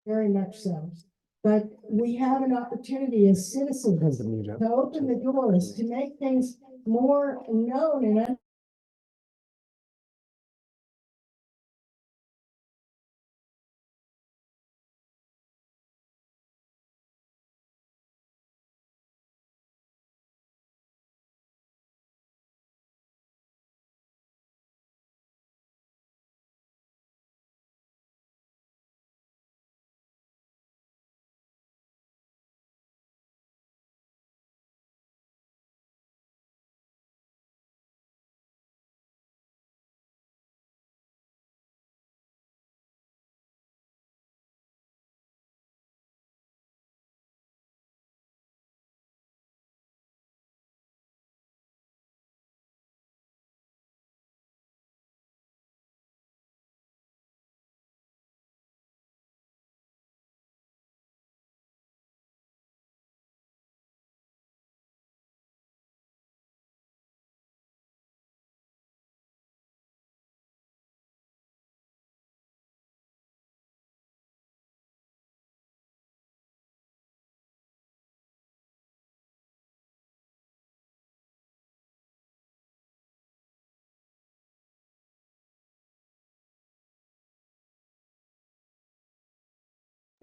very much so. But we have an opportunity as citizens to open the doors, to make things more known and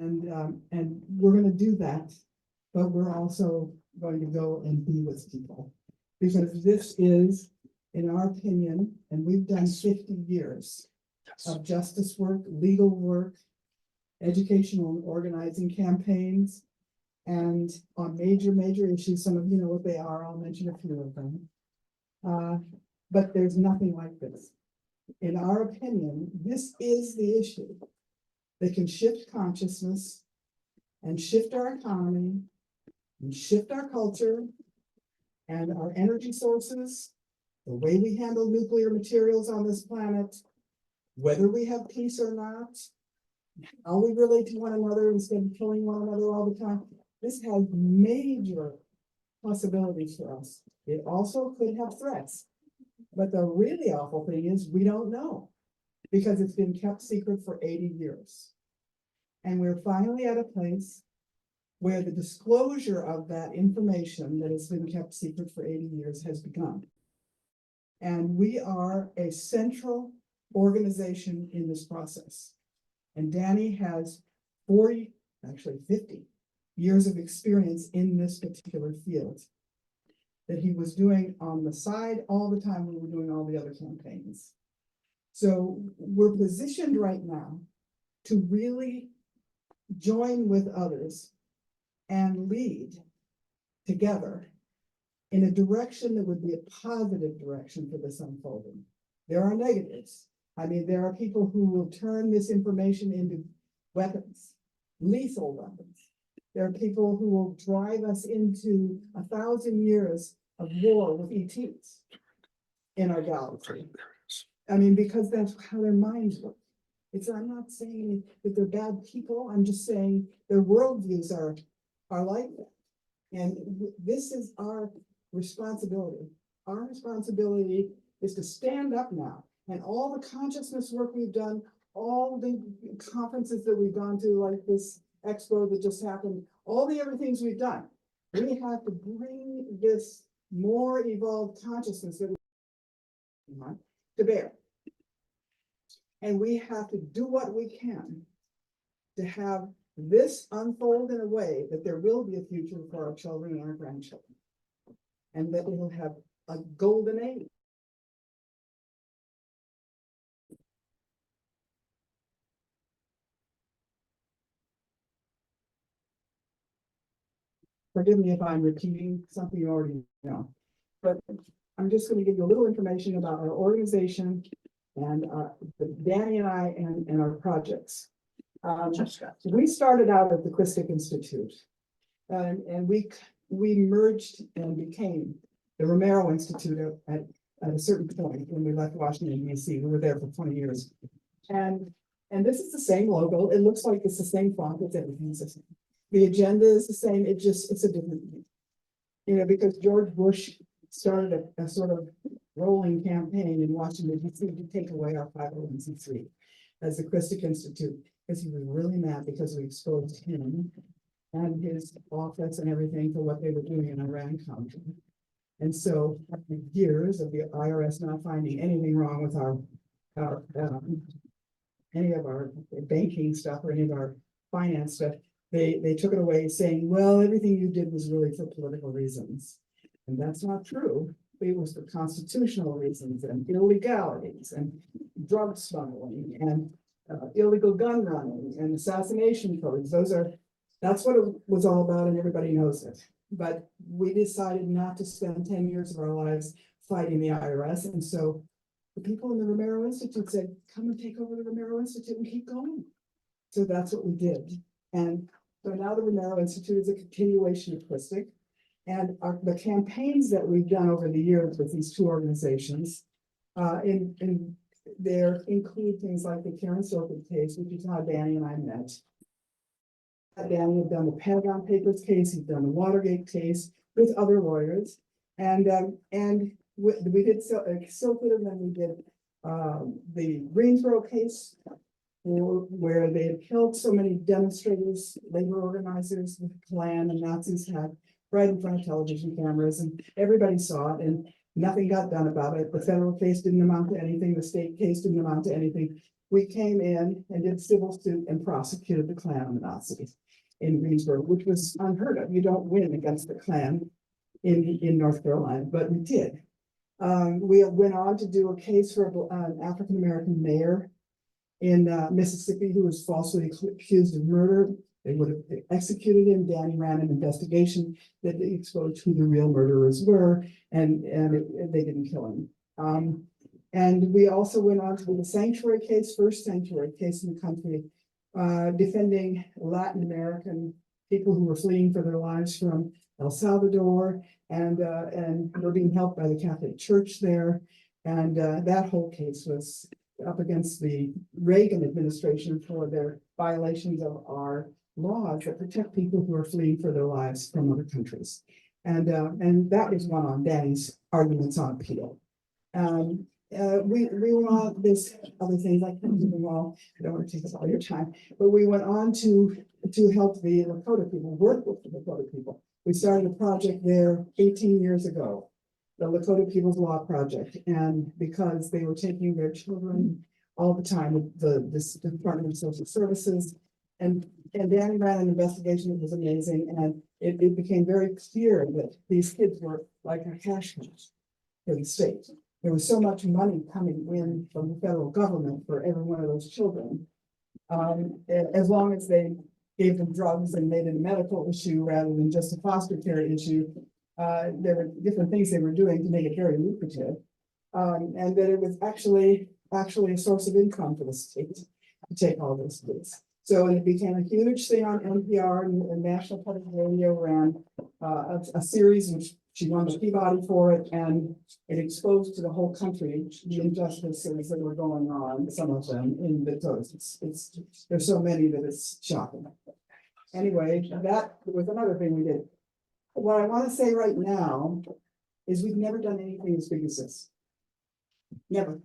and we're going to do that, but we're also going to go and be with people. Because this is, in our opinion, and we've done 50 years of justice work, legal work, educational and organizing campaigns, and on major issues. Some of you know what they are. I'll mention a few of them. But there's nothing like this. In our opinion, this is the issue that can shift consciousness and shift our economy and shift our culture and our energy sources, the way we handle nuclear materials on this planet, whether we have peace or not, how we relate to one another instead of killing one another all the time. This has major possibilities for us. It also could have threats. But the really awful thing is we don't know, because it's been kept secret for 80 years. And we're finally at a place where the disclosure of that information that has been kept secret for 80 years has begun. And we are a central organization in this process. And Danny has 40, actually 50 years of experience in this particular field that he was doing on the side all the time when we were doing all the other campaigns. So we're positioned right now to really join with others and lead together in a direction that would be a positive direction for this unfolding. There are negatives. I mean, there are people who will turn this information into weapons, lethal weapons. There are people who will drive us into 1,000 years of war with ETs in our galaxy. I mean, because that's how their minds work. I'm not saying that they're bad people. I'm just saying their worldviews are like that. And this is our responsibility. Our responsibility is to stand up now. And all the consciousness work we've done, all the conferences that we've gone to, like this expo that just happened, all the other things we've done, we have to bring this more evolved consciousness that we want to bear. And we have to do what we can to have this unfold in a way that there will be a future for our children and our grandchildren, and that we will have a golden age. Forgive me if I'm repeating something you already know, but I'm just going to give you a little information about our organization and Danny and I and our projects. We started out at the Christic Institute, and we merged and became the Romero Institute at a certain point when we left Washington D.C. We were there for 20 years, and this is the same logo. It looks like it's the same font. It's everything's the same. The agenda is the same. It's a different, because George Bush started a sort of rolling campaign in Washington D.C. to take away our 501c3 as the Christic Institute. because he was really mad because we exposed him and his office and everything for what they were doing in Iran Contra. And so after years of the IRS not finding anything wrong with our any of our banking stuff or any of our finance stuff, they took it away saying, well, everything you did was really for political reasons. And that's not true. It was for constitutional reasons and illegalities and drug smuggling and illegal gun running and assassination codes. That's what it was all about, and everybody knows it. But we decided not to spend 10 years of our lives fighting the IRS. And so the people in the Romero Institute said, come and take over the Romero Institute and keep going. So that's what we did. And so now the Romero Institute is a continuation of Christic. And the campaigns that we've done over the years with these two organizations, in there include things like the Karen Silver case, which is how Danny and I met. Danny had done the Pentagon Papers case, he'd done the Watergate case with other lawyers, and we did Silver, and then we did the Greensboro case, where they had killed so many demonstrators, labor organizers, with the Klan and Nazis had right in front of television cameras, and everybody saw it, and nothing got done about it. The federal case didn't amount to anything, the state case didn't amount to anything. We came in and did civil suit and prosecuted the Klan and the Nazis in Greensboro, which was unheard of. You don't win against the Klan in North Carolina, but we did. We went on to do a case for an African-American mayor in Mississippi who was falsely accused of murder. They would have executed him. Danny ran an investigation that exposed who the real murderers were, and they didn't kill him. And we also went on to do the sanctuary case, first sanctuary case in the country, defending Latin American people who were fleeing for their lives from El Salvador, and were being helped by the Catholic Church there. And that whole case was up against the Reagan administration for their violations of our laws that protect people who are fleeing for their lives from other countries. And that was one on Danny's arguments on appeal. We went on this other things, I can't do them all. I don't want to take up all your time, but we went on to help the Lakota people, work with the Lakota people. We started a project there 18 years ago, the Lakota People's Law Project, and because they were taking their children all the time with the Department of Social Services, and Danny ran an investigation that was amazing, and it became very clear that these kids were like a cash cow for the state. There was so much money coming in from the federal government for every one of those children. As long as they gave them drugs and made it a medical issue rather than just a foster care issue, there were different things they were doing to make it very lucrative. And that it was actually a source of income for the state to take all those kids. So it became a huge thing on NPR, and National Public Radio ran a series which she won the Peabody for it, and it exposed to the whole country the injustices that were going on, some of them in the coast. There's so many that it's shocking. Anyway, that was another thing we did. What I want to say right now is we've never done anything as big as this. Never.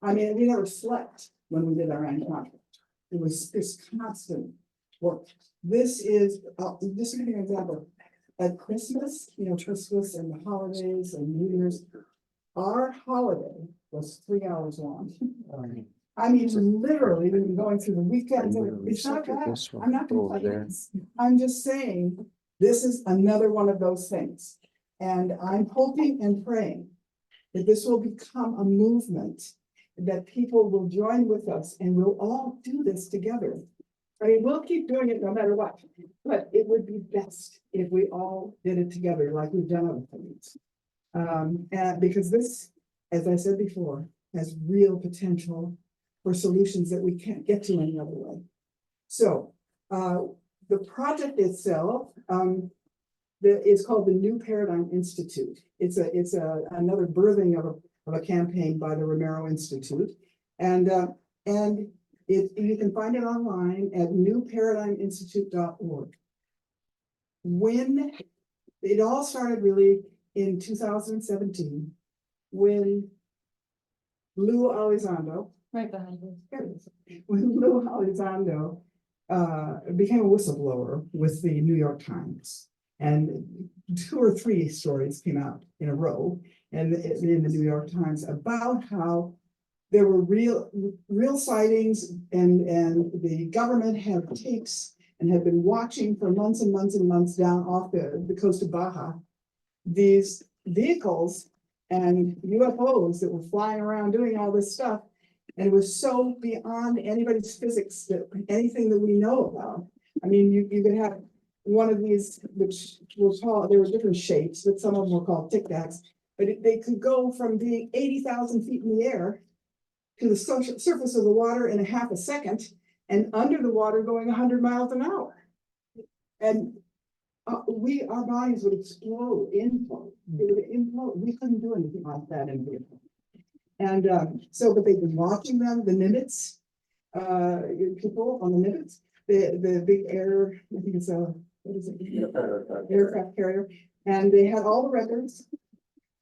I mean, we never slept when we did our Iran Contra. It was this constant work. This is an example. At Christmas, Christmas and the holidays and New Year's, our holiday was 3 hours long. I mean, literally, we've been going through the weekends. It's not bad. I'm not complaining. I'm just saying this is another one of those things. And I'm hoping and praying that this will become a movement, that people will join with us and we'll all do this together. I mean, we'll keep doing it no matter what, but it would be best if we all did it together like we've done other things. And because this, as I said before, has real potential for solutions that we can't get to any other way. So the project itself is called the New Paradigm Institute. It's another birthing of a campaign by the Romero Institute, and you can find it online at newparadigminstitute.org. When it all started really in 2017, when Lou Elizondo, Right behind you. when Lou Elizondo became a whistleblower with the New York Times. And 2 or 3 stories came out in a row and in the New York Times about how there were real sightings, and the government had tapes and had been watching for months and months and months down off the coast of Baja, these vehicles and UFOs that were flying around doing all this stuff. And it was so beyond anybody's physics that anything that we know about. I mean, you could have one of these, which was called, there were different shapes, but some of them were called Tic Tacs, but they could go from being 80,000 feet in the air to the surface of the water in a half a second, and under the water going 100 miles an hour. And our bodies would explode, implode. They would implode. We couldn't do anything like that in Vietnam. And but they've been watching them, the Nimitz, people on the Nimitz, the big air, I think it's what is it? Aircraft carrier. And they had all the records,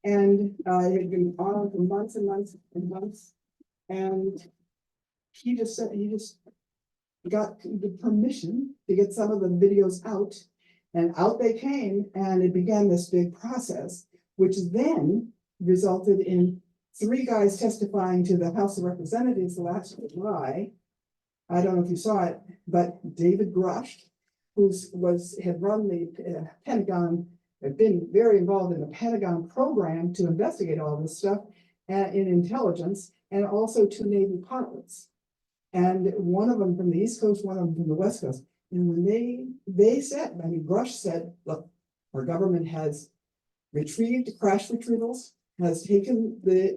and it had been on for months and months and months. And he just got the permission to get some of the videos out, and out they came, and it began this big process, which then resulted in 3 guys testifying to the House of Representatives last July. I don't know if you saw it, but David Grush, had run the Pentagon, had been very involved in the Pentagon program to investigate all this stuff in intelligence, and also 2 Navy pilots. And one of them from the East Coast, one of them from the West Coast. And when they said, I mean, Grush said, look, our government has retrieved crash retrievals, has taken the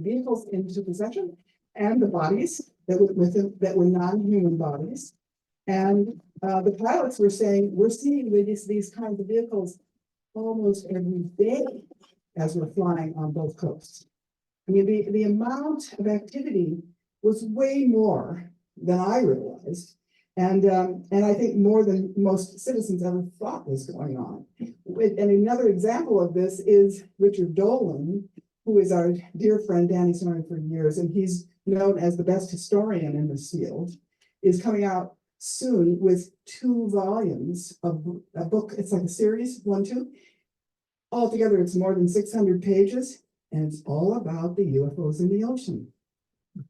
vehicles into possession, and the bodies that were with them that were non-human bodies. And the pilots were saying, we're seeing these kinds of vehicles almost every day as we're flying on both coasts. I mean, the amount of activity was way more than I realized. And I think more than most citizens ever thought was going on. And another example of this is Richard Dolan, who is our dear friend, Danny's known him for years, and he's known as the best historian in this field, is coming out soon with 2 volumes of a book. It's like a series, 1, 2. Altogether, it's more than 600 pages, and it's all about the UFOs in the ocean.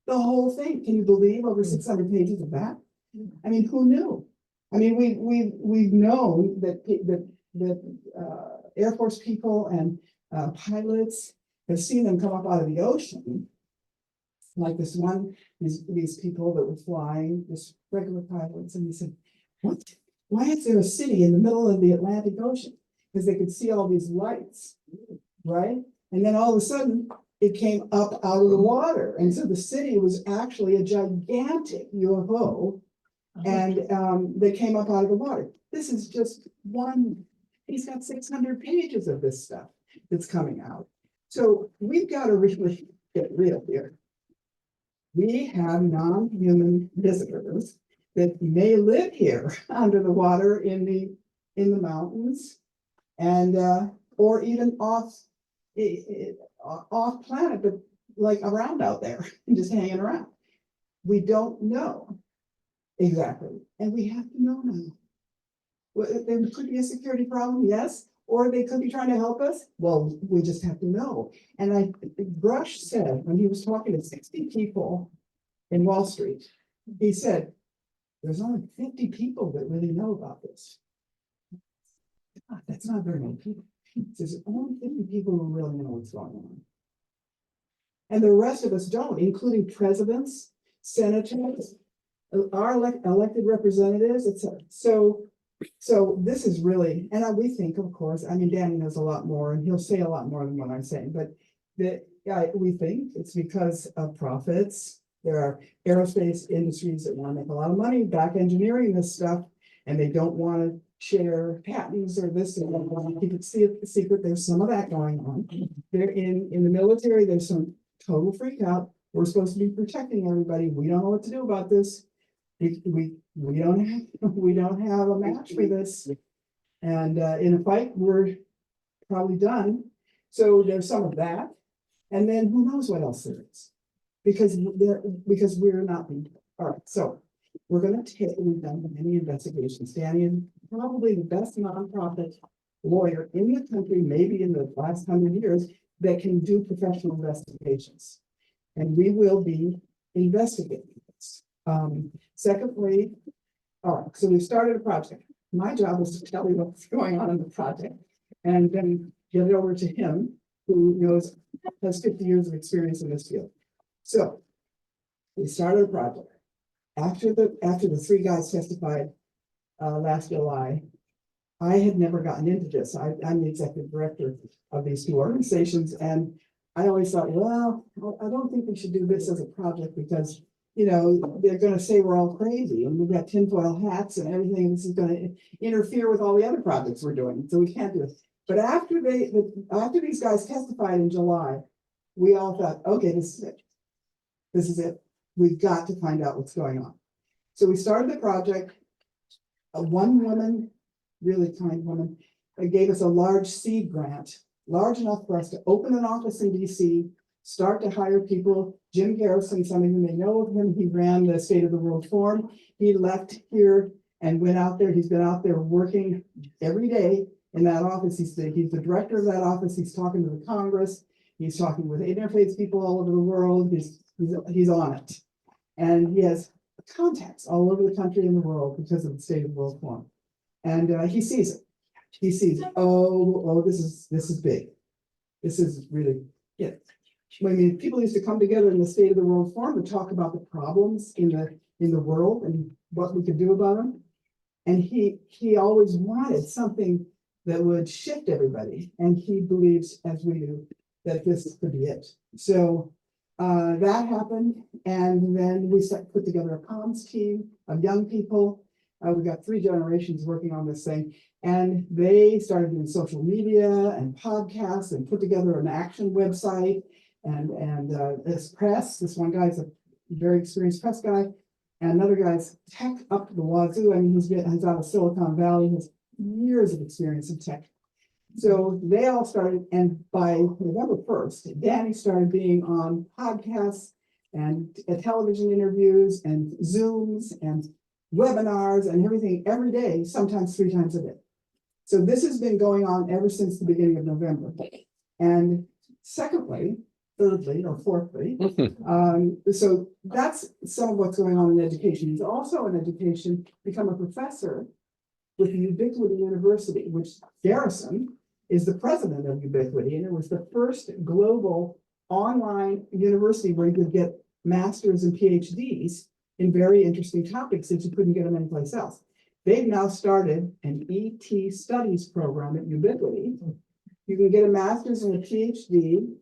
The whole thing. Can you believe over 600 pages of that? I mean, who knew? I mean, we've known that Air Force people and pilots have seen them come up out of the ocean, like this one, these people that were flying, just regular pilots, and he said, "What? Why is there a city in the middle of the Atlantic Ocean?" Because they could see all these lights, right? And then all of a sudden, it came up out of the water, and so the city was actually a gigantic UFO. And they came up out of the water. This is just one. He's got 600 pages of this stuff that's coming out. So we've got to really get real here. We have non-human visitors that may live here under the water in the mountains, and or even off planet, but like around out there, just hanging around. We don't know. Exactly. And we have to know now. Well, there could be a security problem, yes, or they could be trying to help us. Well, we just have to know. And Grush said, when he was talking to 60 people in Wall Street, he said, there's only 50 people that really know about this. God, that's not very many people. There's only 50 people who really know what's going on. And the rest of us don't, including presidents, senators, our elected representatives, etc. So this is really, and we think, of course, I mean, Danny knows a lot more, and he'll say a lot more than what I'm saying, but we think it's because of profits. There are aerospace industries that want to make a lot of money back engineering this stuff, and they don't want to share patents or this, and they want to keep it secret. There's some of that going on. They're in the military, there's some total freak out. We're supposed to be protecting everybody. We don't know what to do about this. We don't have a match for this, and in a fight we're probably done. So there's some of that, and then who knows what else there is. because we're not being, all right, so we're gonna take, we've done many investigations. Danny is probably the best nonprofit lawyer in the country, maybe in the last 100 years, that can do professional investigations. And we will be investigating this. Secondly, all right, so we started a project. My job is to tell you what's going on in the project and then get it over to him, who has 50 years of experience in this field. So we started a project. After the three guys testified last July, I had never gotten into this. I'm the executive director of these two organizations, and I always thought, well, I don't think we should do this as a project because, they're going to say we're all crazy and we've got tinfoil hats and everything. This is going to interfere with all the other projects we're doing, so we can't do it. But after these guys testified in July, we all thought, okay, this is it. This is it. We've got to find out what's going on. So we started the project. One woman, really kind woman, gave us a large seed grant, large enough for us to open an office in DC, start to hire people. Jim Garrison, some of you may know of him. He ran the State of the World Forum. He left here and went out there. He's been out there working every day in that office. He's the director of that office. He's talking to the Congress. He's talking with interfaith people all over the world. He's on it. And he has contacts all over the country and the world because of the State of the World Forum. And he sees it. He sees, oh, this is big. This is really, yeah. I mean, people used to come together in the State of the World Forum to talk about the problems in the world and what we could do about them. And he always wanted something that would shift everybody. And he believes, as we do, that this could be it. So that happened. And then we put together a comms team of young people. We got 3 generations working on this thing. And they started doing social media and podcasts and put together an action website. And this press, this one guy's a very experienced press guy, and another guy's tech up to the wazoo. I mean, he's out of Silicon Valley, has years of experience in tech. So they all started, and by November 1st, Danny started being on podcasts and television interviews and Zooms and webinars and everything every day, sometimes 3 times a day. So this has been going on ever since the beginning of November. And thirdly, or fourthly, so that's some of what's going on in education. He's also in education, become a professor with Ubiquity University, which Garrison is the president of Ubiquity, and it was the first global online university where you could get masters and PhDs in very interesting topics that you couldn't get them anyplace else. They've now started an ET studies program at Ubiquity. You can get a master's and a PhD,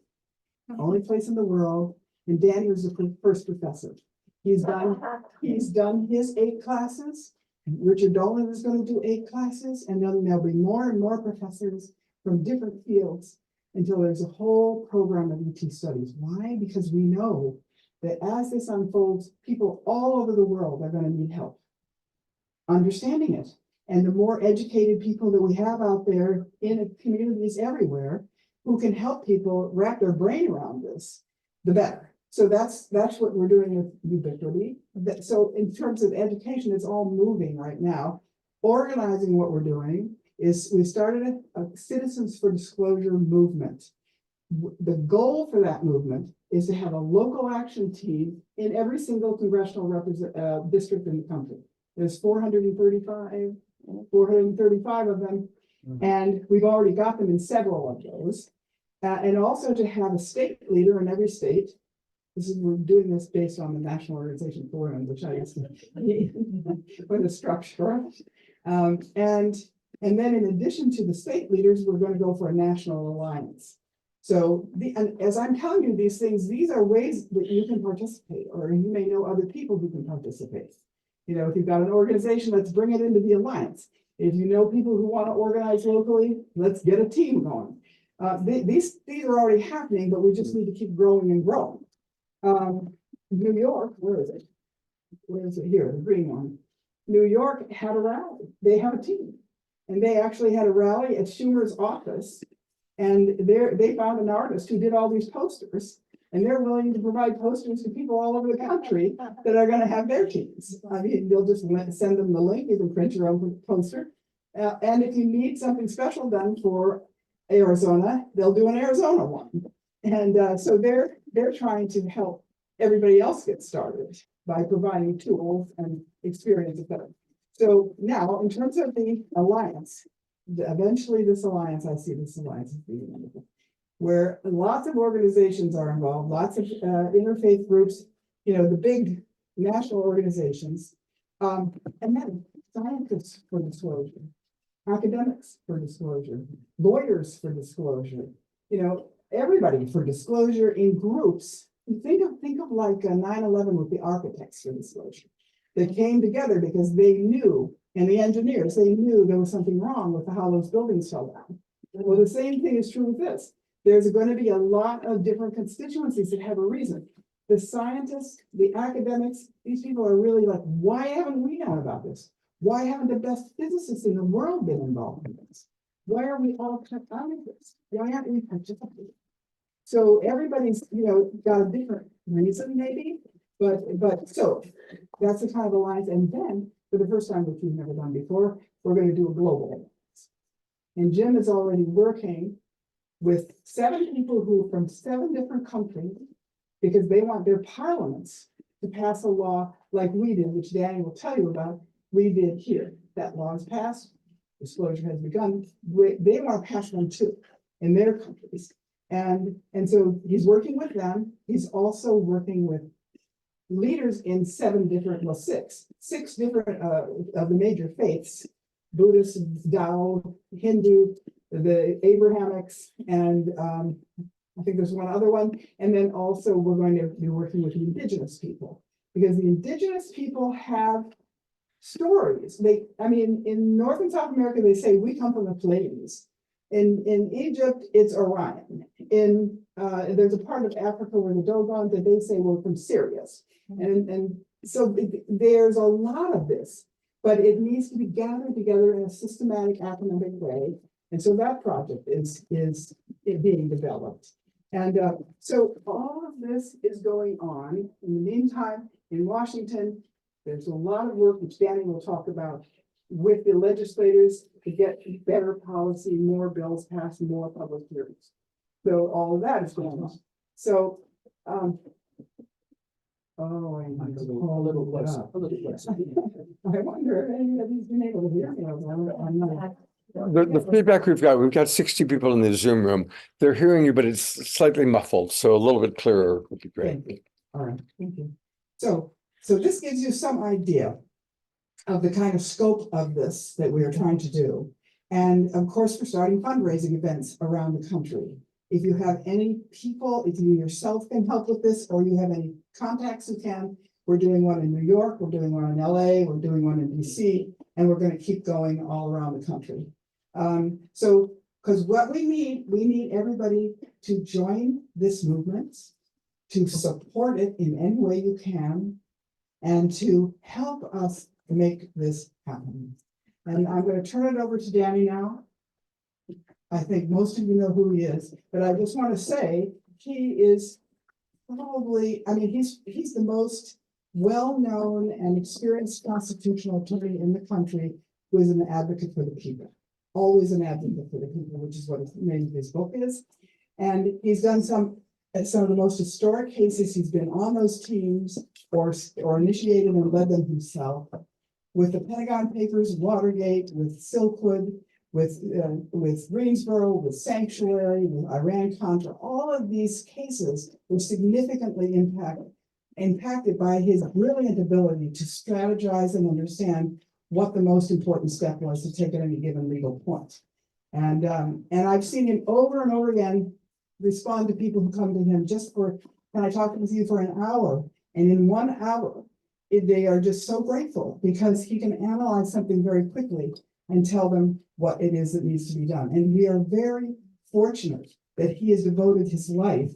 only place in the world, and Danny was the first professor. He's done his 8 classes, and Richard Dolan is going to do 8 classes, and then there'll be more and more professors from different fields until there's a whole program of ET studies. Why? Because we know that as this unfolds, people all over the world are going to need help understanding it. And the more educated people that we have out there in communities everywhere who can help people wrap their brain around this, the better. So that's what we're doing with Ubiquity. So in terms of education, it's all moving right now. Organizing what we're doing is we started a Citizens for Disclosure movement. The goal for that movement is to have a local action team in every single congressional district in the country. There's 435 of them, and we've already got them in several of those. And also to have a state leader in every state. We're doing this based on the National Organization for Women, which I guess with the structure. And then in addition to the state leaders, we're going to go for a national alliance. So and as I'm telling you these things, these are ways that you can participate, or you may know other people who can participate. If you've got an organization, let's bring it into the alliance. If you know people who want to organize locally, let's get a team going. These are already happening, but we just need to keep growing and growing. New York, where is it? Where is it here? The green one. New York had a rally. They have a team, and they actually had a rally at Schumer's office, and they found an artist who did all these posters, and And they're willing to provide posters to people all over the country that are gonna have their teams. I mean, they'll just send them the link, you can print your own poster. And if you need something special done for Arizona, they'll do an Arizona one. And so they're trying to help everybody else get started by providing tools and experience, etc. So now, in terms of the alliance, eventually this alliance, I see this alliance as being wonderful, where lots of organizations are involved, lots of interfaith groups, you know, the big national organizations, and then scientists for disclosure, academics for disclosure, lawyers for disclosure, you know, everybody for disclosure in groups. Think of like 9/11 with the architects for disclosure. They came together because they knew, and the engineers, they knew there was something wrong with how those buildings fell down. Well, the same thing is true with this. There's going to be a lot of different constituencies that have a reason. The scientists, the academics, these people are really like, why haven't we known about this? Why haven't the best physicists in the world been involved in this? Why are we all kept out of this? Why aren't we participating? So everybody's, you know, got a different reason maybe, but so that's the kind of alliance. And then for the first time, which we've never done before, we're going to do a global alliance. And Jim is already working with 7 people who are from 7 different countries because they want their parliaments to pass a law like we did, which Danny will tell you about. We did here. That law is passed. Disclosure has begun. They want to pass one too in their countries. And so he's working with them. He's also working with leaders in 7 different, well, six different of the major faiths: Buddhist, Tao, Hindu, the Abrahamics, and I think there's one other one. And then also we're going to be working with the indigenous people, because the indigenous people have stories. I mean, in North and South America, they say we come from the Pleiades. In Egypt, it's Orion. There's a part of Africa where the Dogons, that they say we're from Sirius. And so there's a lot of this, but it needs to be gathered together in a systematic academic way. And so that project is being developed. And so all of this is going on. In the meantime, in Washington, there's a lot of work, which Danny will talk about, with the legislators to get better policy, more bills passed, more public hearings. So all of that is going on. So, I little closer. wonder if any of you's been able to hear me. I'm not. The feedback we've got 60 people in the Zoom room. They're hearing you, but it's slightly muffled, so a little bit clearer would be great. All right, thank you. So this gives you some idea of the kind of scope of this that we are trying to do. And of course, we're starting fundraising events around the country. If you have any people, if you yourself can help with this, or you have any contacts who can, we're doing one in New York, we're doing one in LA, we're doing one in DC, and we're going to keep going all around the country. So, because what we need everybody to join this movement, to support it in any way you can, and to help us make this happen. And I'm going to turn it over to Danny now. I think most of you know who he is, but I just want to say he is probably, I mean, he's the most well-known and experienced constitutional attorney in the country who is an advocate for the people. Always an advocate for the people, which is what the name of his book is. And he's done some of the most historic cases. He's been on those teams or initiated and led them himself, with the Pentagon Papers, Watergate, with Silkwood, with Greensboro, with Sanctuary, with Iran Contra. All of these cases were significantly impacted by his brilliant ability to strategize and understand what the most important step was to take at any given legal point. And I've seen him over and over again respond to people who come to him just for, can I talk with you for an hour? And in 1 hour, they are just so grateful because he can analyze something very quickly and tell them what it is that needs to be done. And we are very fortunate that he has devoted his life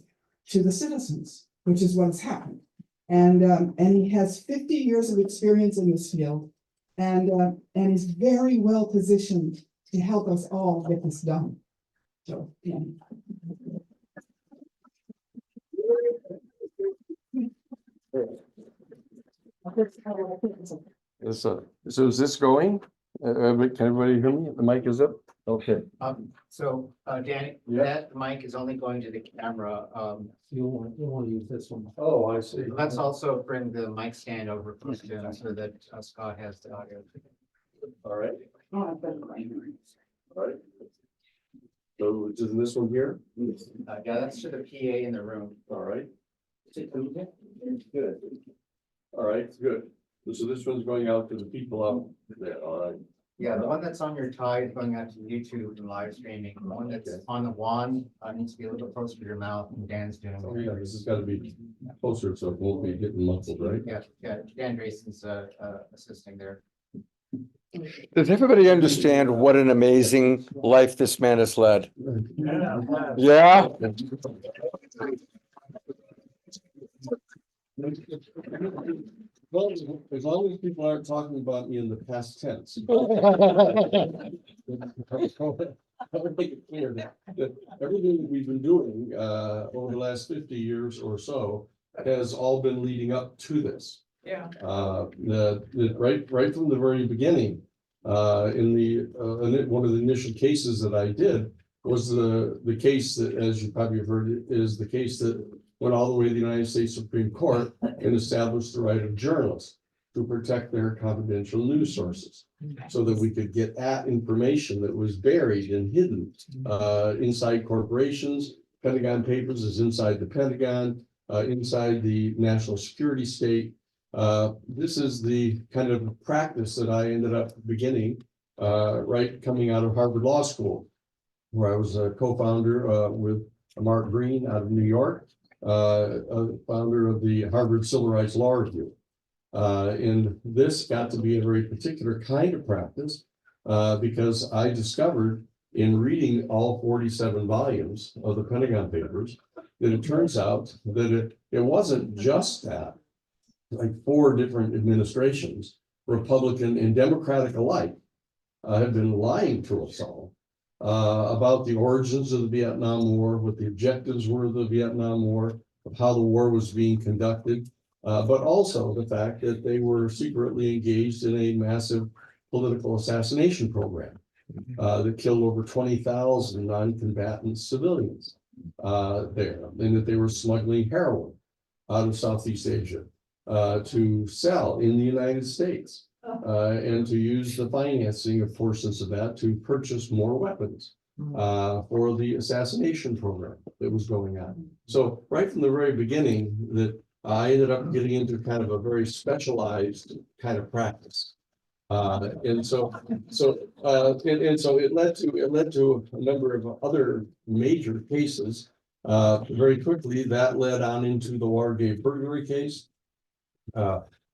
to the citizens, which is what's happened. And he has 50 years of experience in this field, and is very well positioned to help us all get this done. So, yeah. So is this going? Can everybody hear me? The mic is up? Okay. Danny, Yeah. that mic is only going to the camera. You want to use this one? Oh, I see. Let's also bring the mic stand over close to him so that Scott has the audio. All right. All right. So is this one here? Yeah, that's to the PA in the room. All right. Good. All right, good. So this one's going out to the people out there, all right? Yeah, the one that's on your tie is going out to YouTube and live streaming. The one that's on the wand needs to be a little bit closer to your mouth, and Dan's doing. Oh, yeah, this has got to be closer, so it won't be getting muffled, right? Yeah, Dan Grayson's assisting there. Does everybody understand what an amazing life this man has led? Yeah? Well, as long as people aren't talking about me in the past tense. I'll make it clear that everything that we've been doing over the last 50 years or so has all been leading up to this. Yeah. Right from the very beginning, one of the initial cases that I did was the case that, as you probably have heard, is the case that went all the way to the United States Supreme Court and established the right of journalists to protect their confidential news sources, so that we could get at information that was buried and hidden inside corporations. Pentagon Papers is inside the Pentagon, inside the national security state. This is the kind of practice that I ended up beginning right coming out of Harvard Law School, where I was a co-founder with Mark Green out of New York, a founder of the Harvard Civil Rights Law Review. And this got to be a very particular kind of practice because I discovered in reading all 47 volumes of the Pentagon Papers that it turns out that it wasn't just that, like 4 different administrations, Republican and Democratic alike, have been lying to us all about the origins of the Vietnam War, what the objectives were of the Vietnam War, of how the war was being conducted, but also the fact that they were secretly engaged in a massive political assassination program that killed over 20,000 non-combatant civilians there, and that they were smuggling heroin out of Southeast Asia to sell in the United States. And to use the financing of portions of that to purchase more weapons for the assassination program that was going on. So right from the very beginning, that I ended up getting into kind of a very specialized kind of practice, and so it led to a number of other major cases. Very quickly, that led on into the Watergate Burglary case.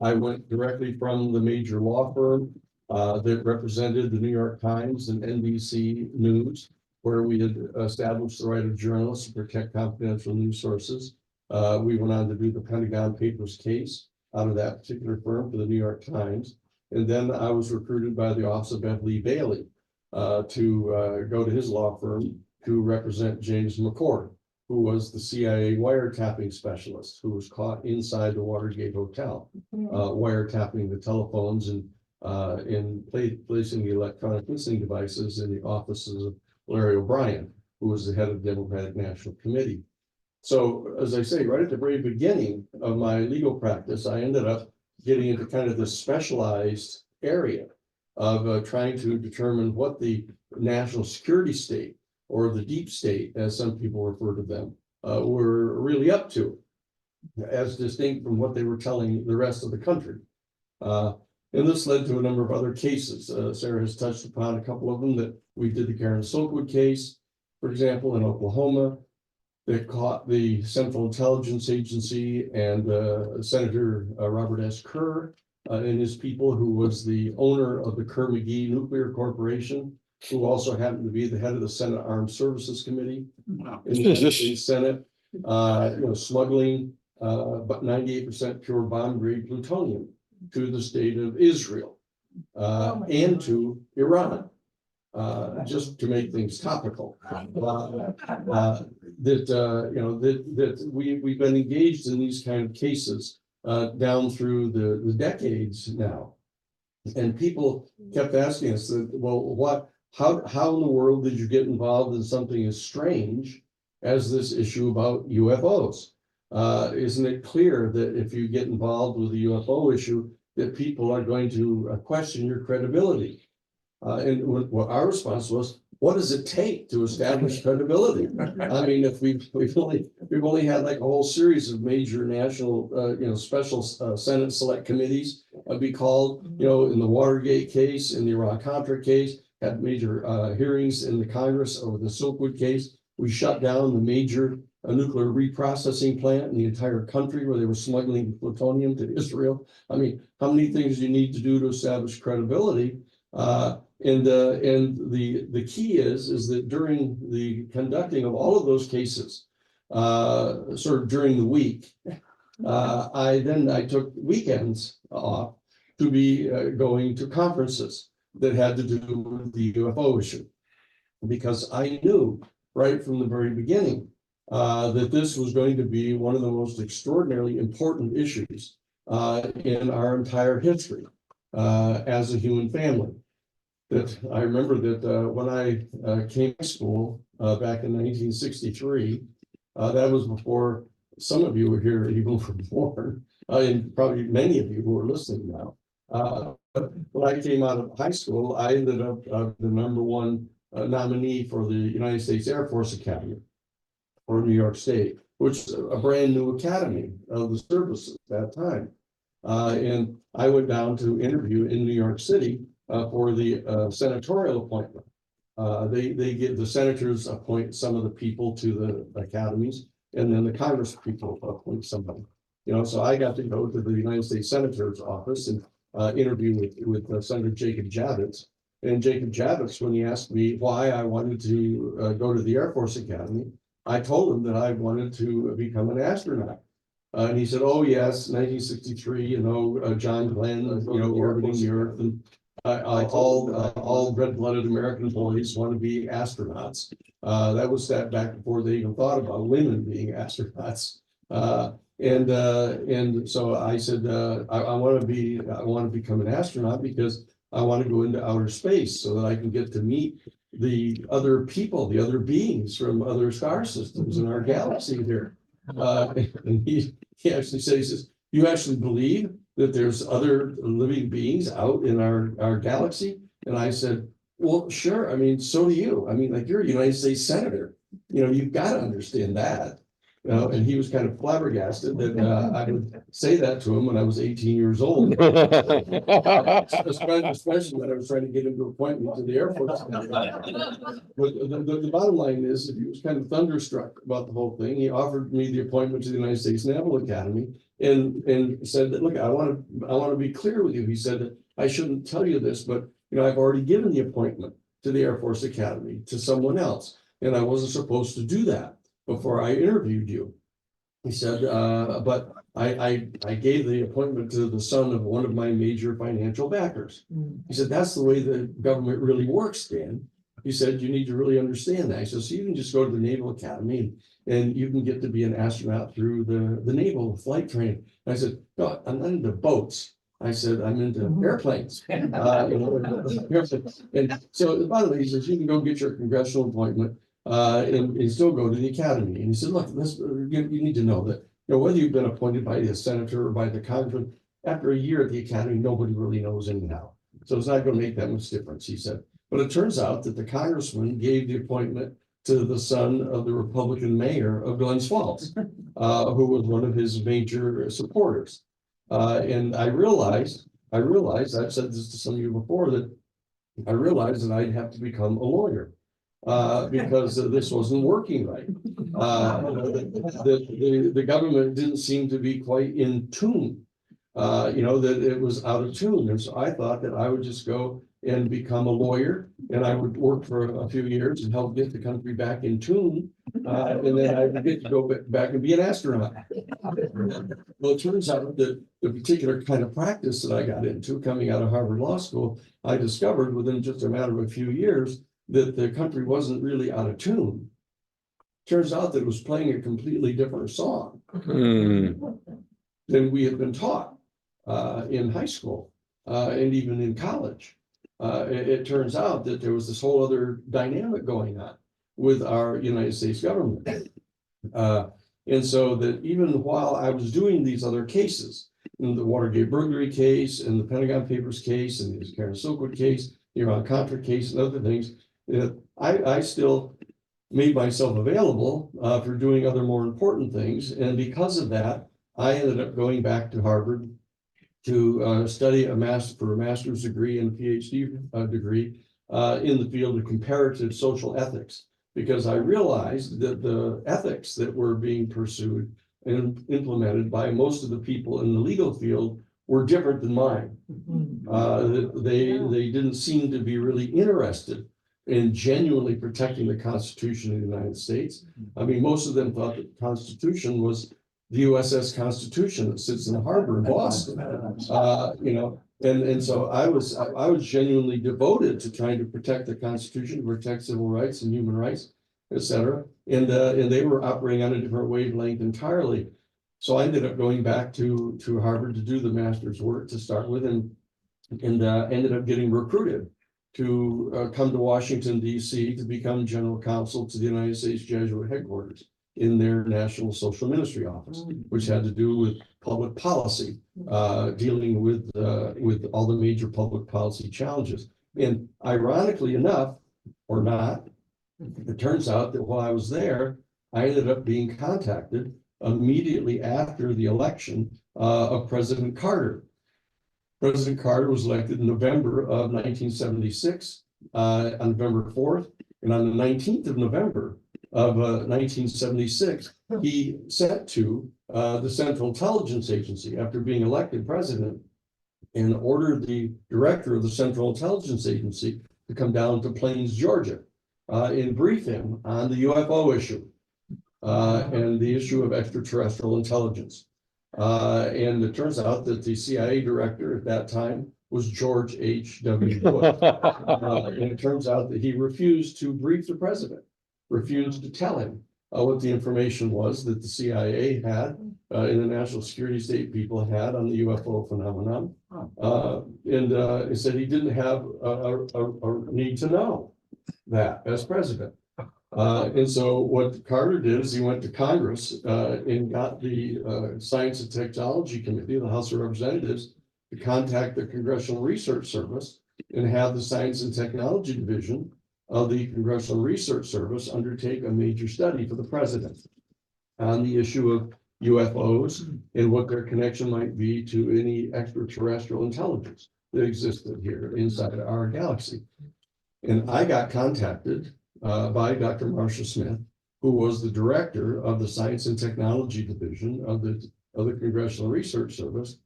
I went directly from the major law firm that represented the New York Times and NBC News, where we had established the right of journalists to protect confidential news sources. We went on to do the Pentagon Papers case out of that particular firm for the New York Times. And then I was recruited by the Office of Beverly Bailey to go to his law firm to represent James McCord, who was the CIA wiretapping specialist who was caught inside the Watergate Hotel, wiretapping the telephones and placing the electronic listening devices in the offices of Larry O'Brien, who was the head of the Democratic National Committee. So, as I say, right at the very beginning of my legal practice, I ended up getting into kind of this specialized area of trying to determine what the national security state, or the deep state, as some people refer to them, were really up to, as distinct from what they were telling the rest of the country. And this led to a number of other cases. Sarah has touched upon a couple of them. That we did the Karen Silkwood case, for example, in Oklahoma, that caught the Central Intelligence Agency and Senator Robert S. Kerr and his people, who was the owner of the Kerr-McGee Nuclear Corporation, who also happened to be the head of the Senate Armed Services Committee in the United States Senate, smuggling but 98% pure bomb-grade plutonium to the state of Israel and to Iran, just to make things topical. We've been engaged in these kind of cases down through the decades now. And people kept asking us, well, how in the world did you get involved in something as strange as this issue about UFOs? Isn't it clear that if you get involved with the UFO issue, that people are going to question your credibility? And what our response was, what does it take to establish credibility? I mean, if we've only had like a whole series of major national, special Senate select committees be called, in the Watergate case, in the Iran Contra case, had major hearings in the Congress over the Silkwood case. We shut down the major nuclear reprocessing plant in the entire country where they were smuggling plutonium to Israel. I mean, how many things do you need to do to establish credibility? And the key is that during the conducting of all of those cases, sort of during the week, I took weekends off to be going to conferences that had to do with the UFO issue, because I knew right from the very beginning that this was going to be one of the most extraordinarily important issues in our entire history as a human family. That I remember that when I came to school back in 1963, that was before some of you were here even were born, and probably many of you who are listening now. When I came out of high school, I ended up the #1 nominee for the United States Air Force Academy for New York State, which is a brand new academy of the service at that time. And I went down to interview in New York City for the senatorial appointment. They get the senators appoint some of the people to the academies, and then the Congress people appoint somebody. So I got to go to the United States Senator's office and interview with Senator Jacob Javits. And Jacob Javits, when he asked me why I wanted to go to the Air Force Academy, I told him that I wanted to become an astronaut. And he said, "Oh yes, 1963, John Glenn, orbiting the Earth, and all red-blooded American boys want to be astronauts." That was back before they even thought about women being astronauts. And so I said, I want to become an astronaut because I want to go into outer space so that I can get to meet the other people, the other beings from other star systems in our galaxy here. And he actually said, he says, "You actually believe that there's other living beings out in our galaxy?" And I said, "Well, sure. I mean, so do you. I mean, like, you're a United States Senator. You've got to understand that." And he was kind of flabbergasted that I would say that to him when I was 18 years old. Especially when I was trying to get him to appoint me to the Air Force. But the bottom line is that he was kind of thunderstruck about the whole thing. He offered me the appointment to the United States Naval Academy and said that, "Look, I want to be clear with you." He said that I shouldn't tell you this, but I've already given the appointment to the Air Force Academy to someone else, and I wasn't supposed to do that before I interviewed you. He said, "But I gave the appointment to the son of one of my major financial backers." He said, "That's the way the government really works, Dan." He said, "You need to really understand that." He says, "So you can just go to the Naval Academy and you can get to be an astronaut through the naval flight training." And I said, "No, I'm not into boats." I said, "I'm into airplanes." And so the bottom line, he says, "You can go get your congressional appointment and still go to the academy." And he said, "Look, you need to know that whether you've been appointed by the senator or by the congressman, after a year at the academy, nobody really knows anyhow. So it's not going to make that much difference," he said. But it turns out that the congressman gave the appointment to the son of the Republican mayor of Glens Falls, who was one of his major supporters. And I realized, I've said this to some of you before, that I realized that I'd have to become a lawyer. Because this wasn't working right. The government didn't seem to be quite in tune, that it was out of tune. And so I thought that I would just go and become a lawyer, and I would work for a few years and help get the country back in tune. And then I would get to go back and be an astronaut. Well, it turns out that the particular kind of practice that I got into coming out of Harvard Law School, I discovered within just a matter of a few years that the country wasn't really out of tune. Turns out that it was playing a completely different song. than we had been taught in high school and even in college. It turns out that there was this whole other dynamic going on with our United States government. And so that even while I was doing these other cases, in the Watergate Burglary case, and the Pentagon Papers case, and the Karen Silkwood case, the Iran Contra case, and other things, I still made myself available for doing other more important things. And because of that, I ended up going back to Harvard to study for a master's degree and PhD degree in the field of comparative social ethics, because I realized that the ethics that were being pursued and implemented by most of the people in the legal field were different than mine. They didn't seem to be really interested in genuinely protecting the Constitution of the United States. I mean, most of them thought that the Constitution was the USS Constitution that sits in the harbor in Boston. And so I was genuinely devoted to trying to protect the Constitution, to protect civil rights and human rights, et cetera. And they were operating on a different wavelength entirely. So I ended up going back to Harvard to do the master's work to start with, and ended up getting recruited to come to Washington, D.C. to become general counsel to the United States Jesuit headquarters in their National Social Ministry Office, which had to do with public policy, dealing with all the major public policy challenges. And ironically enough, or not, it turns out that while I was there, I ended up being contacted immediately after the election of President Carter. President Carter was elected in November of 1976, on November 4th, and on the 19th of November of 1976, he sent to the Central Intelligence Agency after being elected president, and ordered the director of the Central Intelligence Agency to come down to Plains, Georgia, and brief him on the UFO issue and the issue of extraterrestrial intelligence. And it turns out that the CIA director at that time was George H.W. Bush. And it turns out that he refused to brief the president, refused to tell him what the information was that the CIA had and the national security state people had on the UFO phenomenon. And he said he didn't have a need to know that as president. And so what Carter did is he went to Congress and got the Science and Technology Committee of the House of Representatives to contact the Congressional Research Service and have the Science and Technology Division of the Congressional Research Service undertake a major study for the president on the issue of UFOs and what their connection might be to any extraterrestrial intelligence that existed here inside our galaxy. And I got contacted by Dr. Marcia Smith, who was the director of the Science and Technology Division of the Congressional Research Service,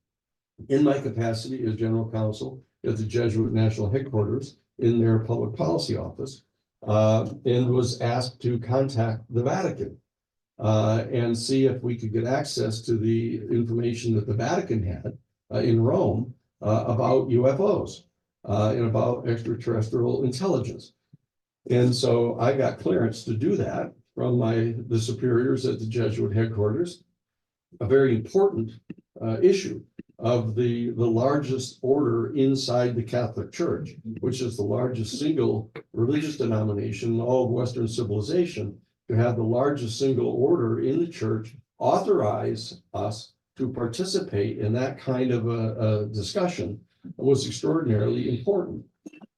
in my capacity as general counsel at the Jesuit National Headquarters in their public policy office, and was asked to contact the Vatican and see if we could get access to the information that the Vatican had in Rome about UFOs and about extraterrestrial intelligence. And so I got clearance to do that from the superiors at the Jesuit headquarters, a very important issue of the largest order inside the Catholic Church, which is the largest single religious denomination in all of Western civilization. To have the largest single order in the church authorize us to participate in that kind of a discussion was extraordinarily important.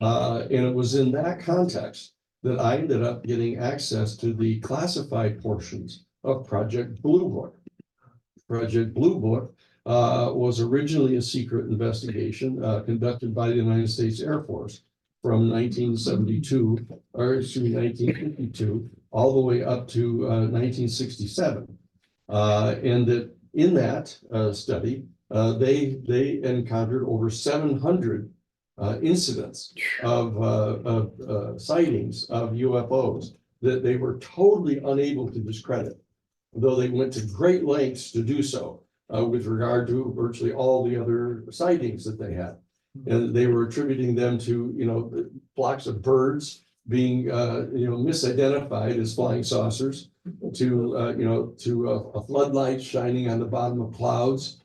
And it was in that context that I ended up getting access to the classified portions of Project Blue Book. Project Blue Book was originally a secret investigation conducted by the United States Air Force from 1952, all the way up to 1967. And that in that study, they encountered over 700 incidents of sightings of UFOs that they were totally unable to discredit, though they went to great lengths to do so with regard to virtually all the other sightings that they had. And they were attributing them to, flocks of birds being, misidentified as flying saucers, to a floodlight shining on the bottom of clouds,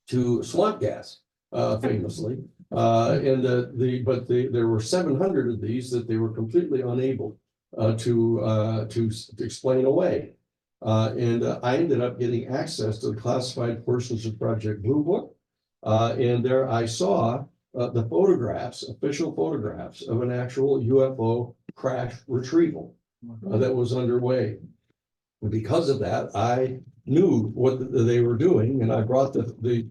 to swamp gas, famously. There were 700 of these that they were completely unable to explain away. I ended up getting access to the classified portions of Project Blue Book. And there I saw the photographs, official photographs of an actual UFO crash retrieval that was underway. And because of that, I knew what they were doing, and I brought the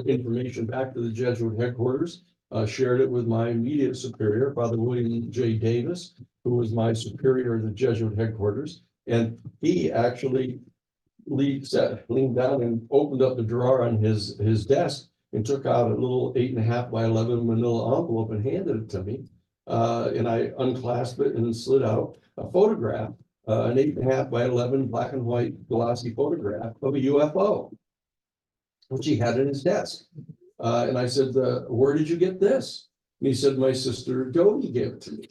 information back to the Jesuit headquarters, shared it with my immediate superior, Father William J. Davis, who was my superior at the Jesuit headquarters, and he actually leaned down and opened up the drawer on his desk and took out a little 8.5 by 11 manila envelope and handed it to me. And I unclasped it and slid out a photograph, an 8.5 by 11 black and white glossy photograph of a UFO, which he had in his desk. And I said, where did you get this? And he said, my sister Dodie gave it to me.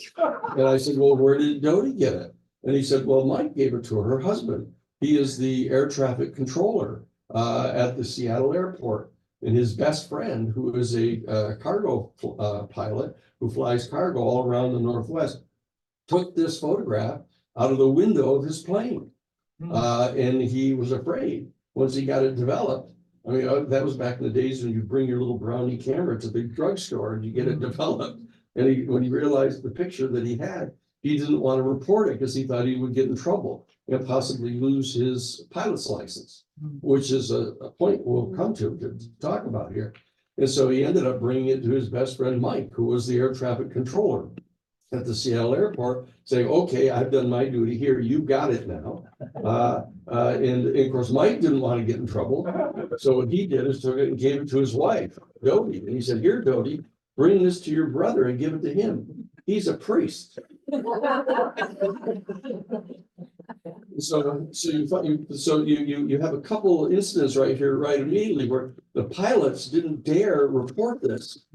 And I said, well, where did Dodie get it? And he said, well, Mike gave it to her husband. He is the air traffic controller at the Seattle airport. And his best friend, who is a cargo pilot who flies cargo all around the Northwest, took this photograph out of the window of his plane. And he was afraid once he got it developed. I mean, that was back in the days when you bring your little brownie camera to the drugstore and you get it developed. And when he realized the picture that he had, he didn't want to report it because he thought he would get in trouble and possibly lose his pilot's license, which is a point we'll come to talk about here. And so he ended up bringing it to his best friend, Mike, who was the air traffic controller at the Seattle airport, saying, okay, I've done my duty here. You got it now. And of course, Mike didn't want to get in trouble. So what he did is took it and gave it to his wife, Dodie. And he said, here, Dodie, bring this to your brother and give it to him. He's a priest. So you have a couple of incidents right here, right immediately, where the pilots didn't dare report this.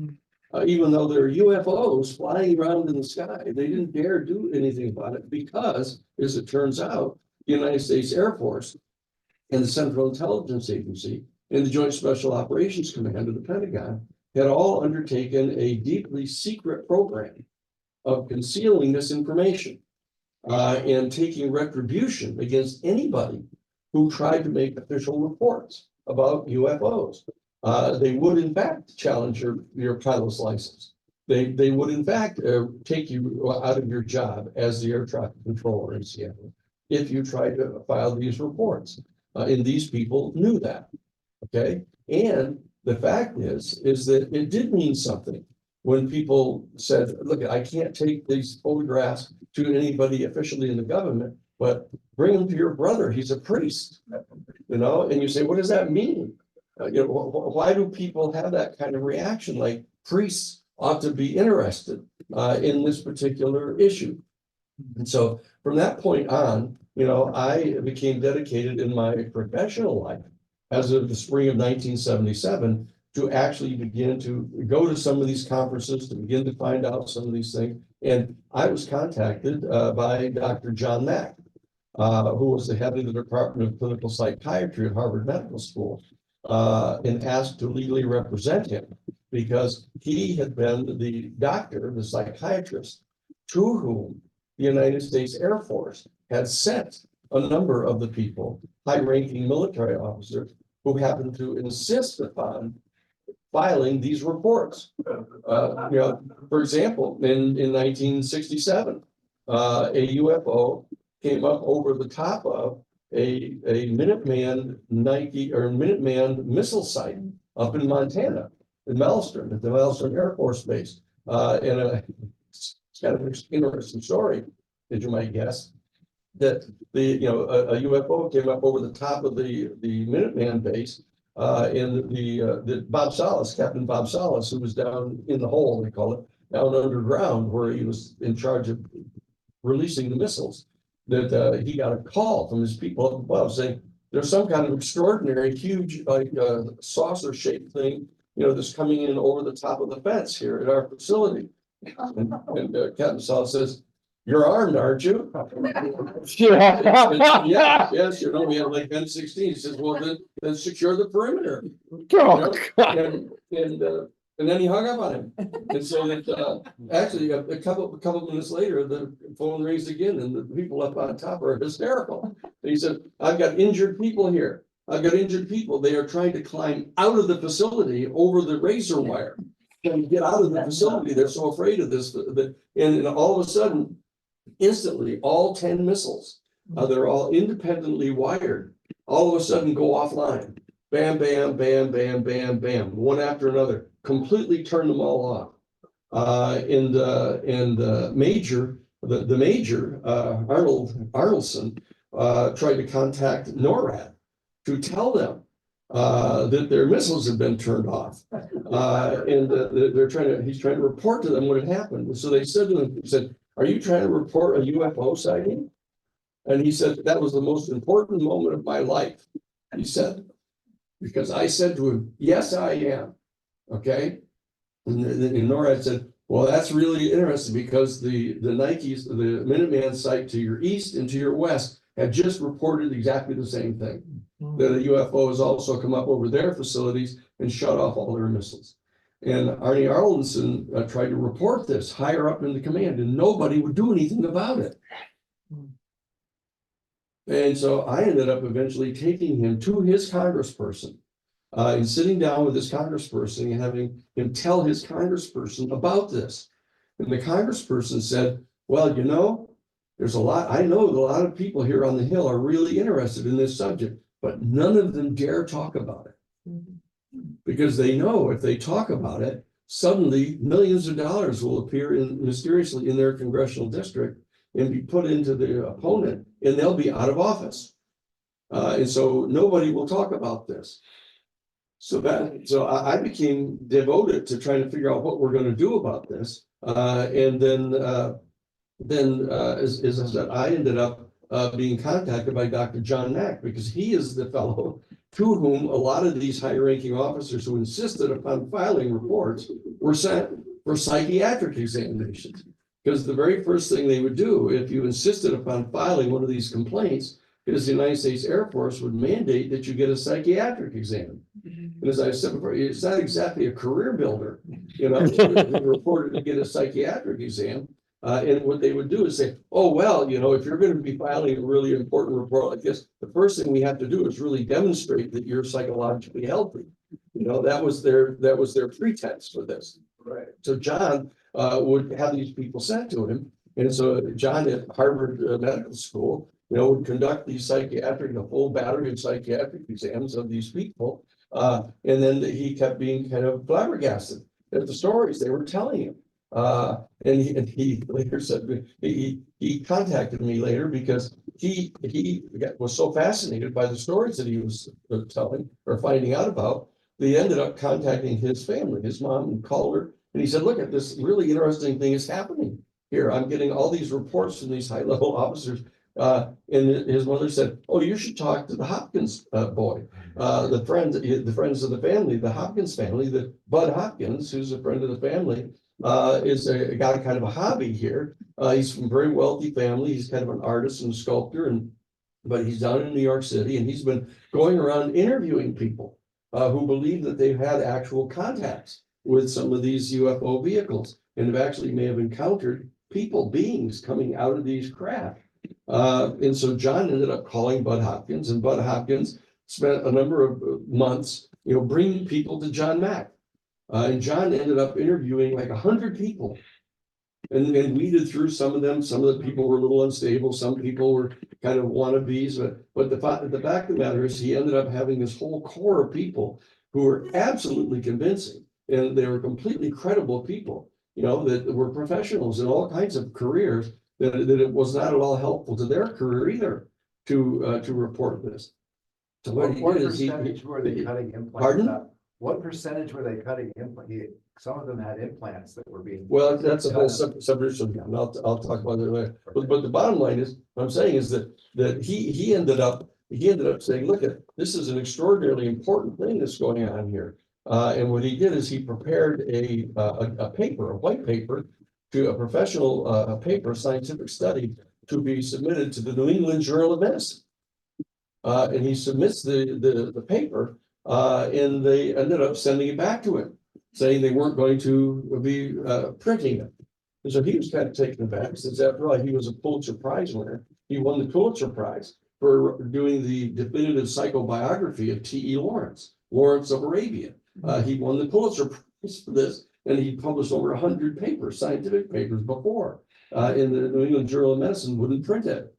Even though there are UFOs flying around in the sky, they didn't dare do anything about it because, as it turns out, the United States Air Force and the Central Intelligence Agency and the Joint Special Operations Command of the Pentagon had all undertaken a deeply secret program of concealing this information and taking retribution against anybody who tried to make official reports about UFOs. They would, in fact, challenge your pilot's license. They would, in fact, take you out of your job as the air traffic controller in Seattle if you tried to file these reports. And these people knew that. Okay. And the fact is that it did mean something when people said, look, I can't take these photographs to anybody officially in the government, but bring them to your brother. He's a priest, and you say, what does that mean? Why do people have that kind of reaction? Like priests ought to be interested in this particular issue. And so from that point on, I became dedicated in my professional life as of the spring of 1977 to actually begin to go to some of these conferences, to begin to find out some of these things. And I was contacted by Dr. John Mack, who was the head of the Department of Clinical Psychiatry at Harvard Medical School, and asked to legally represent him because he had been the doctor, the psychiatrist, to whom the United States Air Force had sent a number of the people, high-ranking military officers, who happened to insist upon filing these reports. For example, in 1967, a UFO came up over the top of a Minuteman Minuteman missile site up in Montana, in Malmstrom, at the Malmstrom Air Force Base. And it's kind of an interesting story, as you might guess, that a UFO came up over the top of the Minuteman base. And the Bob Salas, Captain Bob Salas, who was down in the hole, they call it, down underground, where he was in charge of releasing the missiles, that he got a call from his people up above saying there's some kind of extraordinary, huge, saucer shaped thing, that's coming in over the top of the fence here at our facility. And Captain Salas says, you're armed, aren't you? Yeah. Yeah, yes, you know, we have like M16, he says, well, then secure the perimeter. Oh, God. And then he hung up on him. And so that, actually, a couple minutes later, the phone rings again and the people up on top are hysterical. And he said, I've got injured people here. I've got injured people. They are trying to climb out of the facility over the razor wire. And get out of the facility. They're so afraid of this, and all of a sudden, instantly, all 10 missiles, they're all independently wired, all of a sudden go offline. Bam, bam, bam, bam, bam, bam, one after another, completely turn them all off. Major, the major, Arnoldson, tried to contact NORAD to tell them that their missiles had been turned off. He's trying to report to them what had happened. So they said to him, he said, are you trying to report a UFO sighting? And he said, that was the most important moment of my life. He said, because I said to him, yes, I am. Okay. And NORAD said, well, that's really interesting because the Nikes, the Minuteman site to your east and to your west had just reported exactly the same thing. That a UFO has also come up over their facilities and shut off all their missiles. And Arnie Arlenson tried to report this higher up in the command, and nobody would do anything about it. And so I ended up eventually taking him to his congressperson and sitting down with his congressperson and having him tell his congressperson about this. And the congressperson said, well, you know, I know that a lot of people here on the Hill are really interested in this subject, but none of them dare talk about it. Because they know if they talk about it, suddenly millions of dollars will appear mysteriously in their congressional district and be put into the opponent, and they'll be out of office. And so nobody will talk about this. So I became devoted to trying to figure out what we're going to do about this. And then as I said, I ended up being contacted by Dr. John Mack, because he is the fellow to whom a lot of these high-ranking officers who insisted upon filing reports were sent for psychiatric examinations. Because the very first thing they would do if you insisted upon filing one of these complaints is the United States Air Force would mandate that you get a psychiatric exam. And as I said before, it's not exactly a career builder, you know, they reported to get a psychiatric exam. And what they would do is say, oh, well, you know, if you're going to be filing a really important report like this, the first thing we have to do is really demonstrate that you're psychologically healthy. You know, that was their pretense for this. Right. So John would have these people sent to him. And so John at Harvard Medical School, you know, would conduct these a full battery of psychiatric exams of these people. And then he kept being kind of flabbergasted at the stories they were telling him. And he later said, he contacted me later because he was so fascinated by the stories that he was telling or finding out about. They ended up contacting his family, his mom, and called her. And he said, look at this really interesting thing is happening here. I'm getting all these reports from these high-level officers. And his mother said, oh, you should talk to the Hopkins boy, the friends of the family, the Hopkins family, that Bud Hopkins, who's a friend of the family, is got kind of a hobby here. He's from a very wealthy family. He's kind of an artist and sculptor, but he's down in New York City, and he's been going around interviewing people who believe that they've had actual contacts with some of these UFO vehicles and have actually may have encountered beings coming out of these craft. And so John ended up calling Bud Hopkins, and Bud Hopkins spent a number of months, you know, bringing people to John Mack. And John ended up interviewing like 100 people and weeded through some of them. Some of the people were a little unstable. Some people were kind of wannabes, but the fact of the matter is he ended up having this whole core of people who were absolutely convincing, and they were completely credible people, you know, that were professionals in all kinds of careers, that it was not at all helpful to their career either to report this. So What percentage were they cutting implants? Pardon? What percentage were they cutting implants? Some of them had implants that were being. Well, that's a whole separate issue. I'll talk about it later. But the bottom line is, what I'm saying is that he ended up saying, look, this is an extraordinarily important thing that's going on here. And what he did is he prepared a paper, a white paper, to a professional paper, scientific study, to be submitted to the New England Journal of Medicine. And he submits the paper, and they ended up sending it back to him, saying they weren't going to be printing it. And so he was kind of taken aback, since after all, he was a Pulitzer Prize winner. He won the Pulitzer Prize for doing the definitive psychobiography of T.E. Lawrence, Lawrence of Arabia. He won the Pulitzer Prize for this, and he published over 100 papers, scientific papers before, in the New England Journal of Medicine, wouldn't print it.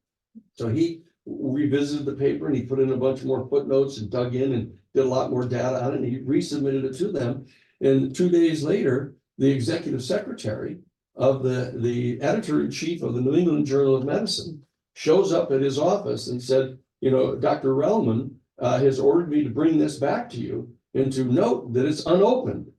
So he revisited the paper, and he put in a bunch more footnotes and dug in and did a lot more data on it, and he resubmitted it to them. And 2 days later, the executive secretary of the editor-in-chief of the New England Journal of Medicine shows up at his office and said, you know, Dr. Relman has ordered me to bring this back to you and to note that it's unopened.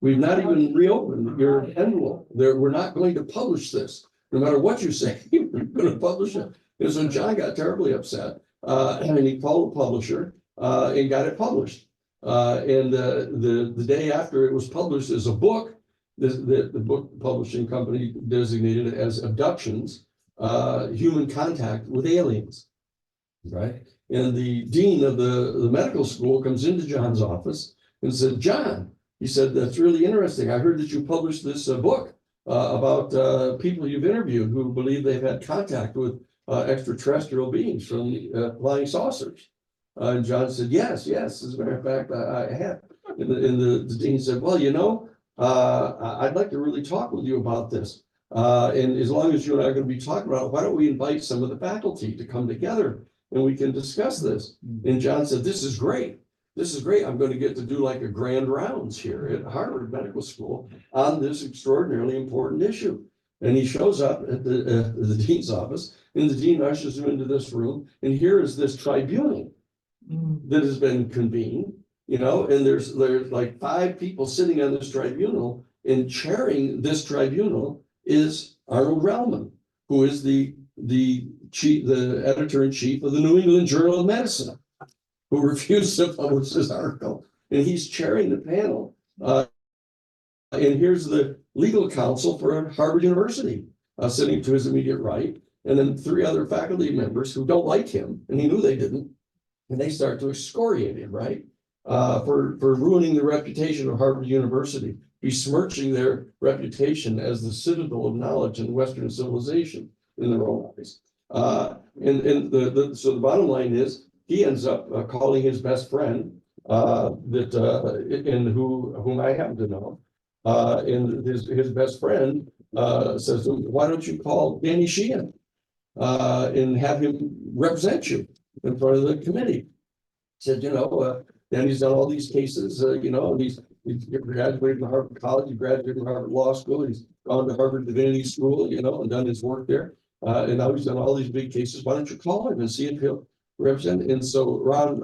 We've not even reopened your envelope. We're not going to publish this. No matter what you say, we're going to publish it. And so John got terribly upset, and he called the publisher and got it published. And the day after it was published as a book, the book publishing company designated it as Abductions, Human Contact with Aliens, right? And the dean of the medical school comes into John's office and said, John, he said, that's really interesting. I heard that you published this book about people you've interviewed who believe they've had contact with extraterrestrial beings from flying saucers. And John said, yes, as a matter of fact, I have. And the dean said, well, you know, I'd like to really talk with you about this. And as long as you and I are going to be talking about it, why don't we invite some of the faculty to come together and we can discuss this? And John said, this is great. This is great. I'm going to get to do like a grand rounds here at Harvard Medical School on this extraordinarily important issue. And he shows up at the dean's office, and the dean ushers him into this room. And here is this tribunal that has been convened, you know, and there's like 5 people sitting on this tribunal, and chairing this tribunal is Arnold Relman, who is the editor-in-chief of the New England Journal of Medicine, who refused to publish this article, and he's chairing the panel. And here's the legal counsel for Harvard University sitting to his immediate right, and then 3 other faculty members who don't like him, and he knew they didn't, and they start to excoriate him, right, for ruining the reputation of Harvard University, besmirching their reputation as the citadel of knowledge and Western civilization in their own eyes. So the bottom line is, he ends up calling his best friend, whom I happen to know, and his best friend says, why don't you call Danny Sheehan and have him represent you in front of the committee? Said, you know, Danny's done all these cases, you know, he's graduated from Harvard College, he graduated from Harvard Law School, he's gone to Harvard Divinity School, you know, and done his work there. And now he's done all these big cases. Why don't you call him and see if he'll represent? And so Ron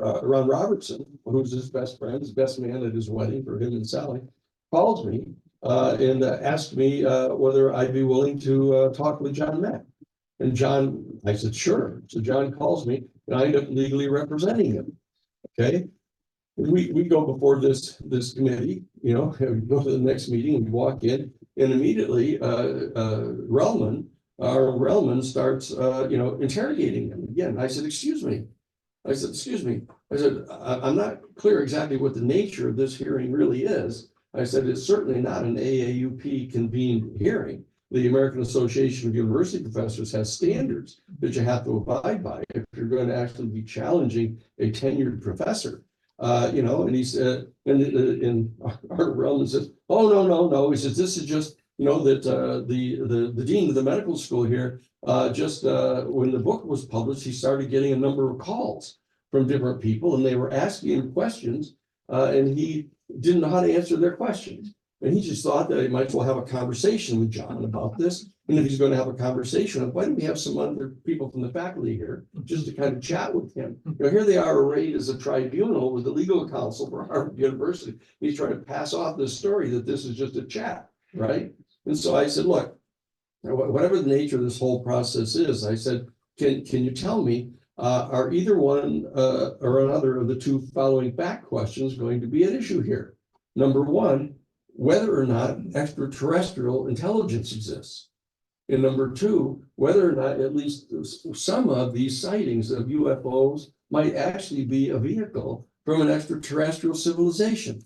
Robertson, who's his best friend, his best man at his wedding for him and Sally, calls me and asked me whether I'd be willing to talk with John Mack. And John, I said, sure. So John calls me, and I end up legally representing him. Okay. We go before this committee, you know, we go to the next meeting, and we walk in, and immediately Relman starts, you know, interrogating him again. I said, excuse me. I said, I'm not clear exactly what the nature of this hearing really is. I said, it's certainly not an AAUP convened hearing. The American Association of University Professors has standards that you have to abide by if you're going to actually be challenging a tenured professor. You know, and he said, and Art Relman says, oh, no. He says, this is just, you know, that the dean of the medical school here, just when the book was published, he started getting a number of calls from different people, and they were asking him questions, and he didn't know how to answer their questions. And he just thought that he might as well have a conversation with John about this. And if he's going to have a conversation, why don't we have some other people from the faculty here just to kind of chat with him? You know, here they are arrayed as a tribunal with the legal counsel for Harvard University. He's trying to pass off this story that this is just a chat, right? And so I said, look, whatever the nature of this whole process is, I said, can you tell me, are either one or another of the 2 following fact questions going to be at issue here? Number 1, whether or not extraterrestrial intelligence exists. And number two, whether or not at least some of these sightings of UFOs might actually be a vehicle from an extraterrestrial civilization.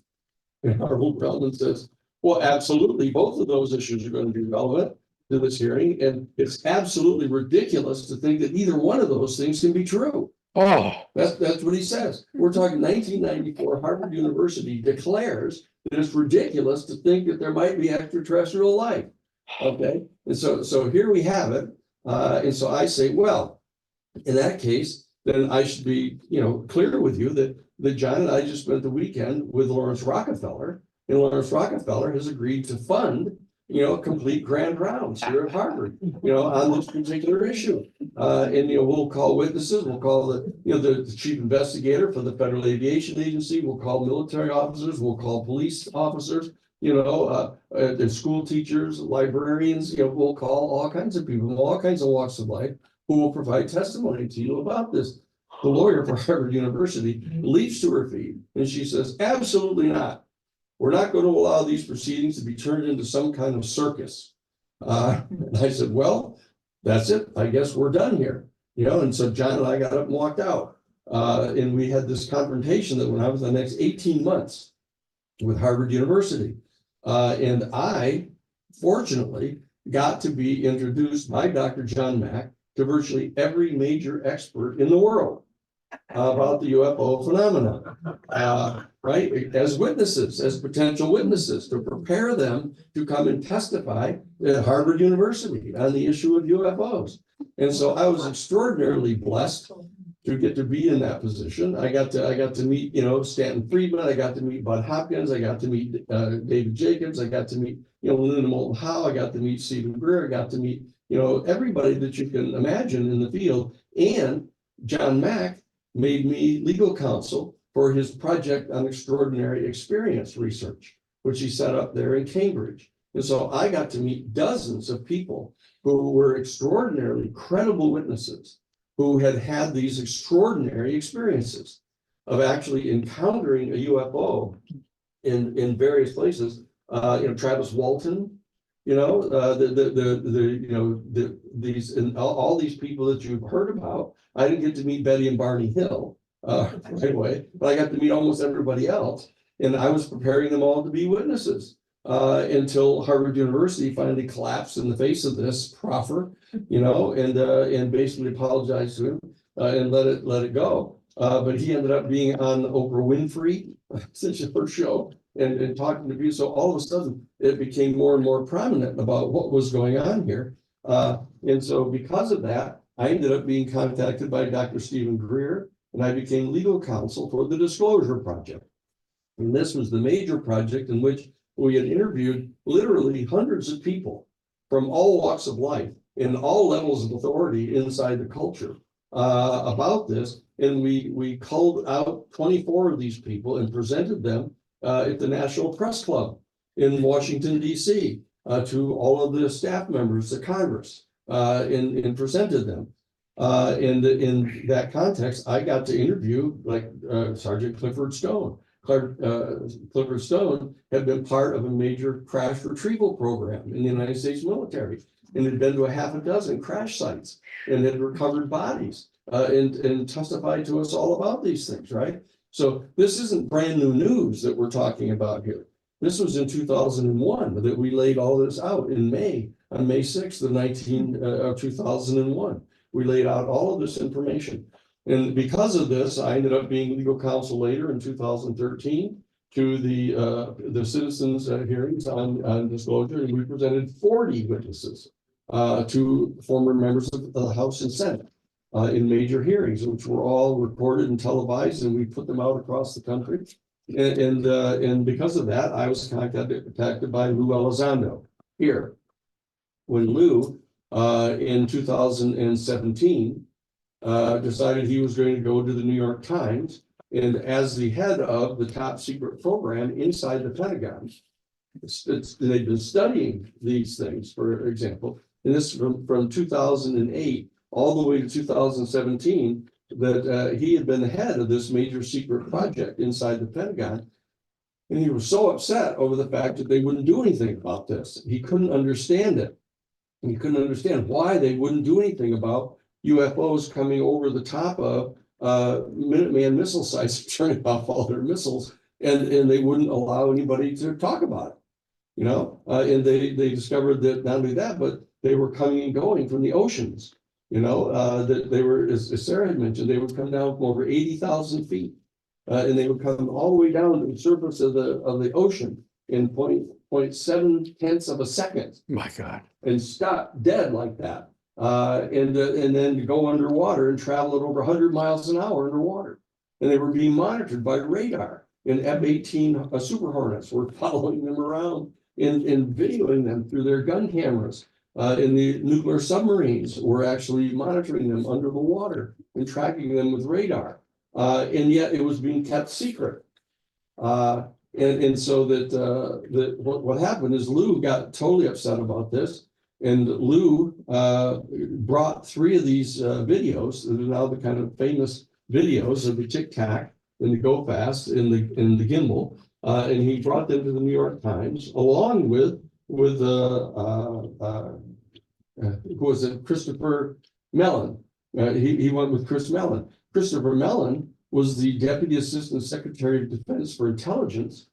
And Arnold Feldman says, well, absolutely, both of those issues are going to be relevant to this hearing, and it's absolutely ridiculous to think that either one of those things can be true. Oh, That's what he says. We're talking 1994, Harvard University declares that it's ridiculous to think that there might be extraterrestrial life. Okay, and so here we have it. And so I say, well, in that case, then I should be, clear with you that John and I just spent the weekend with Lawrence Rockefeller, and Lawrence Rockefeller has agreed to fund, complete grand rounds here at Harvard, on this particular issue. And, we'll call witnesses, we'll call the chief investigator for the Federal Aviation Agency, we'll call military officers, we'll call police officers, and school teachers, librarians, we'll call all kinds of people, all kinds of walks of life, who will provide testimony to you about this. The lawyer for Harvard University leaps to her feet and she says, absolutely not. We're not going to allow these proceedings to be turned into some kind of circus. And I said, well, that's it. I guess we're done here. And so John and I got up and walked out. And we had this confrontation that went on for the next 18 months with Harvard University. And I, fortunately, got to be introduced by Dr. John Mack to virtually every major expert in the world about the UFO phenomenon, right? As witnesses, as potential witnesses, to prepare them to come and testify at Harvard University on the issue of UFOs. And so I was extraordinarily blessed to get to be in that position. I got to meet, Stanton Friedman. I got to meet Bud Hopkins. I got to meet David Jacobs. I got to meet, Linda Moulton Howe. I got to meet Stephen Greer. I got to meet, everybody that you can imagine in the field. And John Mack made me legal counsel for his project on extraordinary experience research, which he set up there in Cambridge. And so I got to meet dozens of people who were extraordinarily credible witnesses who had had these extraordinary experiences of actually encountering a UFO in various places. Travis Walton, these and all these people that you've heard about. I didn't get to meet Betty and Barney Hill right away, but I got to meet almost everybody else, and I was preparing them all to be witnesses until Harvard University finally collapsed in the face of this proffer, and basically apologized to him and let it go. But he ended up being on Oprah Winfrey, since her show, and talking to me. So all of a sudden, it became more and more prominent about what was going on here. And so because of that, I ended up being contacted by Dr. Stephen Greer, and I became legal counsel for the Disclosure Project. And this was the major project in which we had interviewed literally hundreds of people from all walks of life and all levels of authority inside the culture about this. And we culled out 24 of these people and presented them at the National Press Club in Washington, D.C. To all of the staff members of Congress and presented them. And in that context, I got to interview Sergeant Clifford Stone. Clifford Stone had been part of a major crash retrieval program in the United States military and had been to a half a dozen crash sites and had recovered bodies and testified to us all about these things, right? So this isn't brand new news that we're talking about here. This was in 2001 that we laid all this out on May 6th of 2001. We laid out all of this information. And because of this, I ended up being legal counsel later in 2013 to the citizens hearings on disclosure, and we presented 40 witnesses to former members of the House and Senate in major hearings, which were all recorded and televised, and we put them out across the country. And because of that, I was contacted by Lou Elizondo here. When Lou, in 2017, decided he was going to go to the New York Times, and as the head of the top secret program inside the Pentagon, they've been studying these things, for example, and this from 2008 all the way to 2017, that he had been the head of this major secret project inside the Pentagon. And he was so upset over the fact that they wouldn't do anything about this. He couldn't understand it. And he couldn't understand why they wouldn't do anything about UFOs coming over the top of Minuteman missile sites, turning off all their missiles, and they wouldn't allow anybody to talk about it. You know, and they discovered that not only that, but they were coming and going from the oceans. You know, that they were, as Sarah had mentioned, they would come down from over 80,000 feet. And they would come all the way down to the surface of the ocean in 0.7 of a second My God. and stop dead like that. And then to go underwater and travel at over 100 miles an hour underwater. And they were being monitored by radar. And F-18 Super Hornets were following them around and videoing them through their gun cameras. And the nuclear submarines were actually monitoring them under the water and tracking them with radar. And yet it was being kept secret. And so that what happened is Lou got totally upset about this. And Lou brought 3 of these videos that are now the kind of famous videos of the Tic Tac and the Go Fast and the gimbal. And he brought them to the New York Times along with who was it? Christopher Mellon. He went with Chris Mellon. Christopher Mellon was the Deputy Assistant Secretary of Defense for Intelligence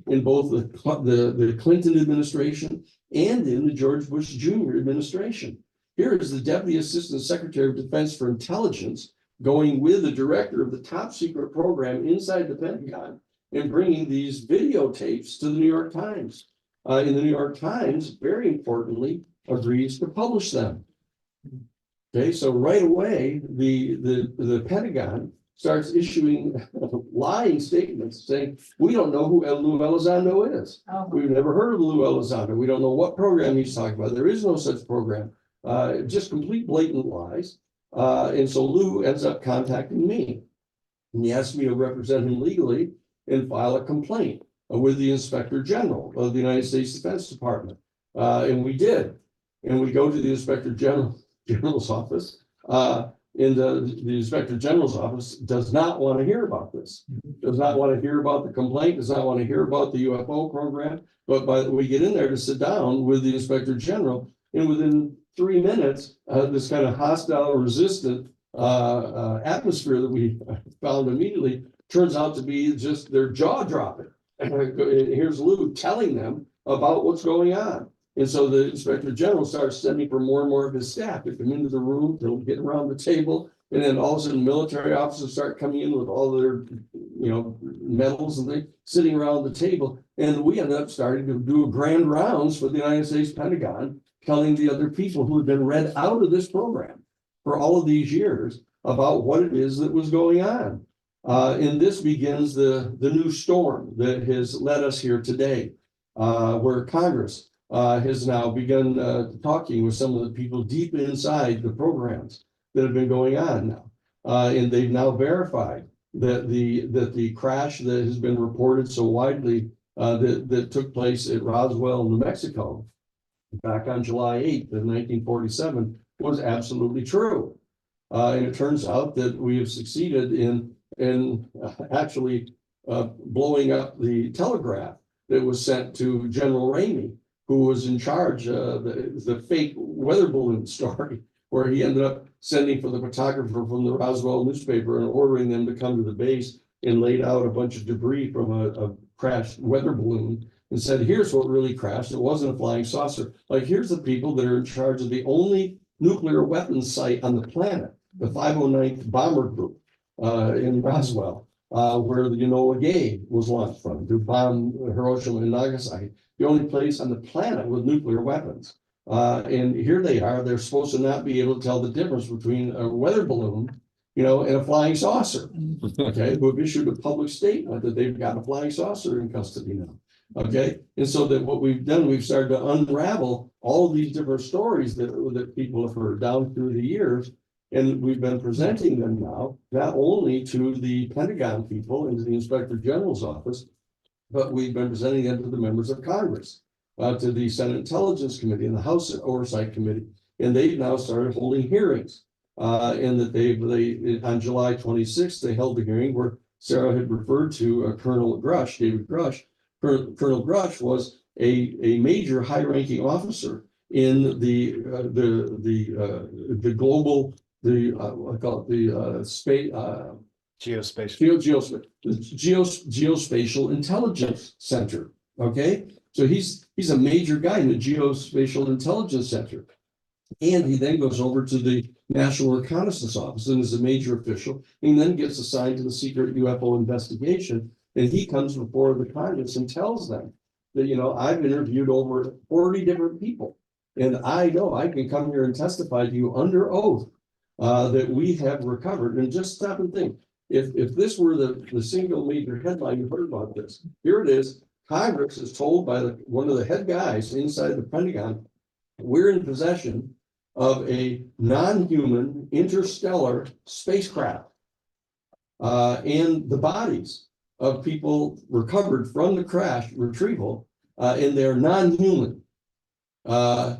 in both the Clinton administration and in the George Bush Jr. administration. Here is the Deputy Assistant Secretary of Defense for Intelligence going with the director of the top secret program inside the Pentagon and bringing these videotapes to the New York Times. And the New York Times, very importantly, agrees to publish them. Okay, so right away, the Pentagon starts issuing lying statements saying, we don't know who Lou Elizondo is. Oh, We've never heard of Lou Elizondo. We don't know what program he's talking about. There is no such program. Just complete blatant lies. And so Lou ends up contacting me. And he asked me to represent him legally and file a complaint with the Inspector General of the United States Defense Department. And we did. And we go to the Inspector General's office. And the Inspector General's office does not want to hear about this, does not want to hear about the complaint, does not want to hear about the UFO program. But we get in there to sit down with the Inspector General, and within 3 minutes, this kind of hostile, resistant atmosphere that we found immediately turns out to be just their jaw dropping. And here's Lou telling them about what's going on. And so the Inspector General starts sending for more and more of his staff to come into the room, they'll get around the table, and then all of a sudden military officers start coming in with all their, medals and things, sitting around the table. And we ended up starting to do grand rounds for the United States Pentagon, telling the other people who had been read out of this program for all of these years about what it is that was going on. And this begins the new storm that has led us here today, where Congress has now begun talking with some of the people deep inside the programs that have been going on now. And they've now verified that the crash that has been reported so widely that took place at Roswell, New Mexico, back on July 8th of 1947 was absolutely true. And it turns out that we have succeeded in actually blowing up the telegraph that was sent to General Ramey, who was in charge of the fake weather balloon story, where he ended up sending for the photographer from the Roswell newspaper and ordering them to come to the base and laid out a bunch of debris from a crashed weather balloon and said, here's what really crashed. It wasn't a flying saucer. Like, here's the people that are in charge of the only nuclear weapons site on the planet, the 509th Bomber Group in Roswell, where the Enola Gay was launched from to bomb Hiroshima and Nagasaki, the only place on the planet with nuclear weapons. And here they are, they're supposed to not be able to tell the difference between a weather balloon, and a flying saucer, okay, who have issued a public statement that they've got a flying saucer in custody now, okay? And so that what we've done, we've started to unravel all of these different stories that people have heard down through the years. And we've been presenting them now, not only to the Pentagon people and to the Inspector General's office, but we've been presenting them to the members of Congress, to the Senate Intelligence Committee and the House Oversight Committee. And they've now started holding hearings. And that they on July 26th, they held a hearing where Sarah had referred to Colonel Grush, David Grush, Colonel Grush was a major high-ranking officer in the global, I call it the space, Geospatial. geospatial intelligence center. Okay, so he's a major guy in the geospatial intelligence center. And he then goes over to the National Reconnaissance Office and is a major official, and then gets assigned to the secret UFO investigation. And he comes before the Congress and tells them that, you know, I've interviewed over 40 different people. And I know I can come here and testify to you under oath that we have recovered. And just stop and think, if this were the single major headline you heard about this, here it is. Congress is told by one of the head guys inside the Pentagon, we're in possession of a non-human interstellar spacecraft. And the bodies of people recovered from the crash retrieval, and they're non-human.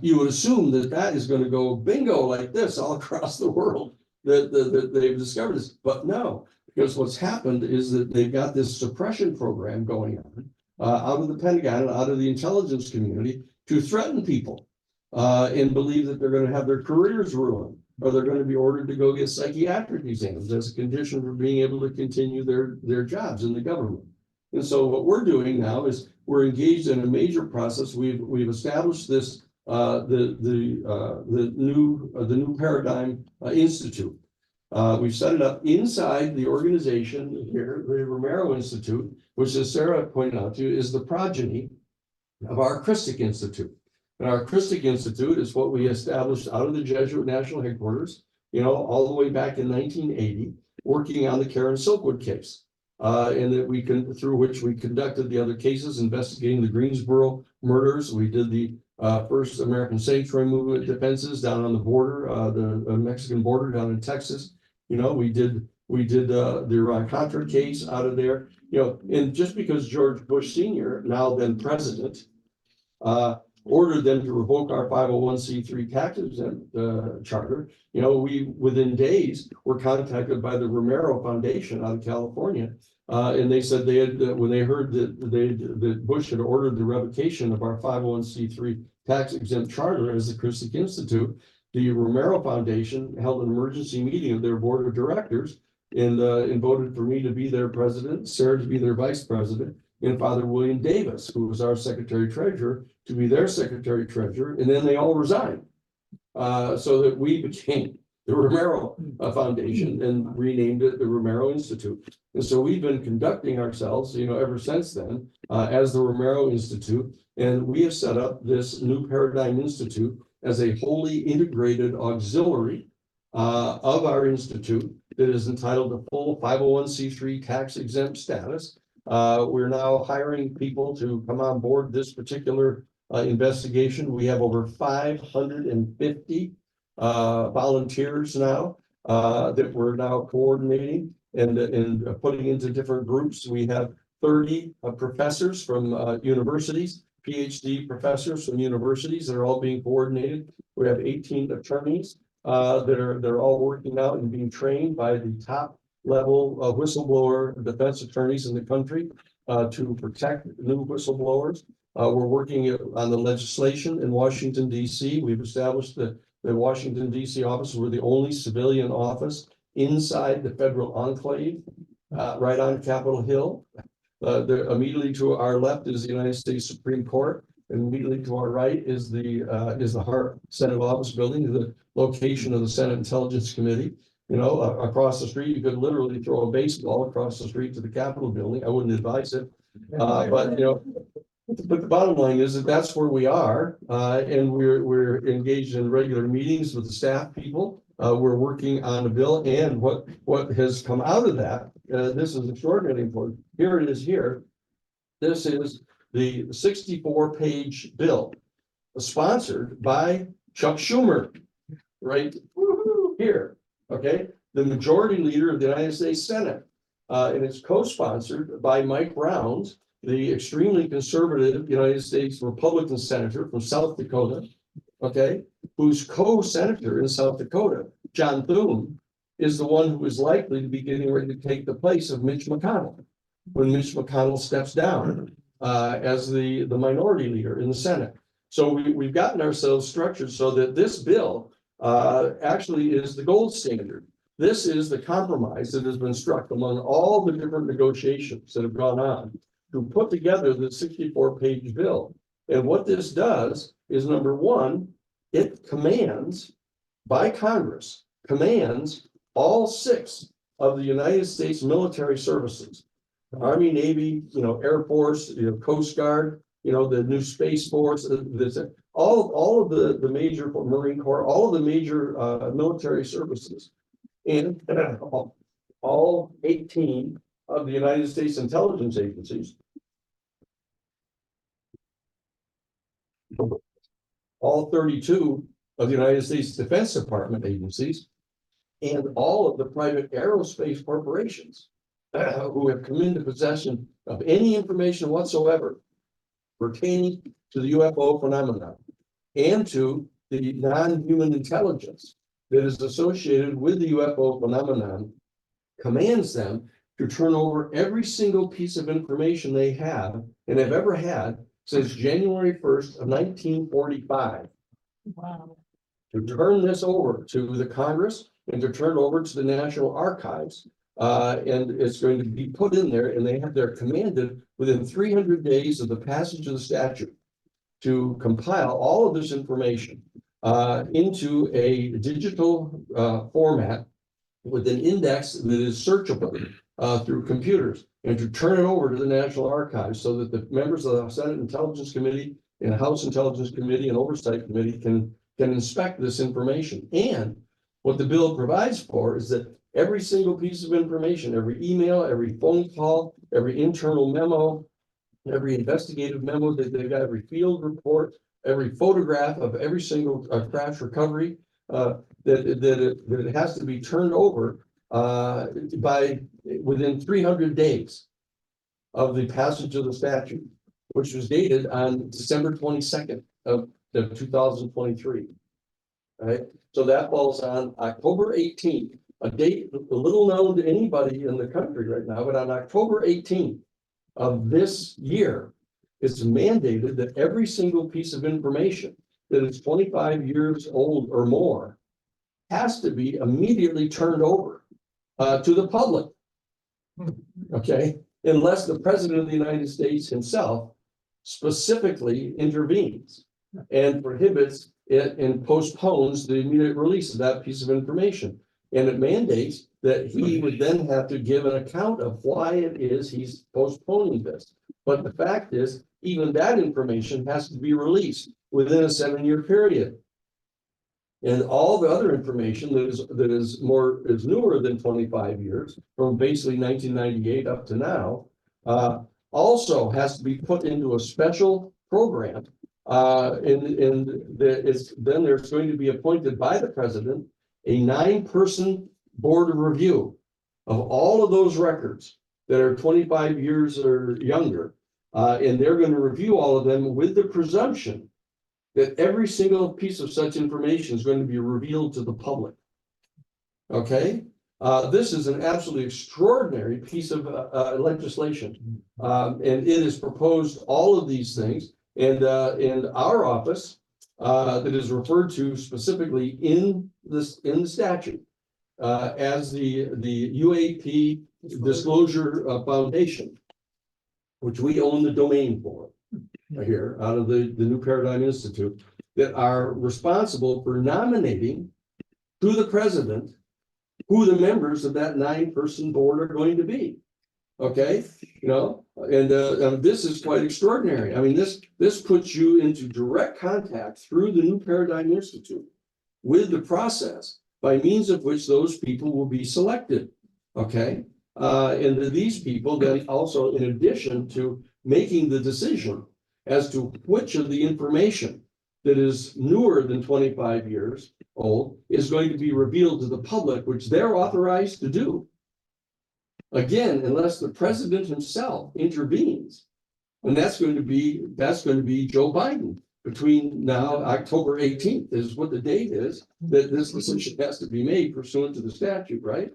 You would assume that is going to go bingo like this all across the world, that they've discovered this, but no, because what's happened is that they've got this suppression program going on out of the Pentagon and out of the intelligence community to threaten people and believe that they're going to have their careers ruined, or they're going to be ordered to go get psychiatric exams as a condition for being able to continue their jobs in the government. And so what we're doing now is we're engaged in a major process. We've established this the new Paradigm Institute. We've set it up inside the organization here, the Romero Institute, which, as Sarah pointed out to you, is the progeny of our Christic Institute. And our Christic Institute is what we established out of the Jesuit National Headquarters, you know, all the way back in 1980, working on the Karen Silkwood case. And that through which we conducted the other cases, investigating the Greensboro murders. We did the first American sanctuary movement defenses down on the border, the Mexican border down in Texas. You know, we did the Iran Contra case out of there. You know, and just because George Bush Sr., now then president, ordered them to revoke our 501c3 tax exempt charter, you know, we within days were contacted by the Romero Foundation out of California, and they said they had when they heard that Bush had ordered the revocation of our 501c3 tax exempt charter as the Christic Institute, the Romero Foundation held an emergency meeting of their board of directors and voted for me to be their president, Sarah to be their vice president, and Father William Davis, who was our secretary treasurer, to be their secretary treasurer, and then they all resigned, so that we became the Romero Foundation and renamed it the Romero Institute. And so we've been conducting ourselves, you know, ever since then as the Romero Institute, and we have set up this new Paradigm Institute as a wholly integrated auxiliary of our institute that is entitled to full 501c3 tax exempt status. We're now hiring people to come on board this particular investigation. We have over 550 volunteers now that we're now coordinating and putting into different groups. We have 30 professors from universities, PhD professors from universities that are all being coordinated. We have 18 attorneys they're all working out and being trained by the top level of whistleblower defense attorneys in the country to protect new whistleblowers. We're working on the legislation in Washington, D.C. We've established the Washington, D.C. office. We're the only civilian office inside the federal enclave, right on Capitol Hill. Immediately to our left is the United States Supreme Court, and immediately to our right is the Hart Senate Office Building, the location of the Senate Intelligence Committee. You know, across the street, you could literally throw a baseball across the street to the Capitol building. I wouldn't advise it, but you know. But the bottom line is that that's where we are, and we're engaged in regular meetings with the staff people. We're working on a bill, and what has come out of that, this is extraordinarily important. Here it is here. This is the 64-page bill sponsored by Chuck Schumer, right here. Okay, the majority leader of the United States Senate, and it's co-sponsored by Mike Rounds, the extremely conservative United States Republican senator from South Dakota, okay, whose co-senator in South Dakota, John Thune, is the one who is likely to be getting ready to take the place of Mitch McConnell when Mitch McConnell steps down. as the minority leader in the Senate. So we've gotten ourselves structured so that this bill actually is the gold standard. This is the compromise that has been struck among all the different negotiations that have gone on to put together the 64-page bill. And what this does is, number one, it commands by Congress, commands all 6 of the United States military services, Army, Navy, Air Force, Coast Guard, the new Space Force, all of the major Marine Corps, all of the major military services, and all 18 of the United States intelligence agencies, all 32 of the United States Defense Department agencies, and all of the private aerospace corporations who have come into possession of any information whatsoever pertaining to the UFO phenomenon and to the non-human intelligence that is associated with the UFO phenomenon, commands them to turn over every single piece of information they have and have ever had since January 1st of 1945. Wow. To turn this over to the Congress and to turn over to the National Archives. And it's going to be put in there, and they're commanded within 300 days of the passage of the statute to compile all of this information into a digital format with an index that is searchable through computers, and to turn it over to the National Archives so that the members of the Senate Intelligence Committee and House Intelligence Committee and Oversight Committee can inspect this information. And what the bill provides for is that every single piece of information, every email, every phone call, every internal memo, every investigative memo that they've got, every field report, every photograph of every single crash recovery, that it has to be turned over within 300 days of the passage of the statute, which was dated on December 22nd of 2023. Right, so that falls on October 18th, a date a little known to anybody in the country right now, but on October 18th of this year, it's mandated that every single piece of information that is 25 years old or more has to be immediately turned over to the public. Okay, unless the President of the United States himself specifically intervenes and prohibits it and postpones the immediate release of that piece of information. And it mandates that he would then have to give an account of why it is he's postponing this. But the fact is, even that information has to be released within a 7-year period. And all the other information that is newer than 25 years, from basically 1998 up to now, also has to be put into a special program. Then there's going to be appointed by the president a 9-person board of review of all of those records that are 25 years or younger. And they're going to review all of them with the presumption that every single piece of such information is going to be revealed to the public. Okay? This is an absolutely extraordinary piece of legislation. And it has proposed all of these things. And our office, that is referred to specifically in the statute as the UAP Disclosure Foundation, which we own the domain for here out of the New Paradigm Institute, that are responsible for nominating to the president who the members of that 9-person board are going to be. Okay, and this is quite extraordinary. I mean, this puts you into direct contact through the New Paradigm Institute with the process by means of which those people will be selected. Okay, and these people then also, in addition to making the decision as to which of the information that is newer than 25 years old is going to be revealed to the public, which they're authorized to do. Again, unless the president himself intervenes, and that's going to be Joe Biden between now October 18th is what the date is that this decision has to be made pursuant to the statute, right?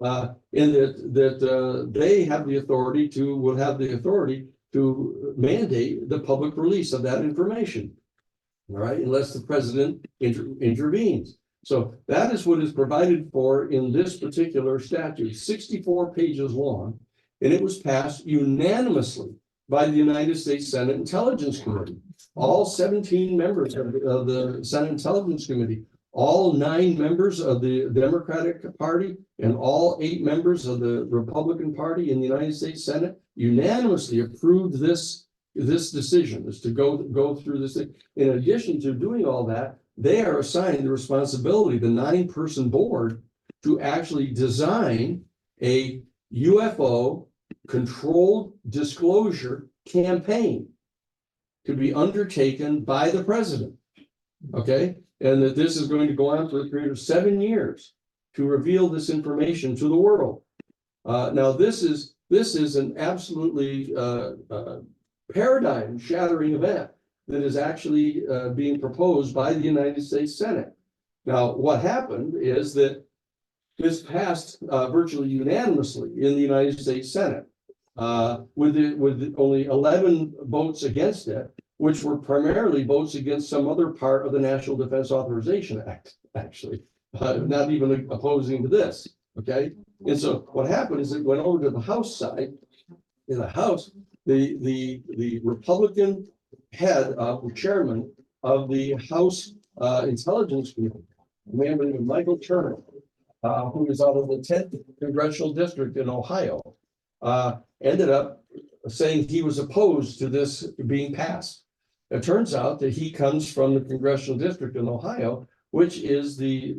And that they have the authority will have the authority to mandate the public release of that information. All right, unless the president intervenes. So that is what is provided for in this particular statute, 64 pages long, and it was passed unanimously by the United States Senate Intelligence Committee. All 17 members of the Senate Intelligence Committee, all 9 members of the Democratic Party, and all 8 members of the Republican Party in the United States Senate unanimously approved this decision, is to go through this thing. In addition to doing all that, they are assigned the responsibility, the 9-person board, to actually design a UFO controlled disclosure campaign to be undertaken by the president. Okay, and that this is going to go on for a period of 7 years to reveal this information to the world. Now, this is an absolutely paradigm shattering event that is actually being proposed by the United States Senate. Now, what happened is that this passed virtually unanimously in the United States Senate, with only 11 votes against it, which were primarily votes against some other part of the National Defense Authorization Act, actually, not even opposing to this. Okay, and so what happened is it went over to the House side. In the House, the Republican head of the chairman of the House Intelligence Committee, a man named Michael Turner, who is out of the 10th Congressional District in Ohio, ended up saying he was opposed to this being passed. It turns out that he comes from the Congressional District in Ohio, which is the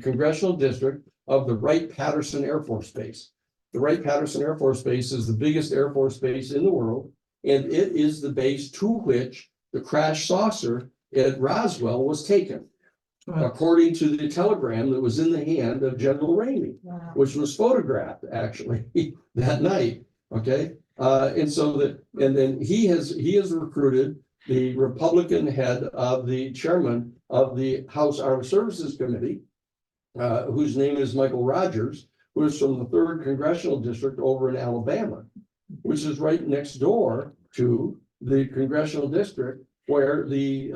Congressional District of the Wright-Patterson Air Force Base. The Wright-Patterson Air Force Base is the biggest Air Force base in the world, and it is the base to which the crash saucer at Roswell was taken, according to the telegram that was in the hand of General Ramey, which was photographed actually that night. Okay, and then he has recruited the Republican head of the chairman of the House Armed Services Committee, whose name is Michael Rogers, who is from the 3rd Congressional District over in Alabama, which is right next door to the Congressional District where the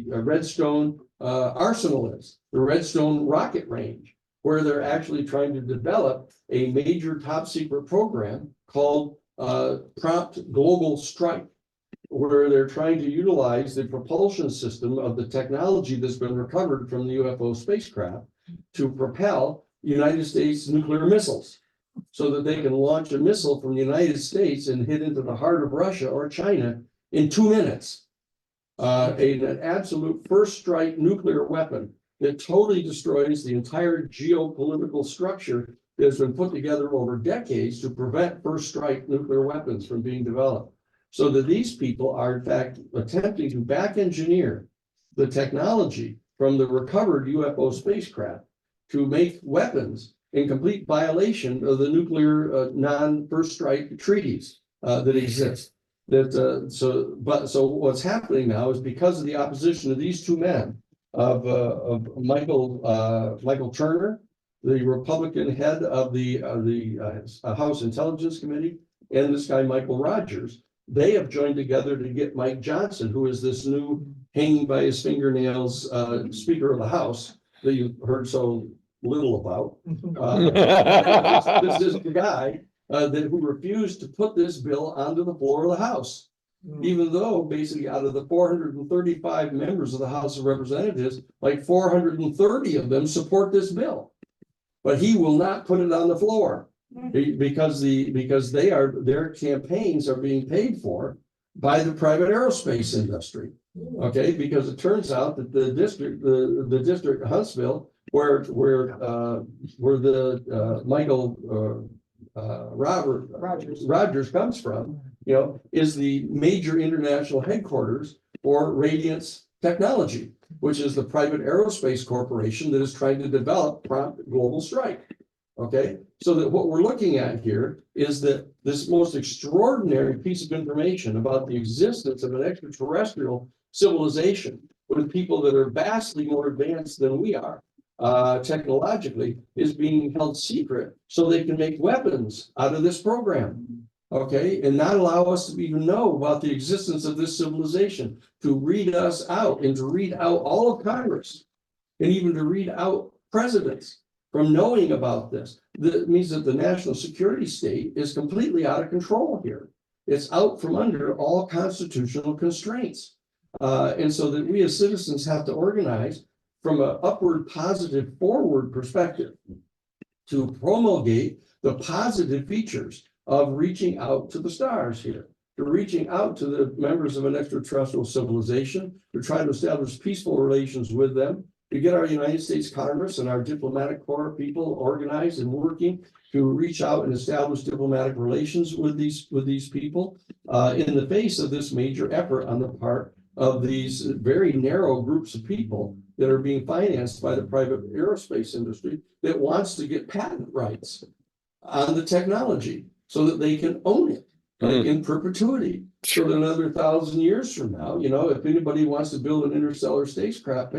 Redstone Arsenal is, the Redstone Rocket Range, where they're actually trying to develop a major top secret program called Prompt Global Strike, where they're trying to utilize the propulsion system of the technology that's been recovered from the UFO spacecraft to propel United States nuclear missiles, so that they can launch a missile from the United States and hit into the heart of Russia or China in 2 minutes. An absolute first strike nuclear weapon that totally destroys the entire geopolitical structure that has been put together over decades to prevent first strike nuclear weapons from being developed. So that these people are in fact attempting to back engineer the technology from the recovered UFO spacecraft to make weapons in complete violation of the nuclear non-first strike treaties that exist. So what's happening now is because of the opposition of these 2 men, of Michael Turner, the Republican head of the House Intelligence Committee, and this guy Michael Rogers, they have joined together to get Mike Johnson, who is this new hanging by his fingernails Speaker of the House that you've heard so little about. This is the guy who refused to put this bill onto the floor of the House, even though basically out of the 435 members of the House of Representatives, like 430 of them support this bill, but he will not put it on the floor because their campaigns are being paid for by the private aerospace industry. Okay, because it turns out that the district Huntsville, where the Michael Rogers comes from, is the major international headquarters for Radiance Technology, which is the private aerospace corporation that is trying to develop Prompt Global Strike. Okay, so that what we're looking at here is that this most extraordinary piece of information about the existence of an extraterrestrial civilization with people that are vastly more advanced than we are technologically is being held secret so they can make weapons out of this program. okay, and not allow us to even know about the existence of this civilization, to read us out and to read out all of Congress, and even to read out presidents from knowing about this. That means that the national security state is completely out of control here. It's out from under all constitutional constraints. And so that we as citizens have to organize from an upward, positive, forward perspective to promulgate the positive features of reaching out to the stars here, to reaching out to the members of an extraterrestrial civilization, to try to establish peaceful relations with them, to get our United States Congress and our diplomatic corps people organized and working to reach out and establish diplomatic relations with these people in the face of this major effort on the part of these very narrow groups of people that are being financed by the private aerospace industry that wants to get patent rights on the technology so that they can own it in perpetuity. So that another 1,000 years from now, you know, if anybody wants to build an interstellar spacecraft,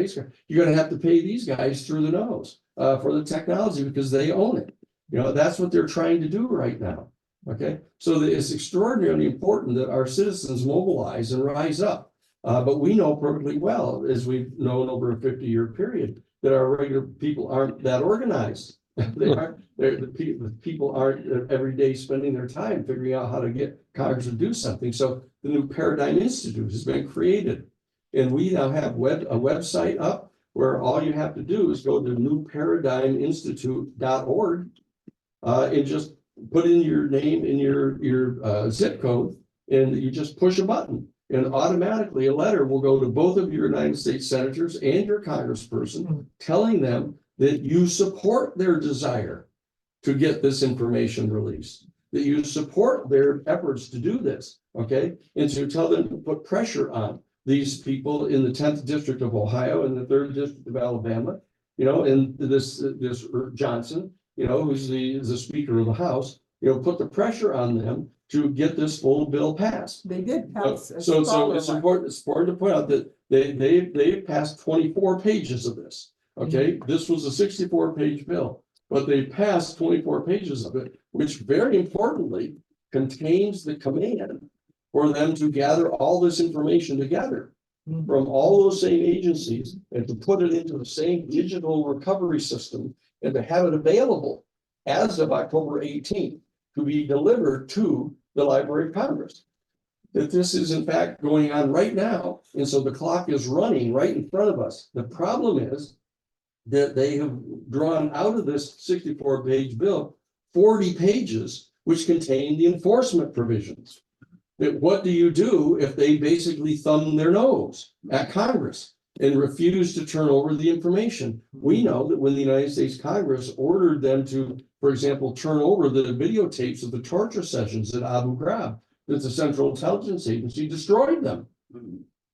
you're going to have to pay these guys through the nose for the technology because they own it. You know, that's what they're trying to do right now. Okay, so it's extraordinarily important that our citizens mobilize and rise up. But we know perfectly well, as we've known over a 50-year period, that our regular people aren't that organized. The people aren't every day spending their time figuring out how to get Congress to do something. So the new Paradigm Institute has been created. And we now have a website up where all you have to do is go to newparadigminstitute.org and just put in your name and your zip code, and you just push a button. And automatically a letter will go to both of your United States senators and your congressperson telling them that you support their desire to get this information released, that you support their efforts to do this, okay? And to tell them to put pressure on these people in the 10th District of Ohio and the 3rd District of Alabama, you know, and this Johnson, you know, who's the Speaker of the House, you know, put the pressure on them to get this full bill passed. They did pass. So it's important to point out that they passed 24 pages of this. Okay, this was a 64-page bill, but they passed 24 pages of it, which very importantly contains the command for them to gather all this information together from all those same agencies and to put it into the same digital recovery system and to have it available as of October 18th to be delivered to the Library of Congress. That this is in fact going on right now. And so the clock is running right in front of us. The problem is that they have drawn out of this 64-page bill 40 pages which contain the enforcement provisions. That what do you do if they basically thumb their nose at Congress and refuse to turn over the information? We know that when the United States Congress ordered them to, for example, turn over the videotapes of the torture sessions at Abu Ghraib, that the Central Intelligence Agency destroyed them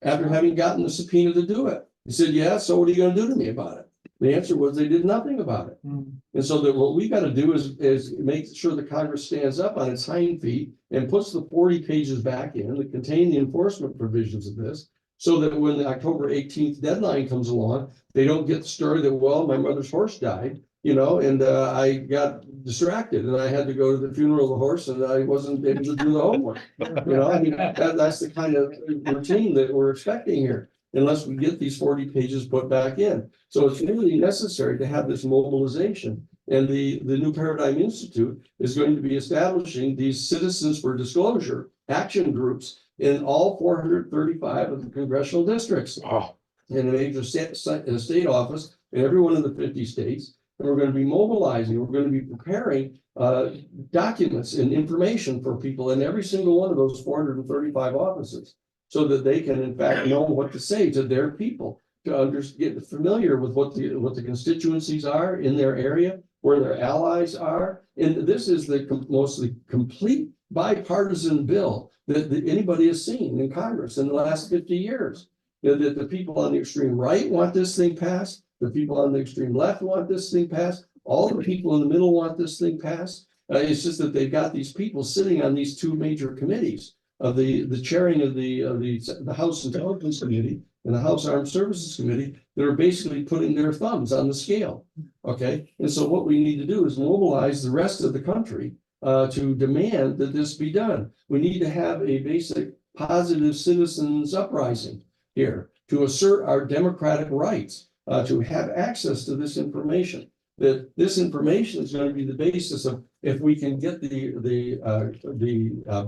after having gotten the subpoena to do it. He said, yeah, so what are you going to do to me about it? The answer was they did nothing about it. And so that what we got to do is make sure the Congress stands up on its hind feet and puts the 40 pages back in that contain the enforcement provisions of this, so that when the October 18th deadline comes along, they don't get the story that, well, my mother's horse died, you know, and I got distracted and I had to go to the funeral of the horse and I wasn't able to do the homework. You know, I mean, that's the kind of routine that we're expecting here, unless we get these 40 pages put back in. So it's really necessary to have this mobilization. And the New Paradigm Institute is going to be establishing these Citizens for Disclosure action groups in all 435 of the congressional districts. In a major state office in every one of the 50 states. And we're going to be mobilizing, we're going to be preparing documents and information for people in every single one of those 435 offices, so that they can in fact know what to say to their people, to get familiar with what the constituencies are in their area, where their allies are. And this is the mostly complete bipartisan bill that anybody has seen in Congress in the last 50 years. That the people on the extreme right want this thing passed, the people on the extreme left want this thing passed, all the people in the middle want this thing passed. It's just that they've got these people sitting on these two major committees of the chairing of the House Intelligence Committee and the House Armed Services Committee that are basically putting their thumbs on the scale. Okay, and so what we need to do is mobilize the rest of the country to demand that this be done. We need to have a basic positive citizens uprising here to assert our democratic rights, to have access to this information. That this information is going to be the basis of if we can get the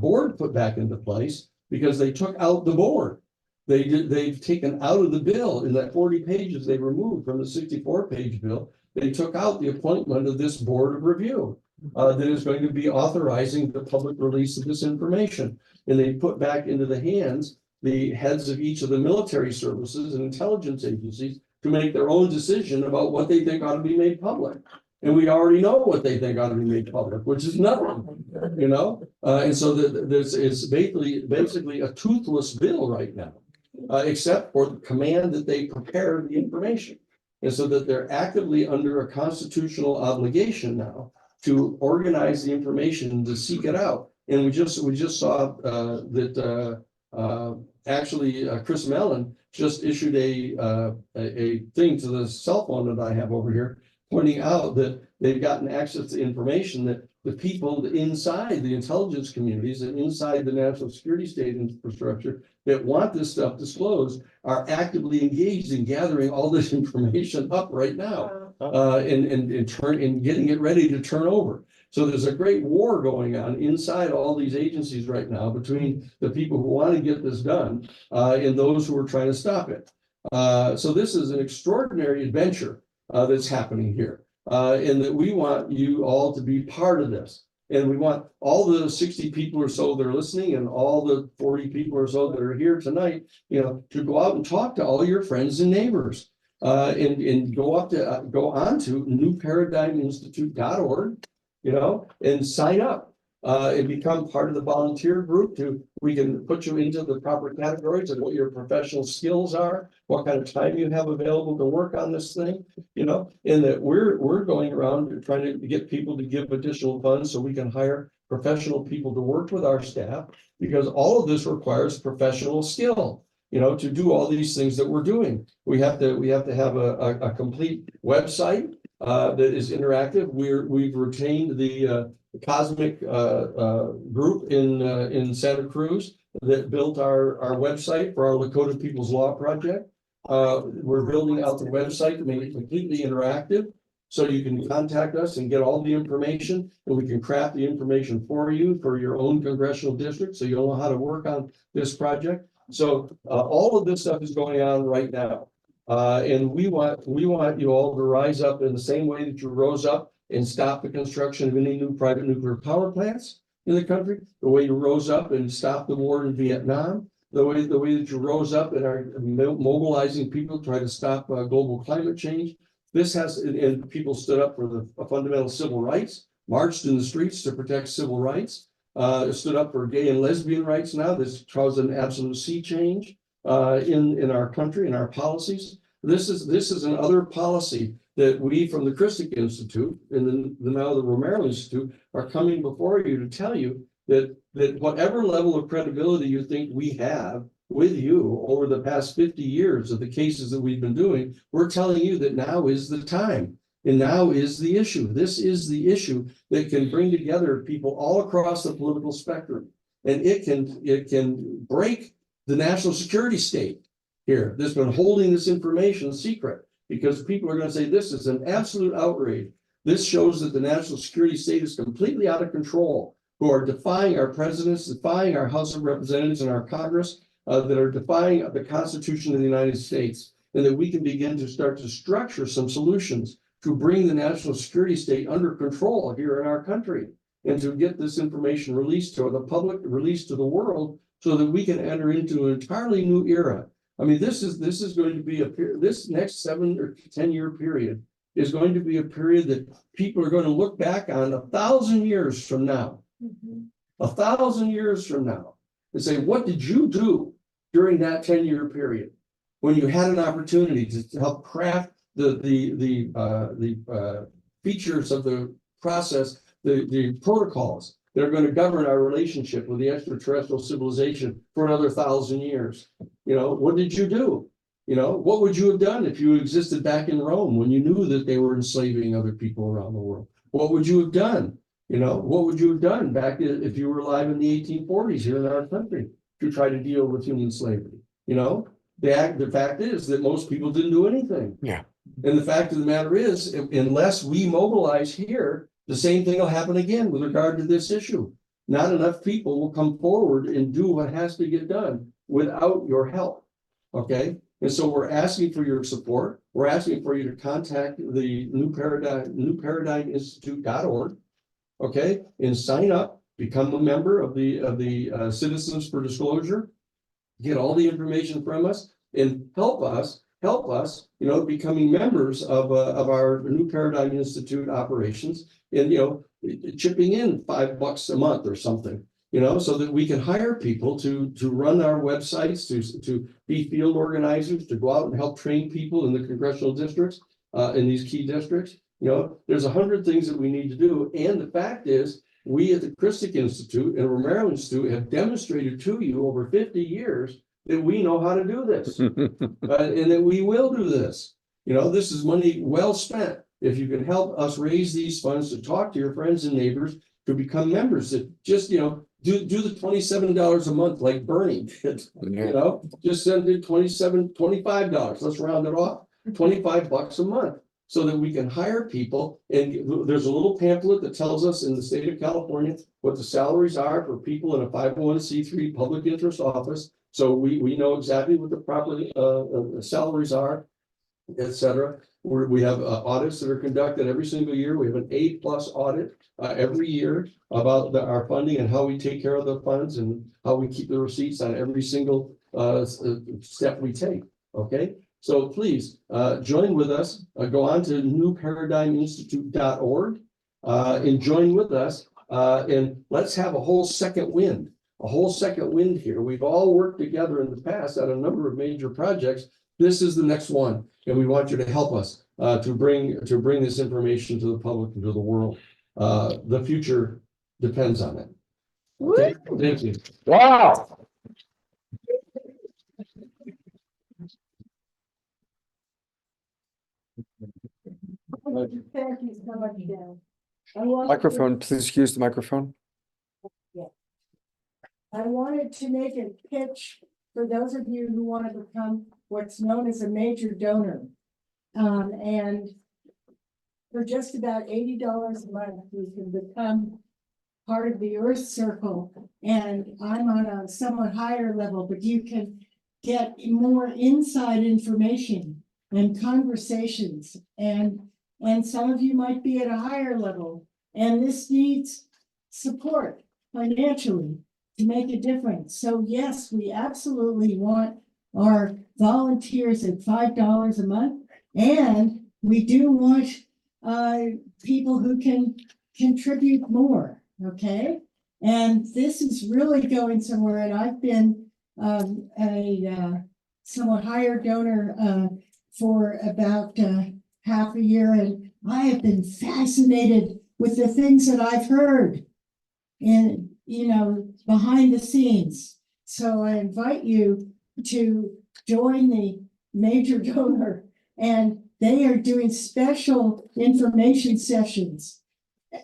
board put back into place, because they took out the board. They've taken out of the bill in that 40 pages they removed from the 64-page bill. They took out the appointment of this board of review that is going to be authorizing the public release of this information. And they put back into the hands the heads of each of the military services and intelligence agencies to make their own decision about what they think ought to be made public. And we already know what they think ought to be made public, which is nothing, you know? And so this is basically a toothless bill right now, except for the command that they prepare the information. And so that they're actively under a constitutional obligation now to organize the information, to seek it out. And we just saw that actually Chris Mellon just issued a thing to the cell phone that I have over here, pointing out that they've gotten access to information that the people inside the intelligence communities and inside the national security state infrastructure that want this stuff disclosed are actively engaged in gathering all this information up right now, and getting it ready to turn over. So there's a great war going on inside all these agencies right now between the people who want to get this done and those who are trying to stop it. So this is an extraordinary adventure that's happening here, and that we want you all to be part of this. And we want all the 60 people or so that are listening and all the 40 people or so that are here tonight, you know, to go out and talk to all your friends and neighbors, and go on to newparadigminstitute.org, you know, and sign up and become part of the volunteer group. We can put you into the proper categories of what your professional skills are, what kind of time you have available to work on this thing, you know, and that we're going around trying to get people to give additional funds so we can hire professional people to work with our staff, because all of this requires professional skill, you know, to do all these things that we're doing. We have to have a complete website that is interactive. We've retained the Cosmic group in Santa Cruz that built our website for our Lakota People's Law Project. We're building out the website to make it completely interactive, so you can contact us and get all the information, and we can craft the information for you for your own congressional district, so you'll know how to work on this project. So all of this stuff is going on right now, and we want you all to rise up in the same way that you rose up and stop the construction of any new private nuclear power plants in the country, the way you rose up and stopped the war in Vietnam, the way that you rose up and are mobilizing people to try to stop global climate change. This has, and people stood up for the fundamental civil rights, marched in the streets to protect civil rights, stood up for gay and lesbian rights. Now this caused an absolute sea change in our country, in our policies. This is another policy that we from the Christic Institute and now the Romero Institute are coming before you to tell you that whatever level of credibility you think we have with you over the past 50 years of the cases that we've been doing, we're telling you that now is the time, and now is the issue. This is the issue that can bring together people all across the political spectrum, and it can break the national security state here that's been holding this information secret. Because people are going to say this is an absolute outrage. This shows that the national security state is completely out of control, who are defying our presidents, defying our House of Representatives and our Congress, that are defying the Constitution of the United States, and that we can begin to start to structure some solutions to bring the national security state under control here in our country, and to get this information released to the public, released to the world, so that we can enter into an entirely new era. I mean, this is going to be this next 7 or 10 year period is going to be a period that people are going to look back on 1,000 years from now, 1,000 years from now, and say, what did you do during that 10-year period when you had an opportunity to help craft the features of the process, the protocols that are going to govern our relationship with the extraterrestrial civilization for another 1,000 years. You know, what did you do? You know, what would you have done if you existed back in Rome when you knew that they were enslaving other people around the world? What would you have done? You know, what would you have done back if you were alive in the 1840s here in our country to try to deal with human slavery? You know, the fact is that most people didn't do anything. Yeah. And the fact of the matter is, unless we mobilize here, the same thing will happen again with regard to this issue. Not enough people will come forward and do what has to get done without your help. Okay, and so we're asking for your support. We're asking for you to contact the Paradigm Institute.org. Okay, and sign up, become a member of the Citizens for Disclosure. Get all the information from us and help us, you know, becoming members of our New Paradigm Institute operations, and, you know, chipping in $5 a month or something, you know, so that we can hire people to run our websites, to be field organizers, to go out and help train people in the congressional districts, in these key districts. You know, there's 100 things that we need to do. And the fact is, we at the Christic Institute and Romero Institute have demonstrated to you over 50 years that we know how to do this, and that we will do this. You know, this is money well spent. If you can help us raise these funds to talk to your friends and neighbors to become members, that just, you know, do the $27 a month like Bernie did. You know, just send it $25. Let's round it off, $25 a month, so that we can hire people. And there's a little pamphlet that tells us in the state of California what the salaries are for people in a 501c3 public interest office. So we know exactly what the proper salaries are, et cetera. We have audits that are conducted every single year. We have an A+ audit every year about our funding and how we take care of the funds and how we keep the receipts on every single step we take. Okay, so please join with us. Go on to newparadigminstitute.org and join with us, and let's have a whole second wind. A whole second wind here. We've all worked together in the past on a number of major projects. This is the next one, and we want you to help us to bring this information to the public and to the world. The future depends on it. Okay, thank you. Wow. Thank you so much, Dan. Microphone, please use the microphone. I wanted to make a pitch for those of you who want to become what's known as a major donor. And for just about $80 a month, you can become part of the Earth Circle. And I'm on a somewhat higher level, but you can get more inside information and conversations. And some of you might be at a higher level. And this needs support financially to make a difference. So yes, we absolutely want our volunteers at $5 a month. And we do want people who can contribute more, okay? And this is really going somewhere. And I've been a somewhat higher donor for about half a year. And I have been fascinated with the things that I've heard in, you know, behind the scenes. So I invite you to join the major donor, and they are doing special information sessions,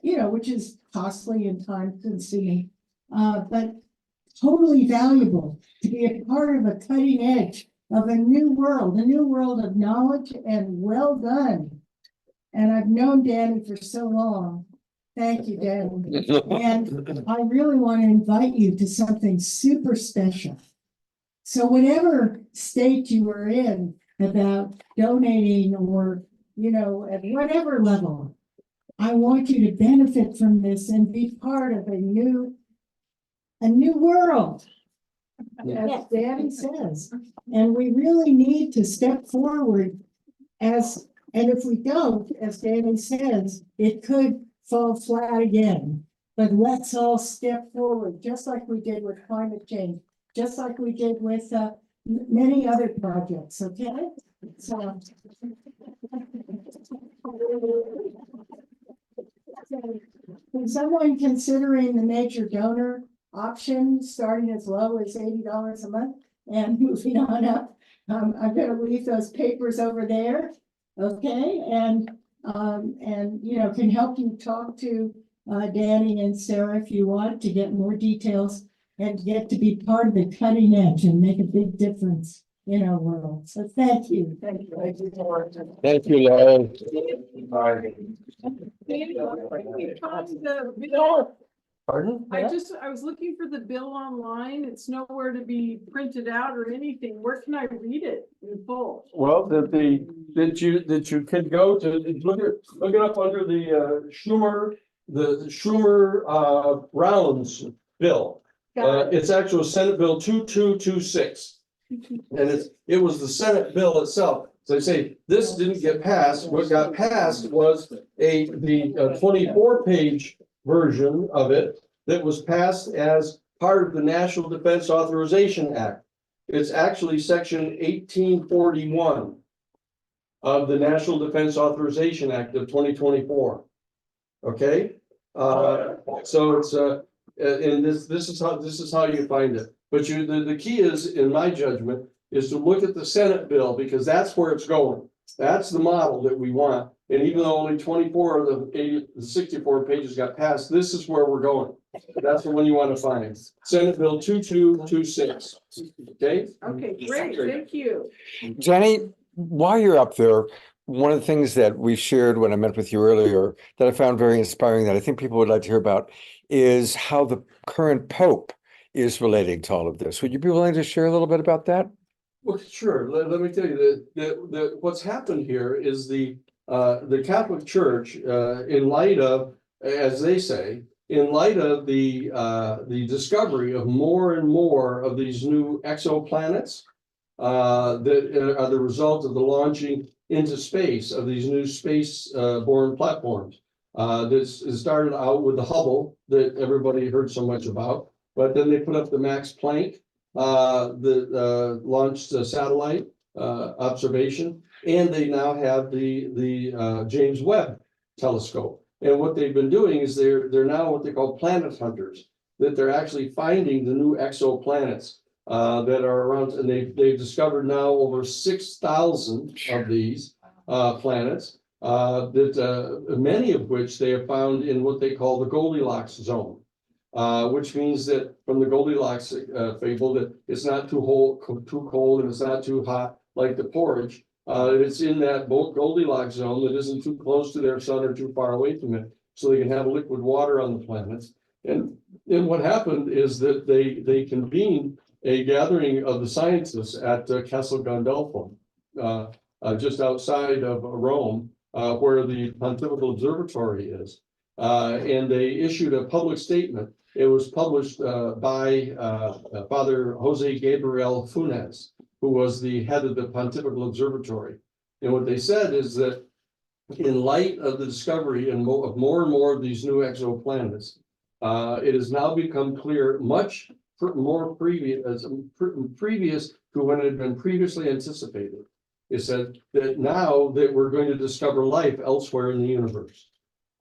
you know, which is costly and time consuming, but totally valuable to be a part of a cutting edge of a new world of knowledge, and well done. And I've known Danny for so long. Thank you, Danny. And I really want to invite you to something super special. So whatever state you are in about donating, or, you know, at whatever level, I want you to benefit from this and be part of a new world, as Danny says. And we really need to step forward and if we don't, as Danny says, it could fall flat again. But let's all step forward, just like we did with climate change, just like we did with many other projects, okay? So for someone considering the major donor option, starting as low as $80 a month and moving on up, I'm going to leave those papers over there, okay? And you know, can help you talk to Danny and Sarah, if you want to get more details and get to be part of the cutting edge and make a big difference in our world. So thank you. Thank you. Thank you, Lauren. Pardon? I was looking for the bill online. It's nowhere to be printed out or anything. Where can I read it in full? Well, that you could go to, look it up under the Schumer Rounds bill. It's actual Senate Bill 2226. And it was the Senate bill itself. So I say, this didn't get passed. What got passed was the 24-page version of it that was passed as part of the National Defense Authorization Act. It's actually section 1841 of the National Defense Authorization Act of 2024. Okay, so it's and this is how you find it. But the key is, in my judgment, is to look at the Senate bill, because that's where it's going. That's the model that we want. And even though only 24 of the 64 pages got passed, this is where we're going. That's the one you want to find. Senate Bill 2226. Okay? Okay, great, thank you. Jenny, while you're up there, one of the things that we shared when I met with you earlier that I found very inspiring that I think people would like to hear about is how the current Pope is relating to all of this. Would you be willing to share a little bit about that? Well, sure. Let me tell you that what's happened here is the Catholic Church, in light of, as they say, in light of the discovery of more and more of these new exoplanets that are the result of the launching into space of these new space-borne platforms. This started out with the Hubble that everybody heard so much about, but then they put up the Max Planck that launched a satellite observation, and they now have the James Webb telescope. And what they've been doing is they're now what they call planet hunters, that they're actually finding the new exoplanets that are around, and they've discovered now over 6,000 of these planets, that many of which they have found in what they call the Goldilocks zone. Which means that from the Goldilocks fable, that it's not too cold and it's not too hot like the porridge. It's in that Goldilocks zone that isn't too close to their sun or too far away from it, so they can have liquid water on the planets. And what happened is that they convened a gathering of the scientists at Castel Gandolfo, just outside of Rome, where the Pontifical Observatory is. And they issued a public statement. It was published by Father Jose Gabriel Funes, who was the head of the Pontifical Observatory. And what they said is that in light of the discovery of more and more of these new exoplanets, it has now become clear, much more previous to when it had been previously anticipated. It said that now that we're going to discover life elsewhere in the universe.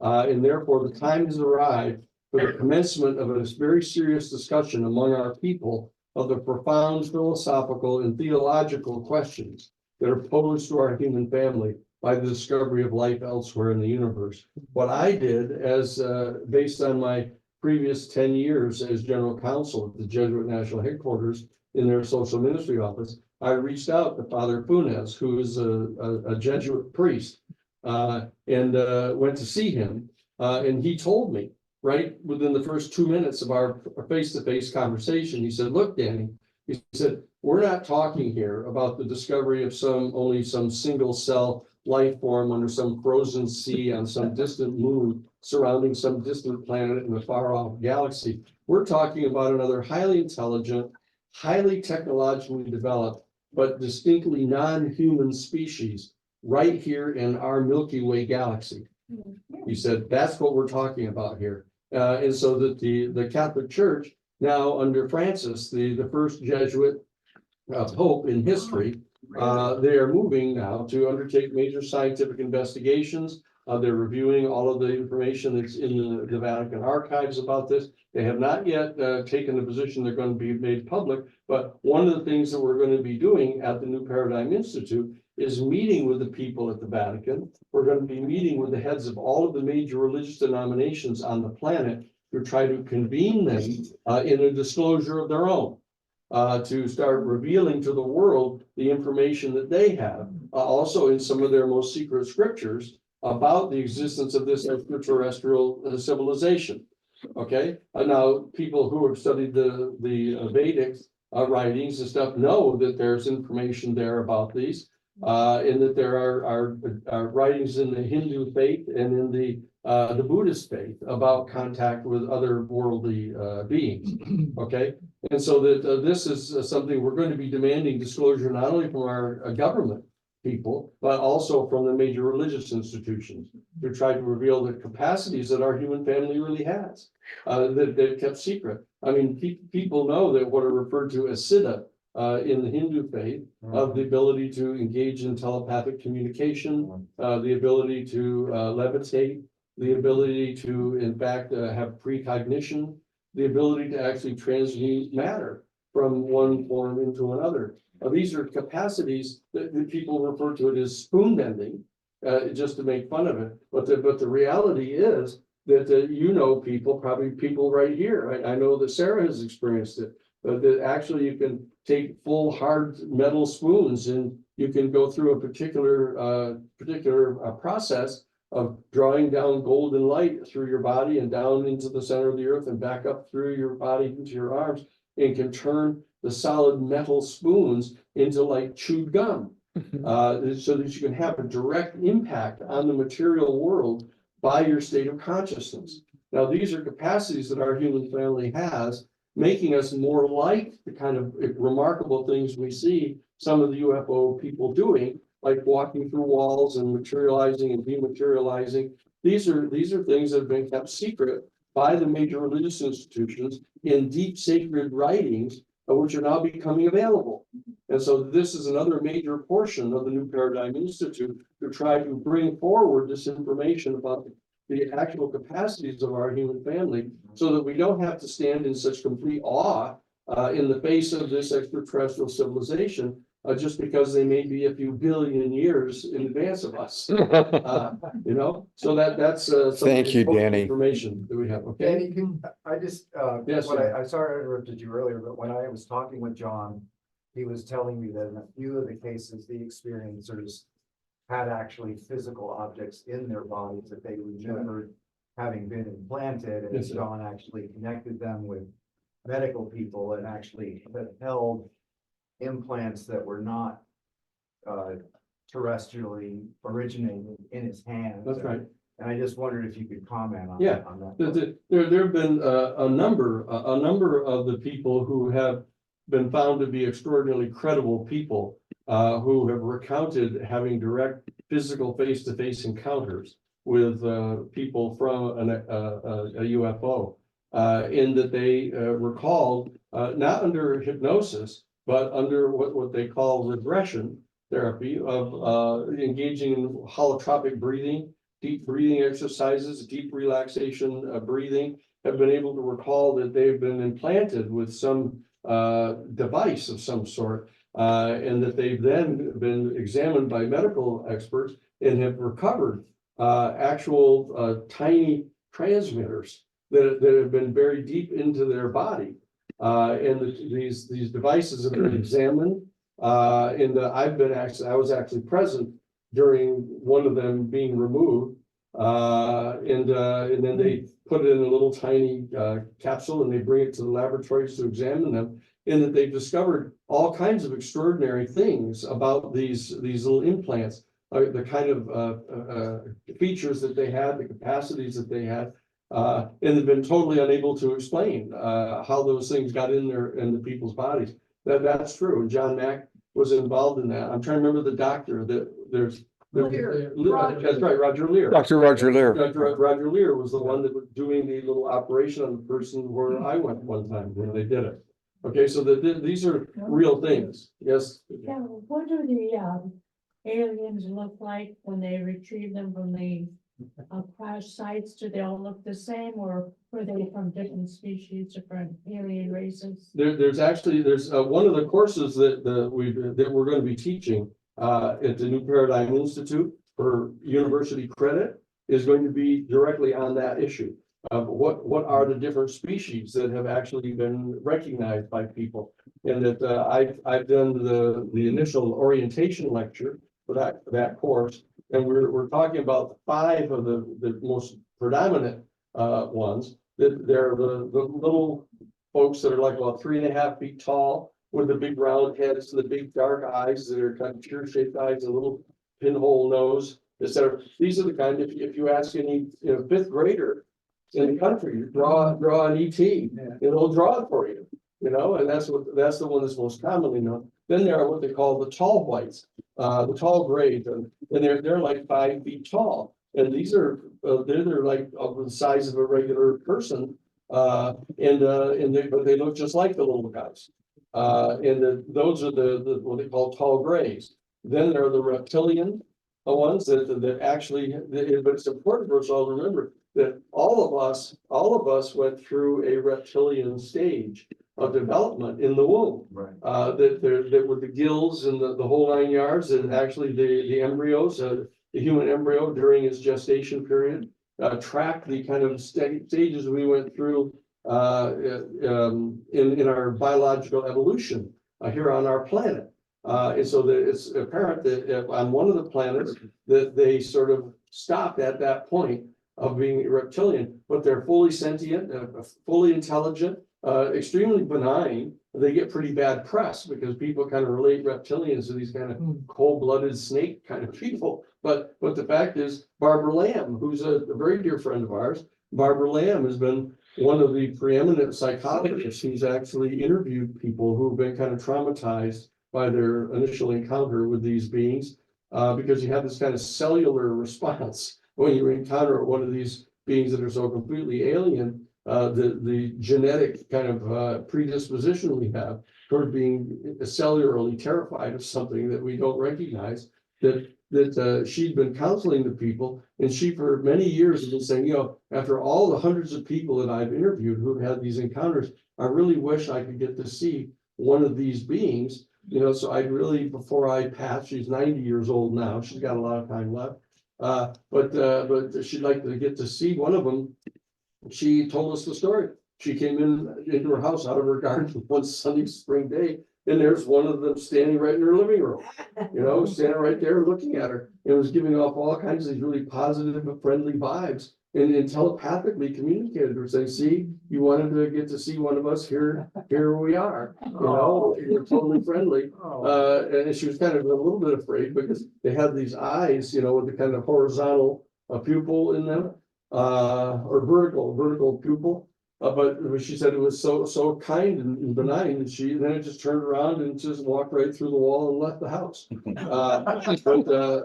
And therefore, the time has arrived for the commencement of a very serious discussion among our people of the profound philosophical and theological questions that are posed to our human family by the discovery of life elsewhere in the universe. What I did, as based on my previous 10 years as general counsel at the Jesuit National Headquarters in their social ministry office, I reached out to Father Funes, who is a Jesuit priest, and went to see him. And he told me, right within the first 2 minutes of our face-to-face conversation, he said, look, Danny, he said, we're not talking here about the discovery of only some single cell life form under some frozen sea on some distant moon surrounding some distant planet in a far-off galaxy. We're talking about another highly intelligent, highly technologically developed, but distinctly non-human species right here in our Milky Way galaxy. He said, that's what we're talking about here. And so that the Catholic Church, now under Francis, the first Jesuit Pope in history, they are moving now to undertake major scientific investigations. They're reviewing all of the information that's in the Vatican archives about this. They have not yet taken the position they're going to be made public, but one of the things that we're going to be doing at the New Paradigm Institute is meeting with the people at the Vatican. We're going to be meeting with the heads of all of the major religious denominations on the planet to try to convene them in a disclosure of their own. To start revealing to the world the information that they have, also in some of their most secret scriptures about the existence of this extraterrestrial civilization. Okay, now people who have studied the Vedic writings and stuff know that there's information there about these, and that there are writings in the Hindu faith and in the Buddhist faith about contact with other worldly beings. Okay, and so that this is something we're going to be demanding disclosure not only from our government people, but also from the major religious institutions to try to reveal the capacities that our human family really has, that they've kept secret. I mean, people know that what are referred to as siddha in the Hindu faith, of the ability to engage in telepathic communication, the ability to levitate, the ability to, in fact, have precognition, the ability to actually transmute matter from one form into another. These are capacities that people refer to it as spoon bending, just to make fun of it. But the reality is that people, probably people right here. I know that Sarah has experienced it. That actually you can take full hard metal spoons and you can go through a particular process of drawing down golden light through your body and down into the center of the earth and back up through your body into your arms, and can turn the solid metal spoons into like chewed gum, so that you can have a direct impact on the material world by your state of consciousness. Now, these are capacities that our human family has, making us more like the kind of remarkable things we see some of the UFO people doing, like walking through walls and materializing and dematerializing. These are things that have been kept secret by the major religious institutions in deep sacred writings, which are now becoming available. And so this is another major portion of the New Paradigm Institute to try to bring forward this information about the actual capacities of our human family, so that we don't have to stand in such complete awe in the face of this extraterrestrial civilization, just because they may be a few billion years in advance of us. So that's Thank you, Danny. Information that we have. Okay. Danny, I just, Yes, I'm sorry I interrupted you earlier, but when I was talking with John, he was telling me that in a few of the cases, the experiencers had actually physical objects in their bodies that they remembered having been implanted, and Yes, sir. John actually connected them with medical people and actually held implants that were not terrestrially originated in his hands. That's right. And I just wondered if you could comment on Yeah. on that. There have been a number of the people who have been found to be extraordinarily credible people who have recounted having direct physical face-to-face encounters with people from a UFO, in that they recalled, not under hypnosis, but under what they call regression therapy, of engaging in holotropic breathing, deep breathing exercises, deep relaxation breathing, have been able to recall that they've been implanted with some device of some sort, and that they've then been examined by medical experts and have recovered actual tiny transmitters that have been buried deep into their body. And these devices have been examined, and I was actually present during one of them being removed, and then they put it in a little tiny capsule, and they bring it to the laboratories to examine them, and that they've discovered all kinds of extraordinary things about these little implants, the kind of features that they had, the capacities that they had, and have been totally unable to explain how those things got in the people's bodies. That's true, and John Mack was involved in that. I'm trying to remember the doctor that there's. That's right, Roger Lear. Dr. Roger Lear. Roger Lear was the one that was doing the little operation on the person where I went one time when they did it. Okay, so these are real things. Yes. Yeah, what do the aliens look like when they retrieve them from the crash sites? Do they all look the same, or were they from different species, different alien races? There's one of the courses that we're going to be teaching at the New Paradigm Institute for university credit is going to be directly on that issue of what are the different species that have actually been recognized by people. And that I've done the initial orientation lecture for that course, and we're talking about 5 of the most predominant ones. That they're the little folks that are like about 3.5 feet tall with the big round heads and the big dark eyes that are kind of tear-shaped eyes, a little pinhole nose, etc. These are the kind, if you ask any 5th grader in the country, you draw an ET, and it'll draw it for you, and that's the one that's most commonly known. Then there are what they call the tall whites, the tall grays, and they're like 5 feet tall, and these are they're like of the size of a regular person, but they look just like the little guys, those are the what they call tall grays. Then there are the reptilian ones that actually, but it's important for us all to remember that all of us went through a reptilian stage of development in the womb. Right. That were the gills and the whole 9 yards, and actually the embryos, the human embryo during its gestation period, track the kind of stages we went through in our biological evolution here on our planet. And so it's apparent that on one of the planets that they sort of stopped at that point of being reptilian, but they're fully sentient, fully intelligent, extremely benign. They get pretty bad press because people kind of relate reptilians to these kind of cold-blooded snake kind of people. But the fact is, Barbara Lamb, who's a very dear friend of ours, Barbara Lamb has been one of the preeminent psychologists who's actually interviewed people who've been kind of traumatized by their initial encounter with these beings, because you have this kind of cellular response when you encounter one of these beings that are so completely alien. The genetic kind of predisposition we have toward being cellularly terrified of something that we don't recognize. That she'd been counseling the people, and she for many years has been saying, after all the hundreds of people that I've interviewed who've had these encounters, I really wish I could get to see one of these beings. So I'd really, before I pass, she's 90 years old now, she's got a lot of time left. But she'd like to get to see one of them. She told us the story. She came into her house out of her garden one sunny spring day, and there's one of them standing right in her living room, standing right there looking at her, and was giving off all kinds of these really positive and friendly vibes. And telepathically communicated her, saying, "See, you wanted to get to see one of us. Here we are. You're totally friendly." And she was kind of a little bit afraid because they had these eyes, with the kind of horizontal pupil in them, or vertical pupil. But she said it was so kind and benign that then it just turned around and just walked right through the wall and left the house.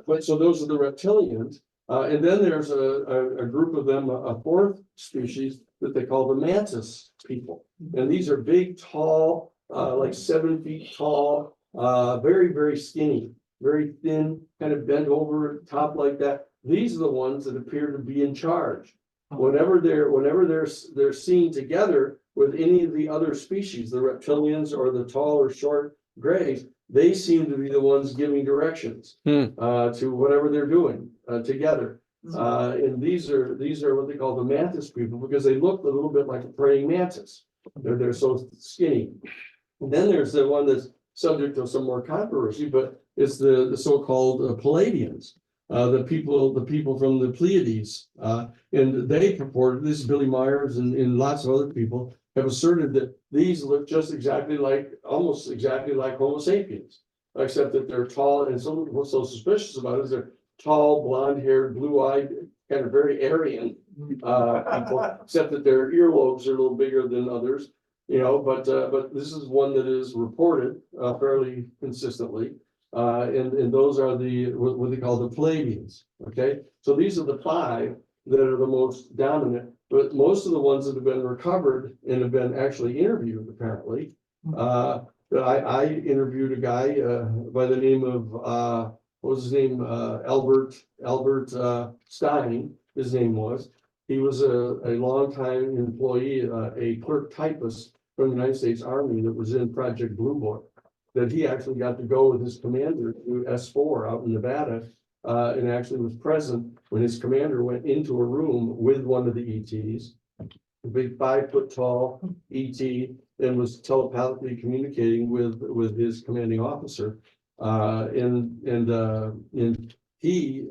But so those are the reptilians. And then there's a group of them, a 4th species that they call the mantis people. And these are big, tall, like 7 feet tall, very, very skinny, very thin, kind of bent over top like that. These are the ones that appear to be in charge. Whenever they're seen together with any of the other species, the reptilians or the tall or short grays, they seem to be the ones giving directions to whatever they're doing together. And these are what they call the mantis people, because they look a little bit like a praying mantis. They're so skinny. And then there's the one that's subject to some more controversy, but it's the so-called Palladians. The people from the Pleiades, and they purported, this is Billy Myers and lots of other people have asserted that these look just almost exactly like Homo sapiens, except that they're tall, and what's so suspicious about it is they're tall, blonde-haired, blue-eyed, kind of very Aryan people, except that their earlobes are a little bigger than others, but this is one that is reported fairly consistently. And those are what they call the Palladians. Okay, so these are the 5 that are the most dominant, but most of the ones that have been recovered and have been actually interviewed, apparently. I interviewed a guy by the name of what was his name? Albert Stein. His name was. He was a longtime employee, a clerk typist from the United States Army that was in Project Blue Book. that he actually got to go with his commander to S4 out in Nevada. And actually was present when his commander went into a room with one of the ETs. A big 5 foot tall ET, and was telepathically communicating with his commanding officer. And he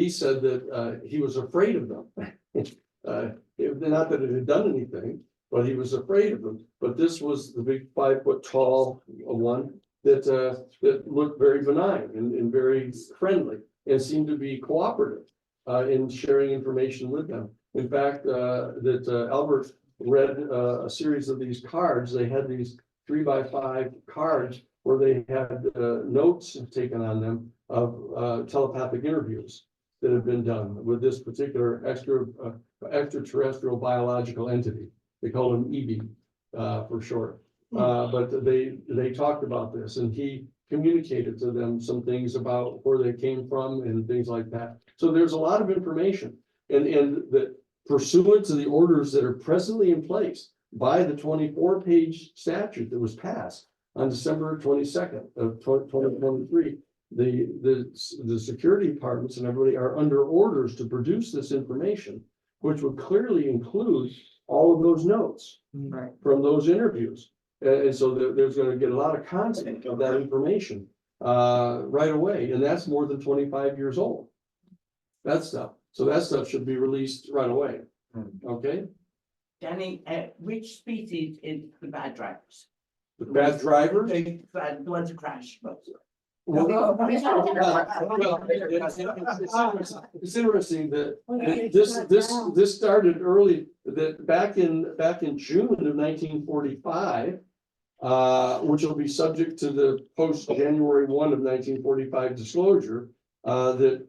said that he was afraid of them. Not that it had done anything, but he was afraid of them. But this was the big 5 foot tall one that looked very benign and very friendly and seemed to be cooperative in sharing information with them. In fact, Albert read a series of these cards. They had these 3x5 cards where they had notes taken on them of telepathic interviews that have been done with this particular extraterrestrial biological entity. They call them EB for short. But they talked about this, and he communicated to them some things about where they came from and things like that. So there's a lot of information, and that pursuant to the orders that are presently in place by the 24-page statute that was passed on December 22nd of 2023, the security departments and everybody are under orders to produce this information, which would clearly include all of those notes from those interviews. And so there's going to get a lot of content of that information right away. And that's more than 25 years old. That stuff. So that stuff should be released right away. Okay? Danny, which species is the bad drivers? The bad drivers? The ones who crash. Well, it's interesting that this started early, that back in June of 1945, which will be subject to the post January 1 of 1945 disclosure, that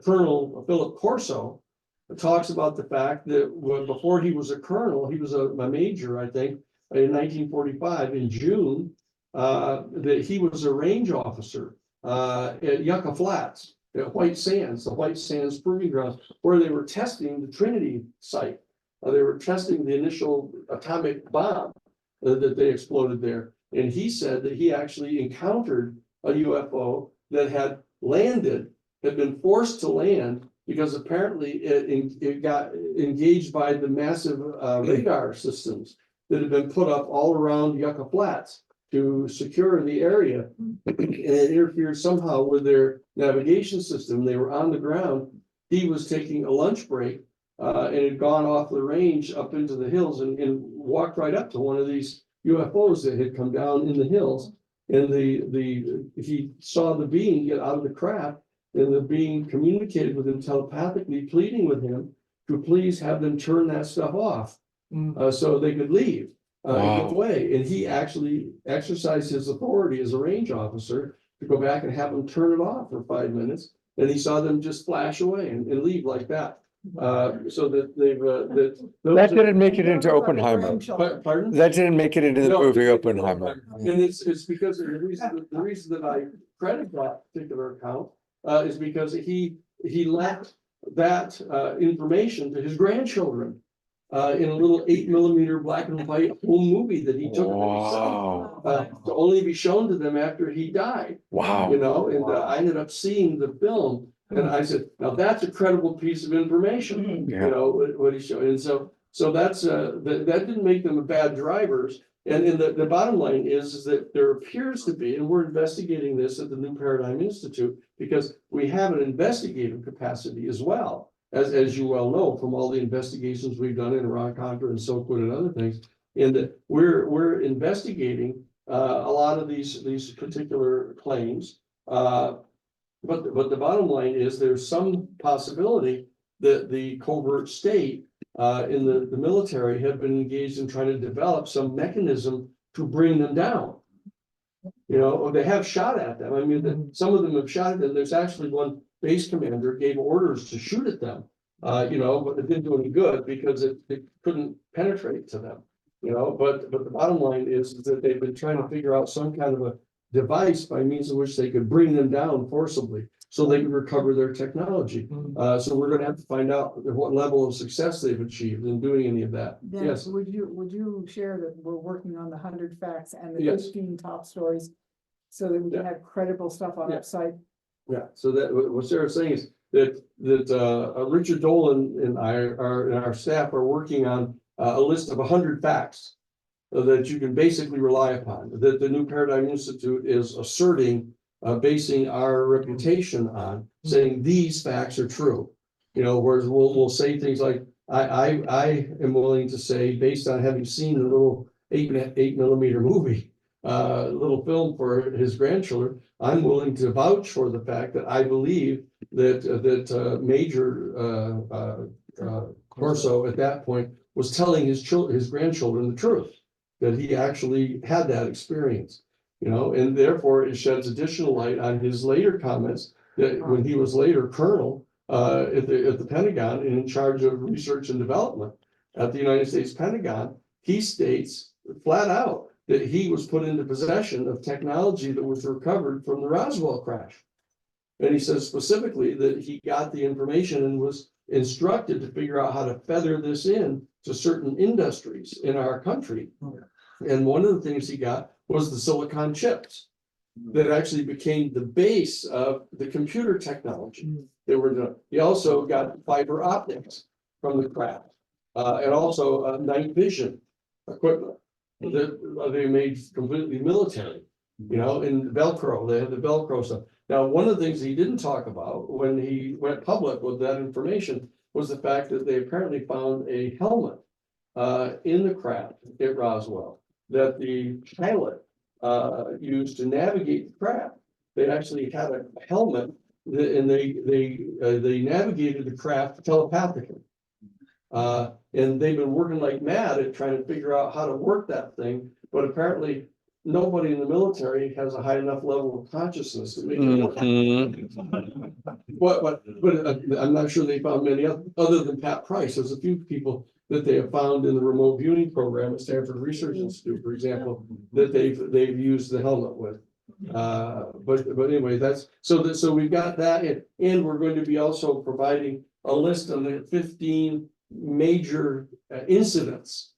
Colonel Philip Corso talks about the fact that before he was a colonel, he was a major, I think, in 1945 in June. That he was a range officer at Yucca Flats at White Sands, the White Sands Proving Ground, where they were testing the Trinity site. They were testing the initial atomic bomb that they exploded there. And he said that he actually encountered a UFO that had landed, had been forced to land because apparently it got engaged by the massive radar systems that had been put up all around Yucca Flats to secure the area, and it interfered somehow with their navigation system. They were on the ground. He was taking a lunch break and had gone off the range up into the hills and walked right up to one of these UFOs that had come down in the hills. And he saw the being get out of the craft, and the being communicated with him telepathically, pleading with him to please have them turn that stuff off so they could leave. Get away, and he actually exercised his authority as a range officer to go back and have them turn it off for 5 minutes, and he saw them just flash away and leave like that. So that they've That didn't make it into Oppenheimer. Pardon? That didn't make it into the No, movie Oppenheimer. And it's because of the reason that I credit that particular account is because he left that information to his grandchildren. In a little 8mm black and white home movie that he took of himself, to only be shown to them after he died. Wow. You know, and I ended up seeing the film, and I said, now that's a credible piece of information. Yeah. You know what he showed, and so that's that didn't make them bad drivers. And the bottom line is that there appears to be, and we're investigating this at the New Paradigm Institute because we have an investigative capacity as well. As you well know from all the investigations we've done in Iran Contra and Silkwood and other things, and that we're investigating a lot of these particular claims. But the bottom line is there's some possibility that the covert state in the military have been engaged in trying to develop some mechanism to bring them down. You know, or they have shot at them. I mean, some of them have shot at them. There's actually one base commander gave orders to shoot at them, you know, but it didn't do any good because it couldn't penetrate to them, you know, but the bottom line is that they've been trying to figure out some kind of a device by means of which they could bring them down forcibly. so they can recover their technology. So we're gonna have to find out what level of success they've achieved in doing any of that. Dennis, Yes, would you share that we're working on the 100 facts and the Yes. 15 top stories? So that we can have credible stuff on Yeah. our site? yeah. So that, what Sarah's saying is that, Richard Dolan and our staff are working on a list of 100 facts that you can basically rely upon, that the New Paradigm Institute is asserting, basing our reputation on, saying these facts are true. You know, whereas we'll say things like, I am willing to say, based on having seen a little 8mm movie, little film for his grandchildren, I'm willing to vouch for the fact that I believe that Major Corso at that point was telling his grandchildren the truth, that he actually had that experience, you know, and therefore it sheds additional light on his later comments that when he was later colonel at the Pentagon and in charge of research and development at the United States Pentagon, he states flat out that he was put into possession of technology that was recovered from the Roswell crash. And he says specifically that he got the information and was instructed to figure out how to feather this in to certain industries in our country. And one of the things he got was the silicon chips that actually became the base of the computer technology that were done. He also got fiber optics from the craft, and also night vision equipment that they made completely military, you know, and Velcro, they had the Velcro stuff. Now, one of the things he didn't talk about when he went public with that information was the fact that they apparently found a helmet in the craft at Roswell that the pilot used to navigate the craft. They actually had a helmet and they navigated the craft telepathically. And they've been working like mad at trying to figure out how to work that thing, but apparently nobody in the military has a high enough level of consciousness to make it work. But I'm not sure they found many other than Pat Price. There's a few people that they have found in the remote viewing program at Stanford Research Institute, for example, that they've used the helmet with. But anyway, that's so we've got that and we're going to be also providing a list of the 15 major incidents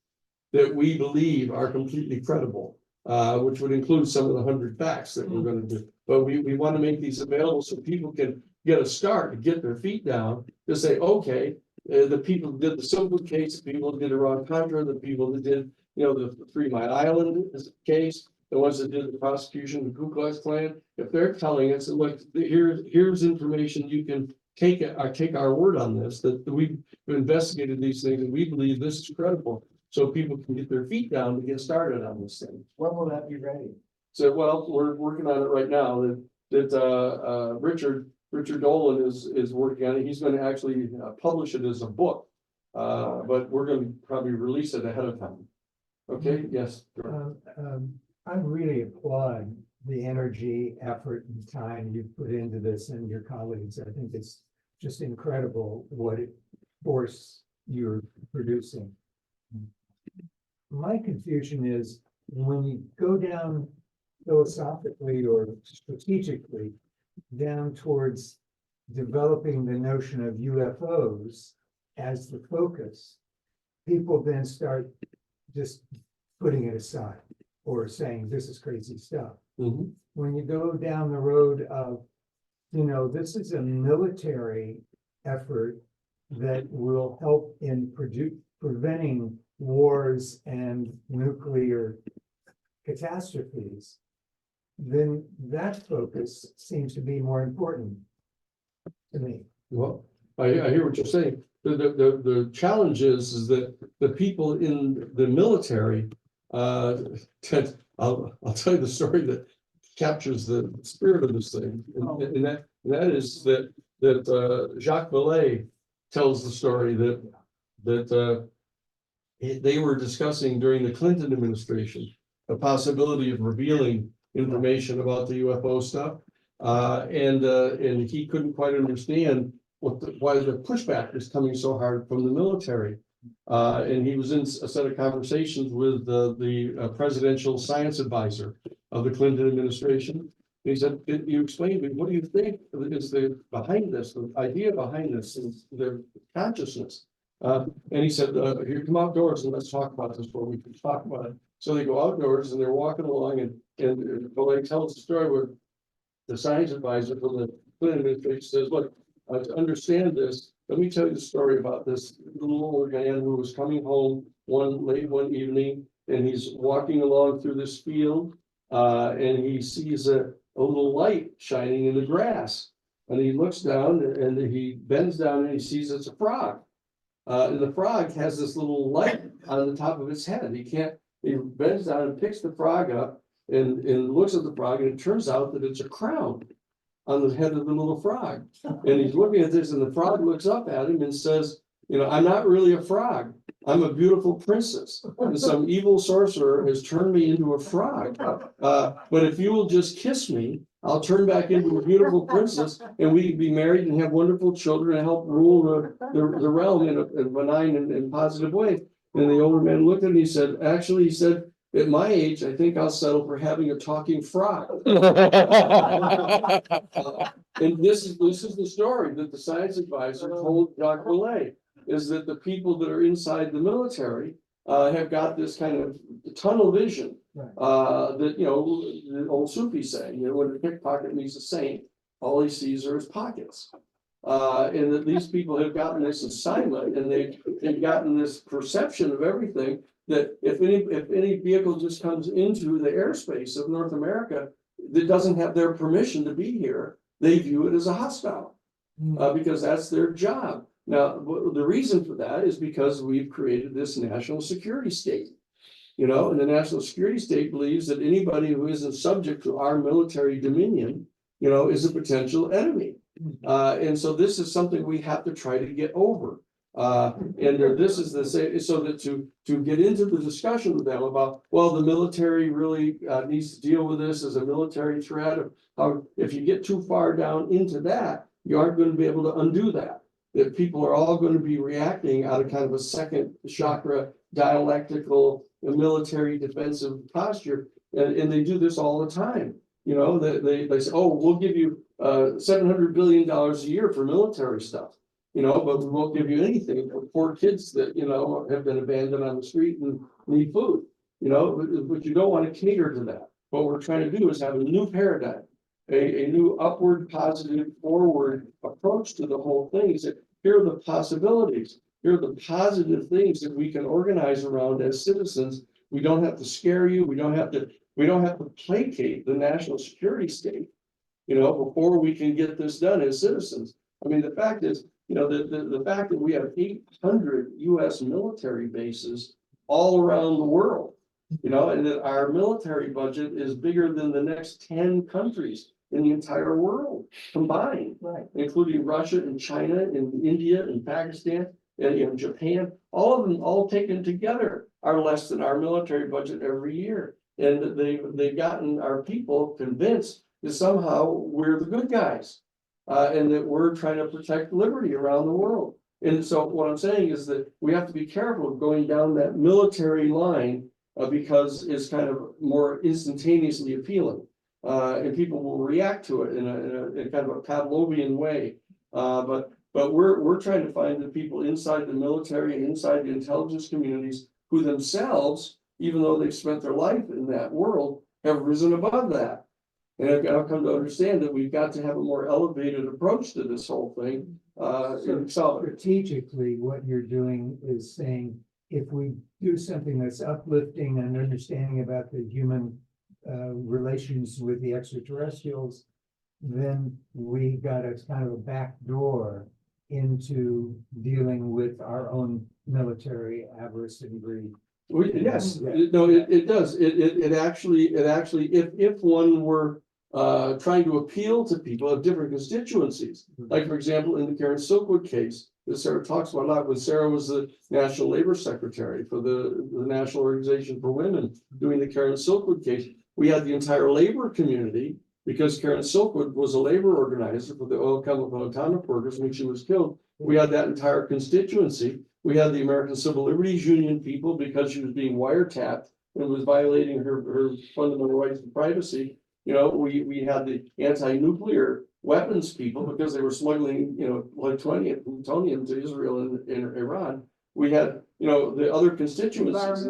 that we believe are completely credible, which would include some of the 100 facts that we're going to do. But we want to make these available so people can get a start, to get their feet down, to say, okay, the people who did the Silver case, the people who did Iran Contra, the people that did, you know, the 3 Mile Island case, the ones that did the prosecution, the Ku Klux Klan, if they're telling us, look, here's information you can take our word on this, that we've investigated these things and we believe this is credible, so people can get their feet down to get started on this thing. When will that be ready? So, well, we're working on it right now. That Richard Dolan is working on it. He's going to actually publish it as a book, but we're going to probably release it ahead of time. Okay. Yes. I really applaud the energy, effort, and time you've put into this and your colleagues. I think it's just incredible what force you're producing. My confusion is when you go down philosophically or strategically down towards developing the notion of UFOs as the focus, people then start just putting it aside or saying this is crazy stuff. Mhm. When you go down the road of, you know, this is a military effort that will help in preventing wars and nuclear catastrophes, then that focus seems to be more important to me. Well, I hear what you're saying. The challenge is that the people in the military, I'll tell you the story that captures the spirit of this thing, and that is that Jacques Vallée tells the story that they were discussing during the Clinton administration the possibility of revealing information about the UFO stuff, and he couldn't quite understand why the pushback was coming so hard from the military. And he was in a set of conversations with the presidential science advisor of the Clinton administration. He said, you explained to me, what do you think is the behind this, the idea behind this, is their consciousness? And he said, here, come outdoors and let's talk about this before we can talk about it. So they go outdoors and they're walking along and Blake tells the story where the science advisor from the Clinton administration says, look, to understand this, let me tell you the story about this little old man who was coming home late one evening, and he's walking along through this field, and he sees a little light shining in the grass. And he looks down and he bends down and he sees it's a frog. And the frog has this little light on the top of its head. He bends down and picks the frog up and looks at the frog, and it turns out that it's a crown on the head of the little frog. And he's looking at this, and the frog looks up at him and says, you know, I'm not really a frog. I'm a beautiful princess. And some evil sorcerer has turned me into a frog. But if you will just kiss me, I'll turn back into a beautiful princess, and we can be married and have wonderful children and help rule the realm in a benign and positive way. And the older man looked at him and he said, actually, he said, at my age, I think I'll settle for having a talking frog. And this is the story that the science advisor told Jacques Vallée, is that the people that are inside the military have got this kind of tunnel vision. That, you know, the old Sufis say, you know, when a pickpocket meets a saint, all he sees are his pockets. And that these people have gotten this assignment, and they've gotten this perception of everything, that if any vehicle just comes into the airspace of North America that doesn't have their permission to be here, they view it as a hostile, because that's their job. Now, the reason for that is because we've created this national security state, you know, and the national security state believes that anybody who isn't subject to our military dominion, you know, is a potential enemy. And so this is something we have to try to get over. And this is the same, so that to get into the discussion with them about, well, the military really needs to deal with this as a military threat. How, if you get too far down into that, you aren't going to be able to undo that. That people are all going to be reacting out of kind of a second chakra dialectical military defensive posture, and they do this all the time. You know, they say, oh, we'll give you $700 billion a year for military stuff. You know, but we won't give you anything for poor kids that, you know, have been abandoned on the street and need food, you know, but you don't want to cater to that. What we're trying to do is have a new paradigm, a new upward, positive, forward approach to the whole thing. Is that here are the possibilities, here are the positive things that we can organize around as citizens. We don't have to scare you. We don't have to placate the national security state, you know, before we can get this done as citizens. I mean, the fact is, you know, the fact that we have 800 US military bases all around the world, you know, and that our military budget is bigger than the next 10 countries in the entire world combined, including Russia and China and India and Pakistan and, you know, Japan. All of them, all taken together, are less than our military budget every year. And they've gotten our people convinced that somehow we're the good guys. And that we're trying to protect liberty around the world. And so what I'm saying is that we have to be careful of going down that military line because it's kind of more instantaneously appealing. And people will react to it in a kind of a Pavlovian way. But we're trying to find the people inside the military and inside the intelligence communities who themselves, even though they've spent their life in that world, have risen above that. And I've come to understand that we've got to have a more elevated approach to this whole thing. So strategically, what you're doing is saying, if we do something that's uplifting and understanding about the human relations with the extraterrestrials, then we got a kind of a back door into dealing with our own military avarice and greed. Yes, no, it does. It actually, if one were trying to appeal to people of different constituencies, like for example, in the Karen Silkwood case that Sarah talks about a lot, when Sarah was the National Labor Secretary for the National Organization for Women doing the Karen Silkwood case, we had the entire labor community, because Karen Silkwood was a labor organizer for the oil chemical atomic workers when she was killed. We had that entire constituency. We had the American Civil Liberties Union people, because she was being wiretapped and was violating her fundamental rights to privacy. You know, we had the anti-nuclear weapons people because they were smuggling, you know, plutonium to Israel and Iran. We had, you know, the other constituencies.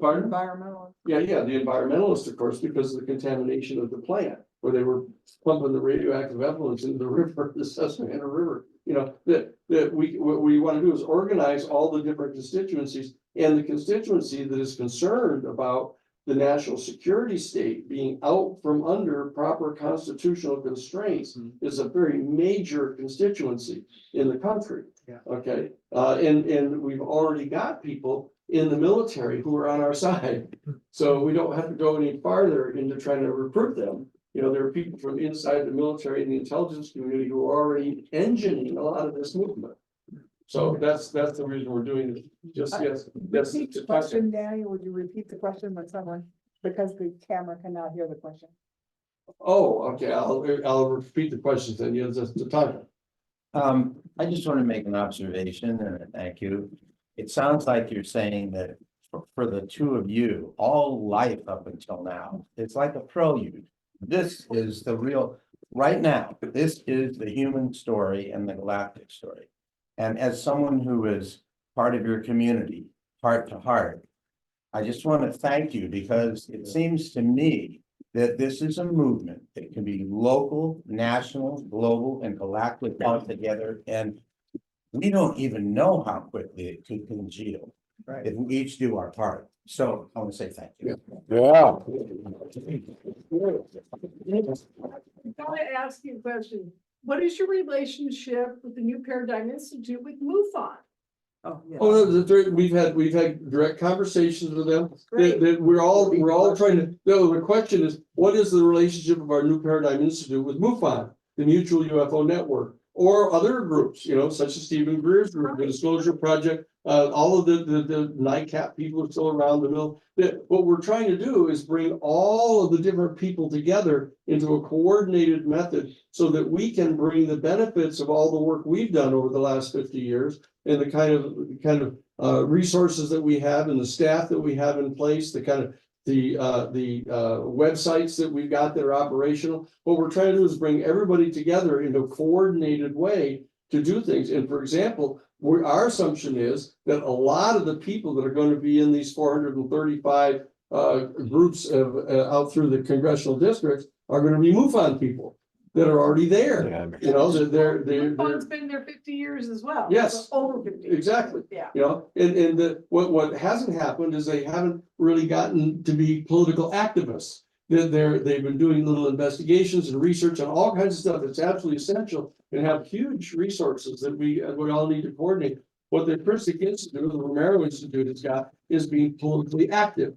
Pardon? Environmental. Yeah, the environmentalists, of course, because of the contamination of the plant, where they were pumping the radioactive effluents into the river, the Susquehanna River. You know, that what we want to do is organize all the different constituencies, and the constituency that is concerned about the national security state being out from under proper constitutional constraints is a very major constituency in the country. Yeah. Okay, and we've already got people in the military who are on our side. So we don't have to go any farther into trying to recruit them. You know, there are people from inside the military and the intelligence community who are already engineering a lot of this movement. So that's the reason we're doing it. Just, yes. Repeat the question, Danny, would you repeat the question with someone, because the camera cannot hear the question? Oh, okay, I'll repeat the question then, yes, that's the time. I just want to make an observation and a thank you. It sounds like you're saying that for the two of you, all life up until now, it's like a prelude. This is the real, right now, this is the human story and the galactic story. And as someone who is part of your community, heart to heart, I just want to thank you, because it seems to me that this is a movement that can be local, national, global, and galactic all together. And we don't even know how quickly it could congeal if we each do our part. So I want to say thank you. Yeah. I gotta ask you a question. What is your relationship with the New Paradigm Institute with MUFON? Oh, yeah. Oh, we've had direct conversations with them. That we're all trying to. No, the question is, what is the relationship of our New Paradigm Institute with MUFON, the Mutual UFO Network, or other groups, you know, such as Stephen Greer's group, the Disclosure Project, all of the NICAP people are still around the mill. What we're trying to do is bring all of the different people together into a coordinated method so that we can bring the benefits of all the work we've done over the last 50 years and the kind of resources that we have and the staff that we have in place, the kind of the websites that we've got that are operational. What we're trying to do is bring everybody together in a coordinated way to do things. And for example, our assumption is that a lot of the people that are going to be in these 435 groups out through the congressional districts are going to be MUFON people that are already there. Yeah. You know, they're MUFON's been there 50 years as well. Yes. Over 50 years. exactly. Yeah. You know, and what hasn't happened is they haven't really gotten to be political activists. They've been doing little investigations and research on all kinds of stuff that's absolutely essential and have huge resources that we all need to coordinate. What the Christic Institute, the Romero Institute has got is being politically active,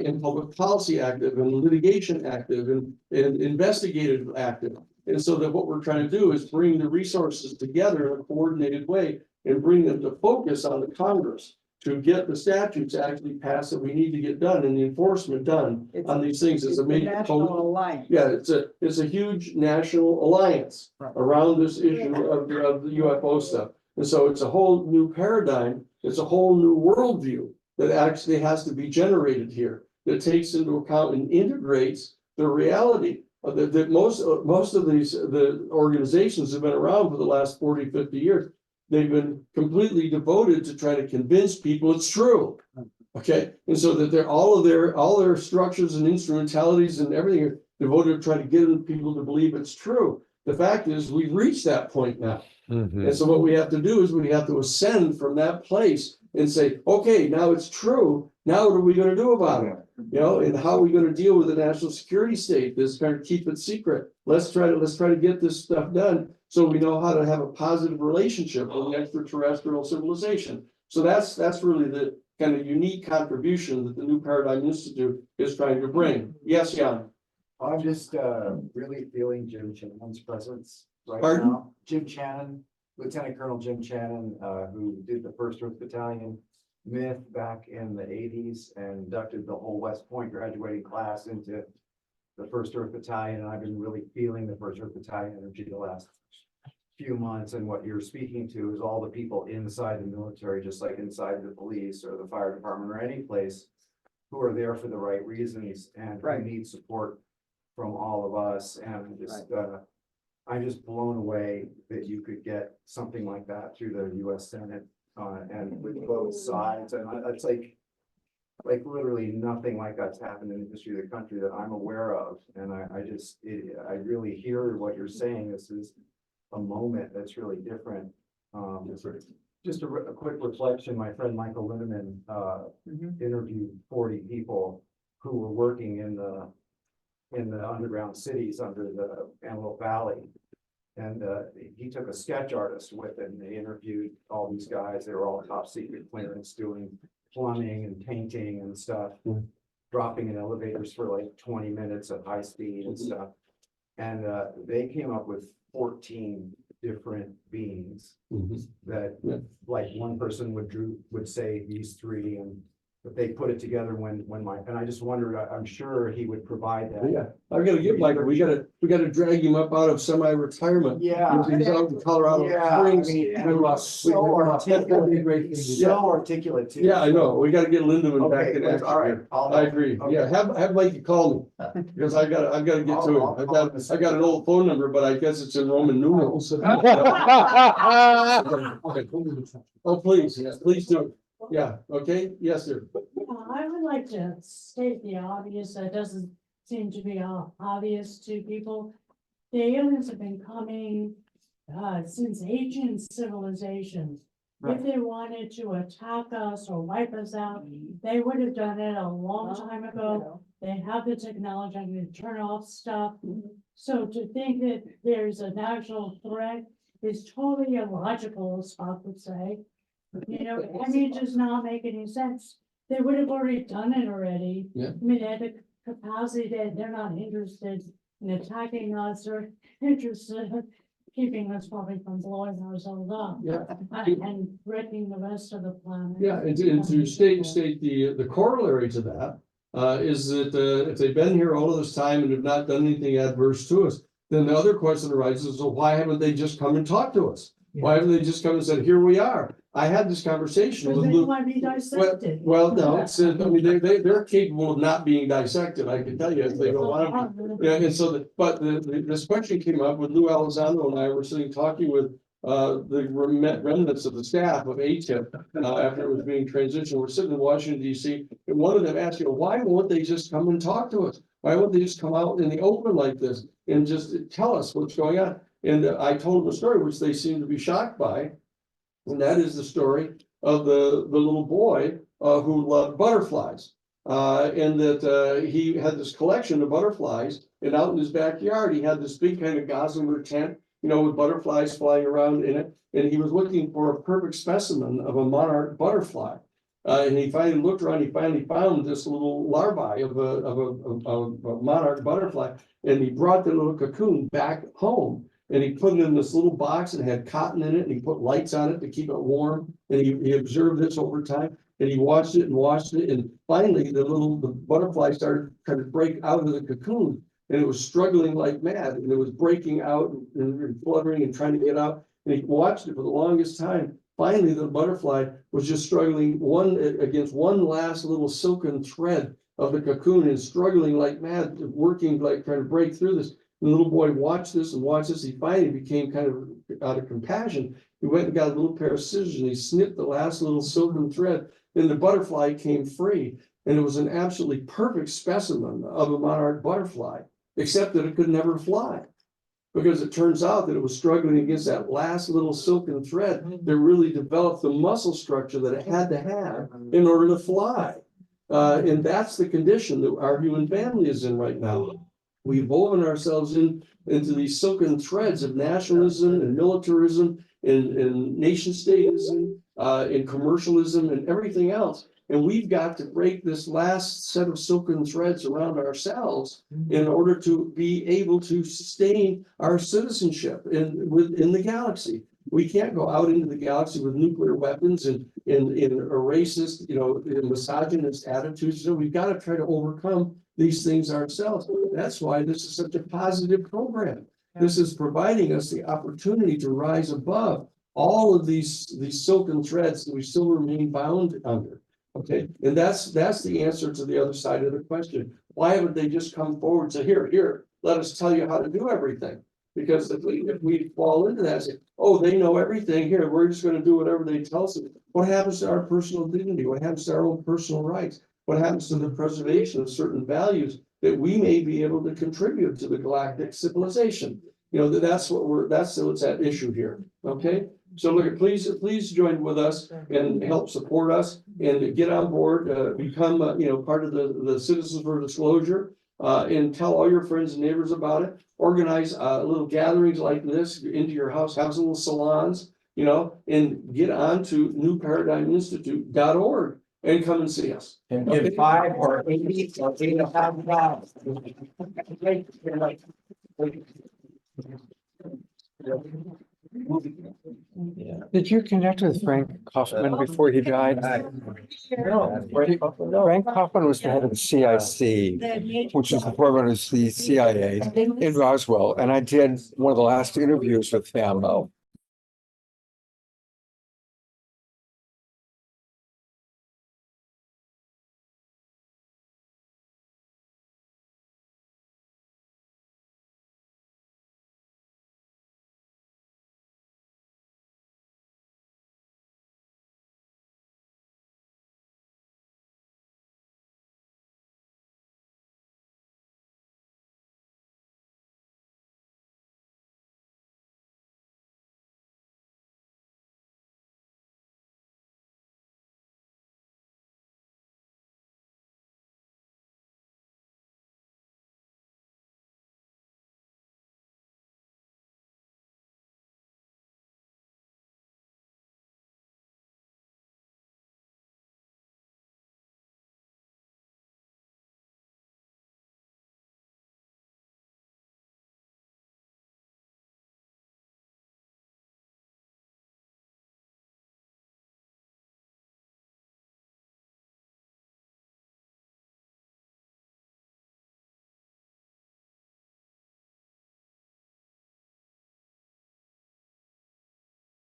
in public policy active, and litigation active, and investigative active. And so that what we're trying to do is bring the resources together in a coordinated way and bring them to focus on the Congress to get the statutes actually passed that we need to get done and the enforcement done on these things. It's a major National Alliance. yeah, it's a huge national alliance around this issue of the UFO stuff. And so it's a whole new paradigm. It's a whole new worldview that actually has to be generated here that takes into account and integrates the reality of that most of the organizations have been around for the last 40, 50 years. They've been completely devoted to trying to convince people it's true. Okay, and so that all their structures and instrumentalities and everything are devoted to trying to get people to believe it's true. The fact is, we've reached that point now. Mhm. And so what we have to do is we have to ascend from that place and say, okay, now it's true. Now what are we going to do about it? You know, and how are we going to deal with the national security state that's trying to keep it secret? Let's try to get this stuff done so we know how to have a positive relationship with the extraterrestrial civilization. So that's really the kind of unique contribution that the New Paradigm Institute is trying to bring. Yes, Jan. I'm just really feeling Jim Shannon's presence right Pardon? now. Jim Shannon, Lieutenant Colonel Jim Shannon, who did the 1st Earth Battalion myth back in the 80s and inducted the whole West Point graduating class into the 1st Earth Battalion. And I've been really feeling the 1st Earth Battalion energy the last few months. And what you're speaking to is all the people inside the military, just like inside the police or the fire department or any place, who are there for the right reasons and who need support from all of us, and I'm just blown away that you could get something like that through the US Senate, and with both sides, and it's like literally nothing like that's happened in the history of the country that I'm aware of, and I really hear what you're saying. This is a moment that's really different. Just a quick reflection, my friend Michael Lindeman, interviewed 40 people who were working in the underground cities under the Antelope Valley. And he took a sketch artist with him. They interviewed all these guys. They were all top secret clearance doing plumbing and painting and stuff, dropping in elevators for like 20 minutes at high speed and stuff. And they came up with 14 different beings that like one person would say these three, and but they put it together and I just wondered, I'm sure he would provide that. Yeah, I gotta get Michael, we gotta drag him up out of semi-retirement. Yeah. He's out in Colorado Yeah, Springs. I mean, We and lost- so we- articulate, so articulate too. Yeah, I know, we gotta get Lindemann back Okay, in action. all right. here. I agree, yeah, have Mikey call me, because I've gotta get to him. I'll I call got him. an old phone number, but I guess it's in Roman numerals. Oh, please, yes, please do. Yeah, okay, yes, sir. I would like to state the obvious, that doesn't seem to be obvious to people. The aliens have been coming, since ancient civilizations. If they wanted to attack us or wipe us out, they would have done it a long time ago. They have the technology to turn off stuff. So to think that there's a natural threat is totally illogical, as Spock would say. You know, I mean, it does not make any sense. They would have already done it already. Yeah. I mean, they had the capacity that they're not interested in attacking us or interested in keeping us probably from blowing ourselves up. Yeah. And wrecking the rest of the planet. Yeah, and to state the corollary to that, is that, if they've been here all of this time and have not done anything adverse to us, then the other question arises, so why haven't they just come and talked to us? Why haven't they just come and said, here we are? I had this conversation Because with they Luke. want to be dissected. Well, no, it's, I mean, they're capable of not being dissected, I can tell you, if they don't want to. Yeah, and so, but this question came up with Lou Elizondo and I were sitting talking with the remnants of the staff of ATIP after it was being transitioned. We're sitting in Washington D.C. and one of them asked, why won't they just come and talk to us? Why won't they just come out in the open like this and just tell us what's going on? And I told them a story which they seemed to be shocked by, and that is the story of the little boy who loved butterflies. And that he had this collection of butterflies, and out in his backyard, he had this big kind of gossamer tent, with butterflies flying around in it. And he was looking for a perfect specimen of a monarch butterfly. And he finally looked around, he finally found this little larvae of a monarch butterfly. And he brought the little cocoon back home. And he put it in this little box and had cotton in it, and he put lights on it to keep it warm. And he observed this over time, and he watched it, and finally the butterfly started trying to break out of the cocoon, and it was struggling like mad, and it was breaking out and fluttering and trying to get out. And he watched it for the longest time. Finally, the butterfly was just struggling against one last little silken thread of the cocoon and struggling like mad, working like trying to break through this. The little boy watched this and watched this. He finally became kind of out of compassion. He went and got a little pair of scissors and he snipped the last little silken thread, and the butterfly came free. And it was an absolutely perfect specimen of a monarch butterfly, except that it could never fly. Because it turns out that it was struggling against that last little silken thread that really developed the muscle structure that it had to have in order to fly. And that's the condition that our human family is in right now. We've woven ourselves into these silken threads of nationalism and militarism and nation statism and commercialism and everything else. And we've got to break this last set of silken threads around ourselves in order to be able to sustain our citizenship within the galaxy. We can't go out into the galaxy with nuclear weapons and racist, and misogynist attitudes. So we've got to try to overcome these things ourselves. That's why this is such a positive program. This is providing us the opportunity to rise above all of these silken threads that we still remain bound under. Okay, and that's the answer to the other side of the question. Why haven't they just come forward and say, here, let us tell you how to do everything? Because if we fall into that, say, oh, they know everything here, we're just gonna do whatever they tell us. What happens to our personal dignity? What happens to our own personal rights? What happens to the preservation of certain values that we may be able to contribute to the galactic civilization? You know, that's what's at issue here, okay? So look, please join with us and help support us and get on board, become, part of the Citizens for Disclosure. And tell all your friends and neighbors about it. Organize, little gatherings like this into your house, have some little salons, and get on to newparadigminstitute.org and come and see us. And give 5 or 80 or $8,500. Yeah. Did you connect with Frank Kaufman before he died? No, Frank Kaufman was the head of the CIC, which is the former of the CIA in Roswell, and I did one of the last interviews with him.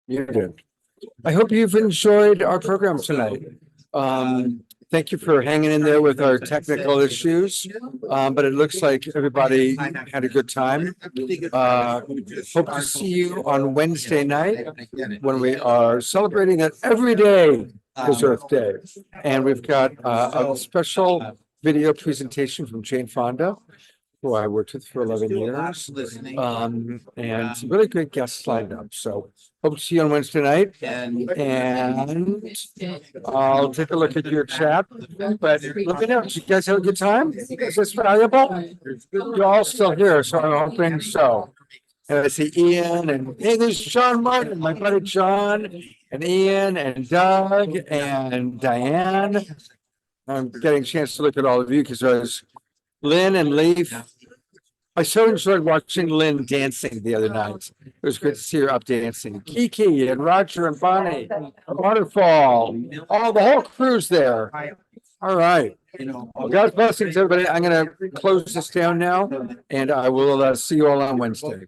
You did. I hope you've enjoyed our program tonight. Thank you for hanging in there with our technical issues. But it looks like everybody had a good time. Hope to see you on Wednesday night when we are celebrating that every day is Earth Day. And we've got a special video presentation from Jane Fonda, who I worked with for 11 years. And some really great guests lined up. So hope to see you on Wednesday night. And I'll take a look at your chat. But let me know, did you guys have a good time? Is this valuable? You're all still here, so I'm hoping so. And I see Ian and hey, there's John Martin, my buddy John, and Ian and Doug and Diane. I'm getting a chance to look at all of you because there's Lynn and Leaf. I so enjoyed watching Lynn dancing the other night. It was good to see her up dancing. Kiki and Roger and Bonnie, Waterfall, all the whole crew's there. All right. Well, God's blessings, everybody. I'm going to close this down now, and I will see you all on Wednesday.